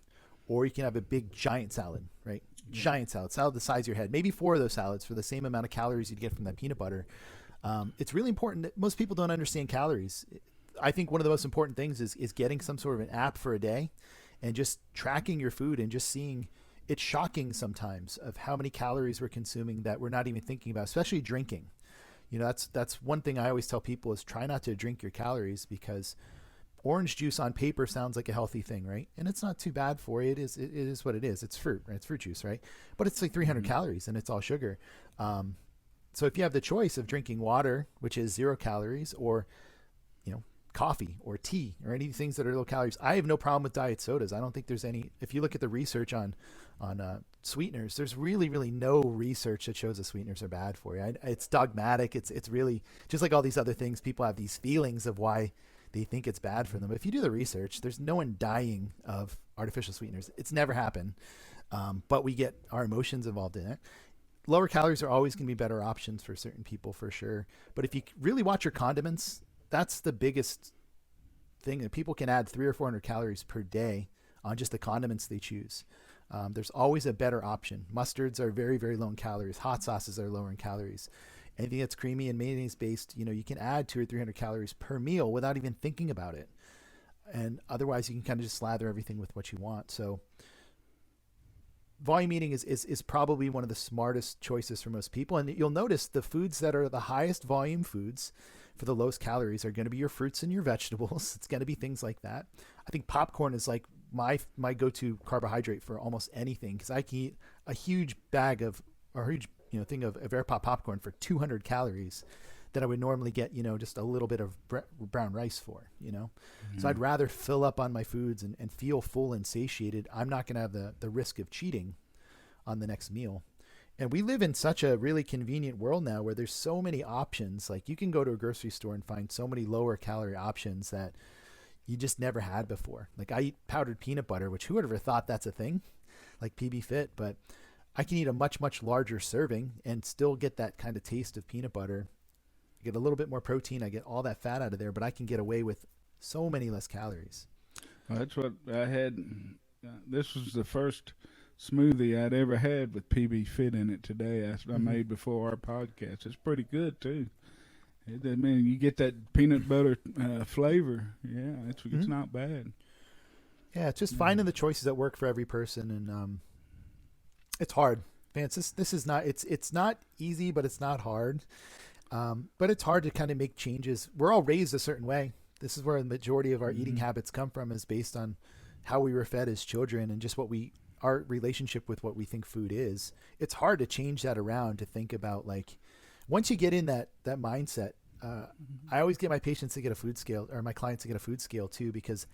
or you can have a big giant salad, right? Giant salad the size of your head, maybe 4 of those salads for the same amount of calories you'd get from that peanut butter. It's really important that most people don't understand calories. I think one of the most important things is getting some sort of an app for a day and just tracking your food and just seeing. It's shocking sometimes of how many calories we're consuming that we're not even thinking about, especially drinking. You know, that's one thing I always tell people is try not to drink your calories, because orange juice on paper sounds like a healthy thing, right? And it's not too bad for you. It is what it is. It's fruit, right? It's fruit juice, right? But it's like 300 calories and it's all sugar. So if you have the choice of drinking water, which is 0 calories, or, you know, coffee or tea or any things that are low calories, I have no problem with diet sodas. I don't think there's any. If you look at the research on sweeteners, there's really, really no research that shows that sweeteners are bad for you. It's dogmatic. It's really just like all these other things. People have these feelings of why they think it's bad for them. If you do the research, there's no one dying of artificial sweeteners. It's never happened. But we get our emotions involved in it. lower calories are always going to be better options for certain people for sure. But if you really watch your condiments, that's the biggest thing, that people can add 300 or 400 calories per day on just the condiments they choose. There's always a better option. Mustards are very, very low in calories. Hot sauces are lower in calories. Anything that's creamy and mayonnaise based, you can add 200 or 300 calories per meal without even thinking about it. And otherwise you can kind of just slather everything with what you want. So volume eating is probably one of the smartest choices for most people. And you'll notice the foods that are the highest volume foods for the lowest calories are going to be your fruits and your vegetables. It's going to be things like that. I think popcorn is like my go-to carbohydrate for almost anything, because I can eat a huge bag of, or a huge thing of air pop popcorn for 200 calories that I would normally get just a little bit of brown rice for. So I'd rather fill up on my foods and feel full and satiated. I'm not going to have the risk of cheating on the next meal. And we live in such a really convenient world now where there's so many options. Like, you can go to a grocery store and find so many lower calorie options that you just never had before. Like, I eat powdered peanut butter, which who would have ever thought that's a thing, like PB Fit, but I can eat a much, much larger serving and still get that kind of taste of peanut butter. I get a little bit more protein. I get all that fat out of there, but I can get away with so many less calories. Well, that's what I had. This was the first smoothie I'd ever had with PB Fit in it today. I made before our podcast. It's pretty good too. You get that peanut butter flavor. Yeah, it's not bad. Yeah, it's just finding the choices that work for every person, and it's hard, Vance. This is not. It's not easy, but it's not hard. But it's hard to kind of make changes. We're all raised a certain way. This is where the majority of our eating habits come from, is based on how we were fed as children and just our relationship with what we think food is. It's hard to change that around, to think about, like, once you get in that mindset. I always get my patients to get a food scale, or my clients to get a food scale too, because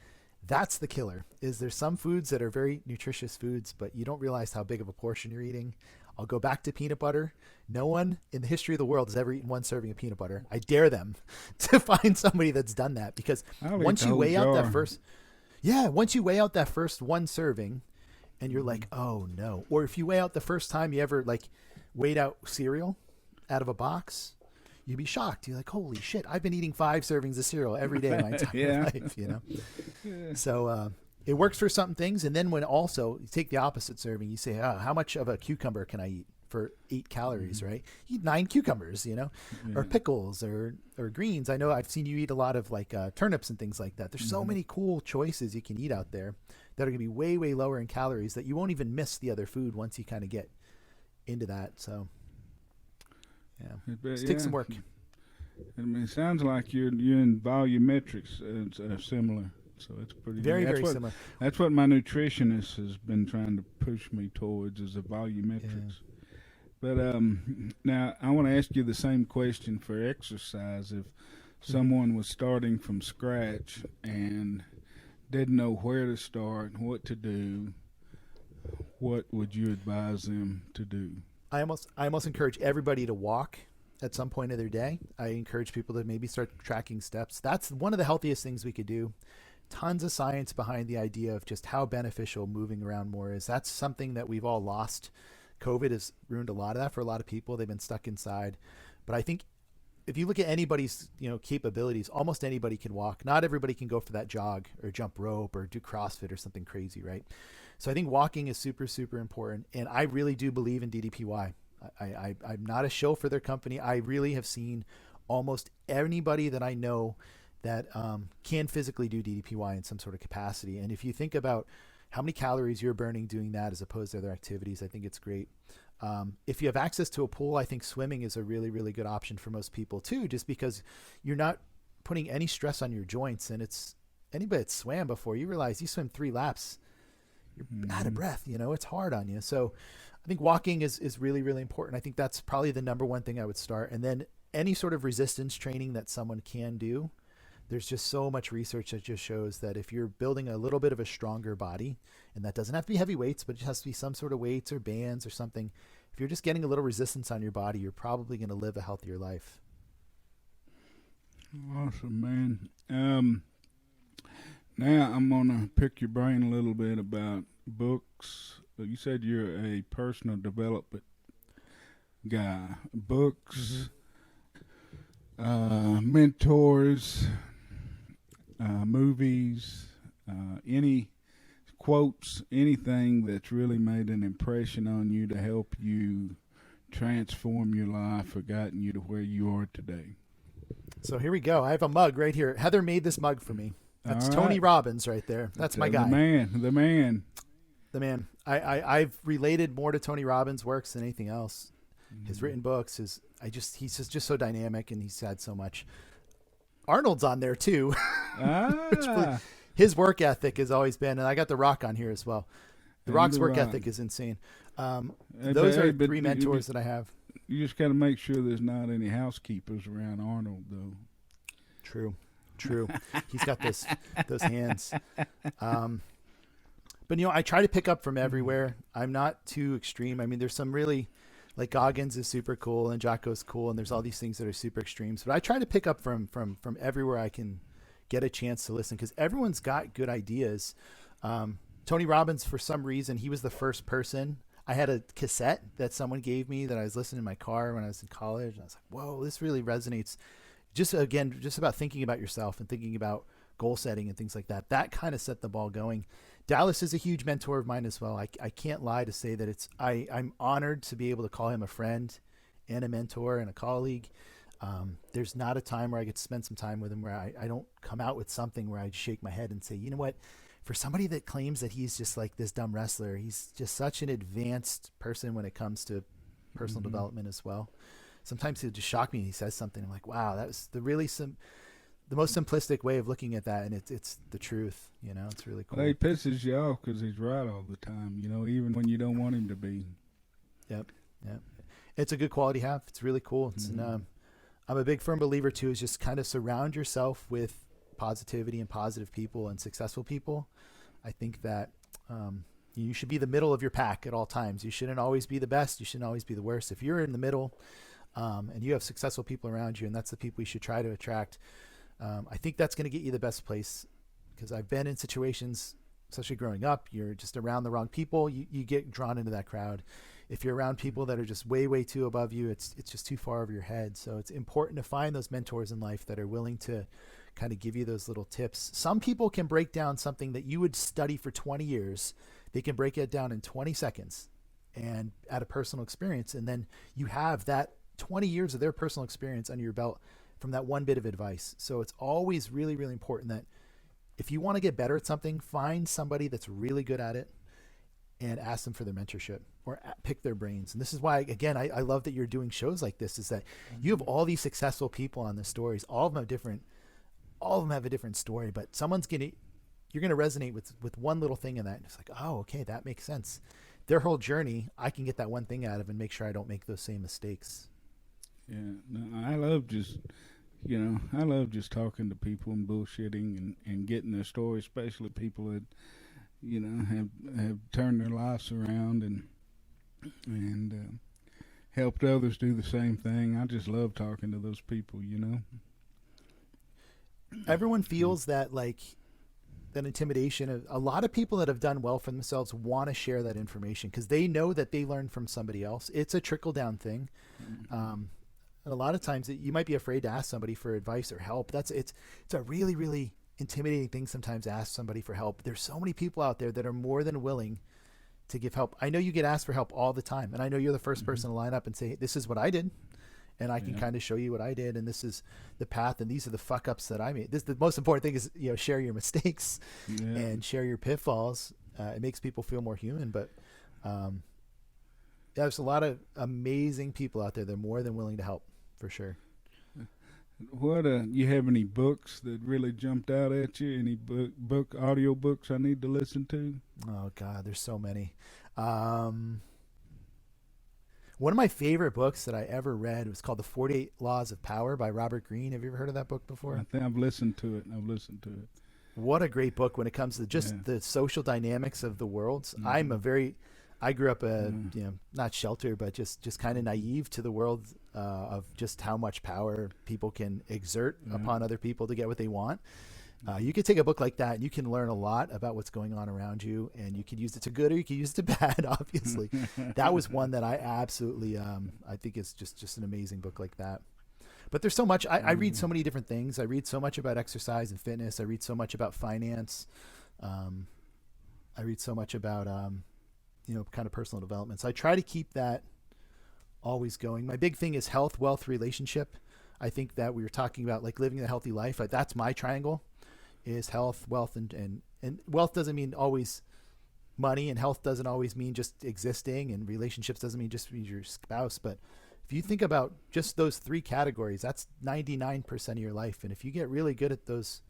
that's the killer. Is there's some foods that are very nutritious foods, but you don't realize how big of a portion you're eating. I'll go back to peanut butter. No one in the history of the world has ever eaten one serving of peanut butter. I dare them to find somebody that's done that, because once you weigh out that first one serving, and you're like, oh no. Or if you weigh out the first time you ever weighed out cereal out of a box, you'd be shocked. You're like, holy shit, I've been eating 5 servings of cereal every day of my entire life, Yeah. So it works for some things. And then when also you take the opposite serving, you say, how much of a cucumber can I eat for 8 calories, right? You eat 9 cucumbers, or pickles or greens. I know I've seen you eat a lot of turnips and things like that. There's so many cool choices you can eat out there that are going to be way, way lower in calories that you won't even miss the other food once you kind of get into that. So yeah, it takes some work. It sounds like you're in volumetrics similar, so it's pretty very similar. That's what my nutritionist has been trying to push me towards, is the volumetrics. But now I want to ask you the same question for exercise. If someone was starting from scratch and didn't know where to start, what to do, what would you advise them to do? I almost encourage everybody to walk at some point of their day. I encourage people to maybe start tracking steps. That's one of the healthiest things we could do. Tons of science behind the idea of just how beneficial moving around more is. That's something that we've all lost. COVID has ruined a lot of that for a lot of people. They've been stuck inside. But I think if you look at anybody's capabilities, almost anybody can walk. Not everybody can go for that jog or jump rope or do CrossFit or something crazy, right? So I think walking is super, super important. And I really do believe in DDPY. I'm not a shill for their company. I really have seen almost anybody that I know that can physically do DDPY in some sort of capacity. And if you think about how many calories you're burning doing that as opposed to other activities, I think it's great. If you have access to a pool, I think swimming is a really, really good option for most people too, just because you're not putting any stress on your joints. And it's anybody that swam before, you realize you swim 3 laps, you're out of breath, it's hard on you. So I think walking is really, really important. I think that's probably the number one thing I would start. And then any sort of resistance training that someone can do. There's just so much research that just shows that if you're building a little bit of a stronger body, and that doesn't have to be heavy weights, but it has to be some sort of weights or bands or something. If you're just getting a little resistance on your body, you're probably going to live a healthier life. Awesome, man. Now I'm going to pick your brain a little bit about books. You said you're a personal development guy. Books, mentors, movies, any quotes, anything that's really made an impression on you to help you transform your life or gotten you to where you are today. So here we go. I have a mug right here. Heather made this mug for me. That's All Tony right. Robbins right there. That's my guy. The man. I've related more to Tony Robbins' works than anything else. His written books, he's just so dynamic, and he's had so much. Arnold's on there too. His work ethic has always been, and I got The Rock on here as well. The Rock's work ethic is insane. Those are three mentors that I have. You just got to make sure there's not any housekeepers around Arnold, though. True. He's got those hands. But I try to pick up from everywhere. I'm not too extreme. I mean, there's some really, like Goggins is super cool and Jocko's cool, and there's all these things that are super extremes. But I try to pick up from everywhere I can get a chance to listen, because everyone's got good ideas. Tony Robbins, for some reason, he was the first person. I had a cassette that someone gave me that I was listening in my car when I was in college, and I was like, whoa, this really resonates. Just about thinking about yourself and thinking about goal setting and things like that. That kind of set the ball going. Dallas is a huge mentor of mine as well. I can't lie to say that I'm honored to be able to call him a friend and a mentor and a colleague. There's not a time where I get to spend some time with him where I don't come out with something where I shake my head and say, you know what, for somebody that claims that he's just like this dumb wrestler, he's just such an advanced person when it comes to personal development as well. Sometimes he'll just shock me and he says something. I'm like, wow, that was the most simplistic way of looking at that. And it's the truth, it's really cool. Well, he pisses you off because he's right all the time, even when you don't want him to be. Yep. It's a good quality to have. It's really cool. I'm a big firm believer too, is just kind of surround yourself with positivity and positive people and successful people. I think that you should be the middle of your pack at all times. You shouldn't always be the best. You shouldn't always be the worst. If you're in the middle and you have successful people around you, and that's the people you should try to attract, I think that's going to get you the best place. Because I've been in situations, especially growing up, you're just around the wrong people. You get drawn into that crowd. If you're around people that are just way, way too above you, it's just too far over your head. So it's important to find those mentors in life that are willing to kind of give you those little tips. Some people can break down something that you would study for 20 years. They can break it down in 20 seconds and add a personal experience. And then you have that 20 years of their personal experience under your belt from that one bit of advice. So it's always really, really important that if you want to get better at something, find somebody that's really good at it and ask them for their mentorship or pick their brains. And this is why, again, I love that you're doing shows like this, is that you have all these successful people on the stories. All of them have a different story, but you're going to resonate with one little thing in that. And it's like, oh, okay, that makes sense. Their whole journey, I can get that one thing out of and make sure I don't make those same mistakes. Yeah, no, I love just talking to people and bullshitting and getting their story, especially people that, have turned their lives around and helped others do the same thing. I just love talking to those people, Everyone feels that intimidation. A lot of people that have done well for themselves want to share that information because they know that they learned from somebody else. It's a trickle down thing. And a lot of times you might be afraid to ask somebody for advice or help. It's a really, really intimidating thing sometimes to ask somebody for help. There's so many people out there that are more than willing to give help. I know you get asked for help all the time, and I know you're the first person to line up and say, hey, this is what I did, and I can kind of show you what I did, and this is the path, and these are the fuck ups that I made. The most important thing is share your mistakes and share your pitfalls. It makes people feel more human, but there's a lot of amazing people out there that are more than willing to help, for sure. What you have any books that really jumped out at you? Any book audio books I need to listen to? Oh God, there's so many. One of my favorite books that I ever read was called The 48 Laws of Power by Robert Greene. Have you ever heard of that book before? I think I've listened to it. What a great book when it comes to just the social dynamics of the world. I grew up, not sheltered, but just kind of naive to the world of just how much power people can exert upon other people to get what they want. You could take a book like that and you can learn a lot about what's going on around you, and you could use it to good or you could use it to bad, obviously. That was one that I absolutely, I think it's just an amazing book like that. But there's so much, I read so many different things. I read so much about exercise and fitness. I read so much about finance. I read so much about, kind of personal development. So I try to keep that always going. My big thing is health, wealth, relationship. I think that we were talking about like living a healthy life. That's my triangle, is health, wealth, and wealth doesn't mean always money, and health doesn't always mean just existing, and relationships doesn't mean just your spouse. But if you think about just those three categories, that's 99% of your life. And if you get really good at those,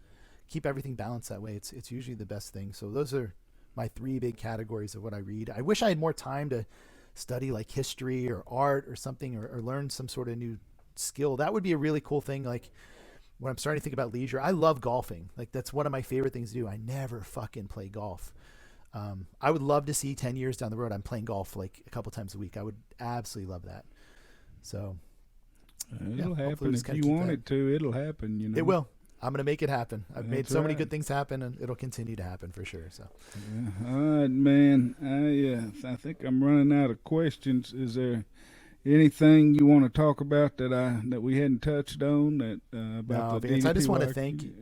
keep everything balanced that way, it's usually the best thing. So those are my three big categories of what I read. I wish I had more time to study like history or art or something, or learn some sort of new skill. That would be a really cool thing. Like when I'm starting to think about leisure, I love golfing. Like that's one of my favorite things to do. I never fucking play golf. I would love to see 10 years down the road, I'm playing golf like a couple times a week. I would absolutely love that. So it'll happen. If you want it to, it'll happen. It will. I'm going to make it happen. I've made so many good things happen, and it'll continue to happen for sure. So, all right, man. I think I'm running out of questions. Is there anything you want to talk about that we hadn't touched on about the Vance, DDPY? I just want to thank you.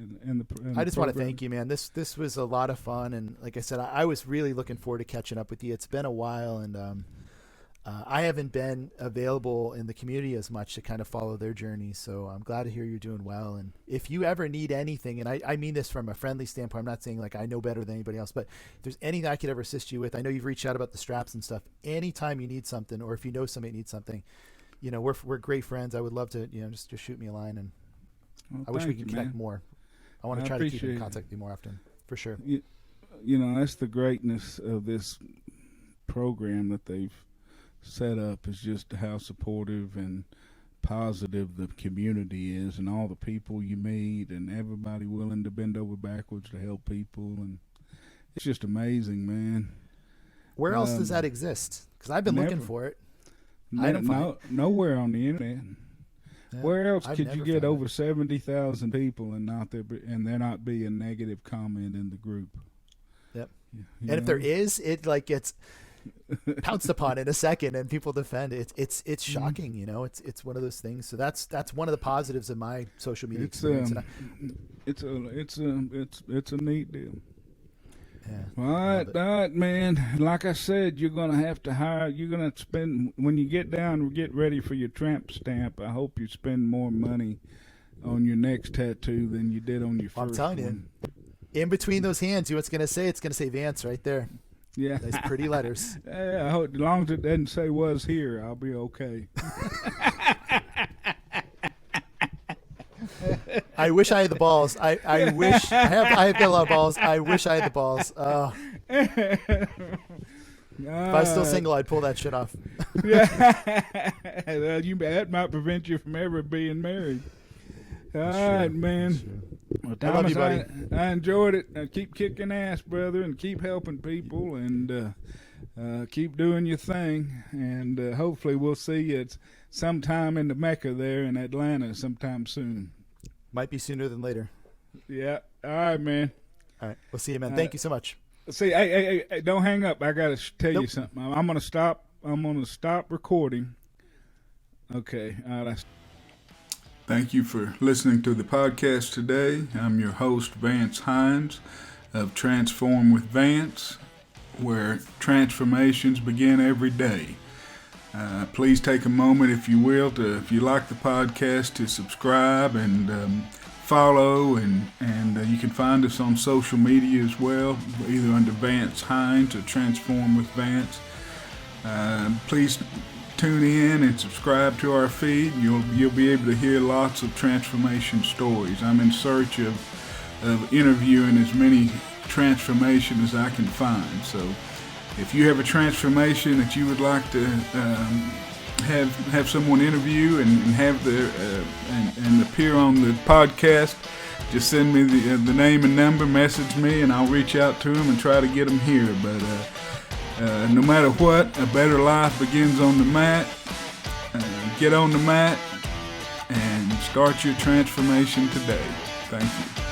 I just want to thank you, man. This was a lot of fun, and like I said, I was really looking forward to catching up with you. It's been a while, and I haven't been available in the community as much to kind of follow their journey. So I'm glad to hear you're doing well. And if you ever need anything, and I mean this from a friendly standpoint, I'm not saying like I know better than anybody else, but if there's anything I could ever assist you with, I know you've reached out about the straps and stuff. Anytime you need something, or if you know somebody needs something, we're great friends. I would love to, just shoot me a line, and I wish we could connect more. I want to try to keep in contact with you more often, for sure. That's the greatness of this program that they've set up, is just how supportive and positive the community is, and all the people you meet, and everybody willing to bend over backwards to help people, and it's just amazing, man. Where else does that exist? Because I've been looking for it. Nowhere on the internet. Yeah, where else could you get over 70,000 people and there not be a negative comment in the group? Yep. And if there is, it like gets pounced upon in a second, and people defend it. It's shocking, It's one of those things. So that's one of the positives of my social media experience. It's a neat deal. Yeah, all right, man. Like I said, you're gonna have to hire. You're gonna spend when you get ready for your tramp stamp. I hope you spend more money on your next tattoo than you did on your first. I'm telling you, in between those hands, what's gonna say? It's gonna say Vance right there. Yeah, nice pretty letters. Yeah, I hope, as long as it doesn't say "was here," I'll be okay. I wish I had the balls. I wish I have got a lot of balls. I wish I had the balls. If I was still single, I'd pull that shit off. Yeah, that might prevent you from ever being married. All right, man. Sure. Well, Thomas, I love you, buddy. I enjoyed it. Keep kicking ass, brother, and keep helping people, and keep doing your thing. And hopefully we'll see you sometime in the Mecca there in Atlanta sometime soon. Might be sooner than later. Yeah. All right, man. All right. We'll see you, man. Thank you so much. See, hey, don't hang up. I got to tell you something. I'm going to stop. I'm going to stop recording. Okay. All right. Thank you for listening to the podcast today. I'm your host, Vance Hines of Transform with Vance, where transformations begin every day. Please take a moment, if you will, if you like the podcast, to subscribe and follow, and you can find us on social media as well, either under Vance Hines or Transform with Vance. Please tune in and subscribe to our feed. You'll be able to hear lots of transformation stories. I'm in search of interviewing as many transformations as I can find. So if you have a transformation that you would like to have someone interview and have and appear on the podcast, just send me the name and number, message me, and I'll reach out to them and try to get them here. But no matter what, a better life begins on the mat. Get on the mat and start your transformation today. Thank you.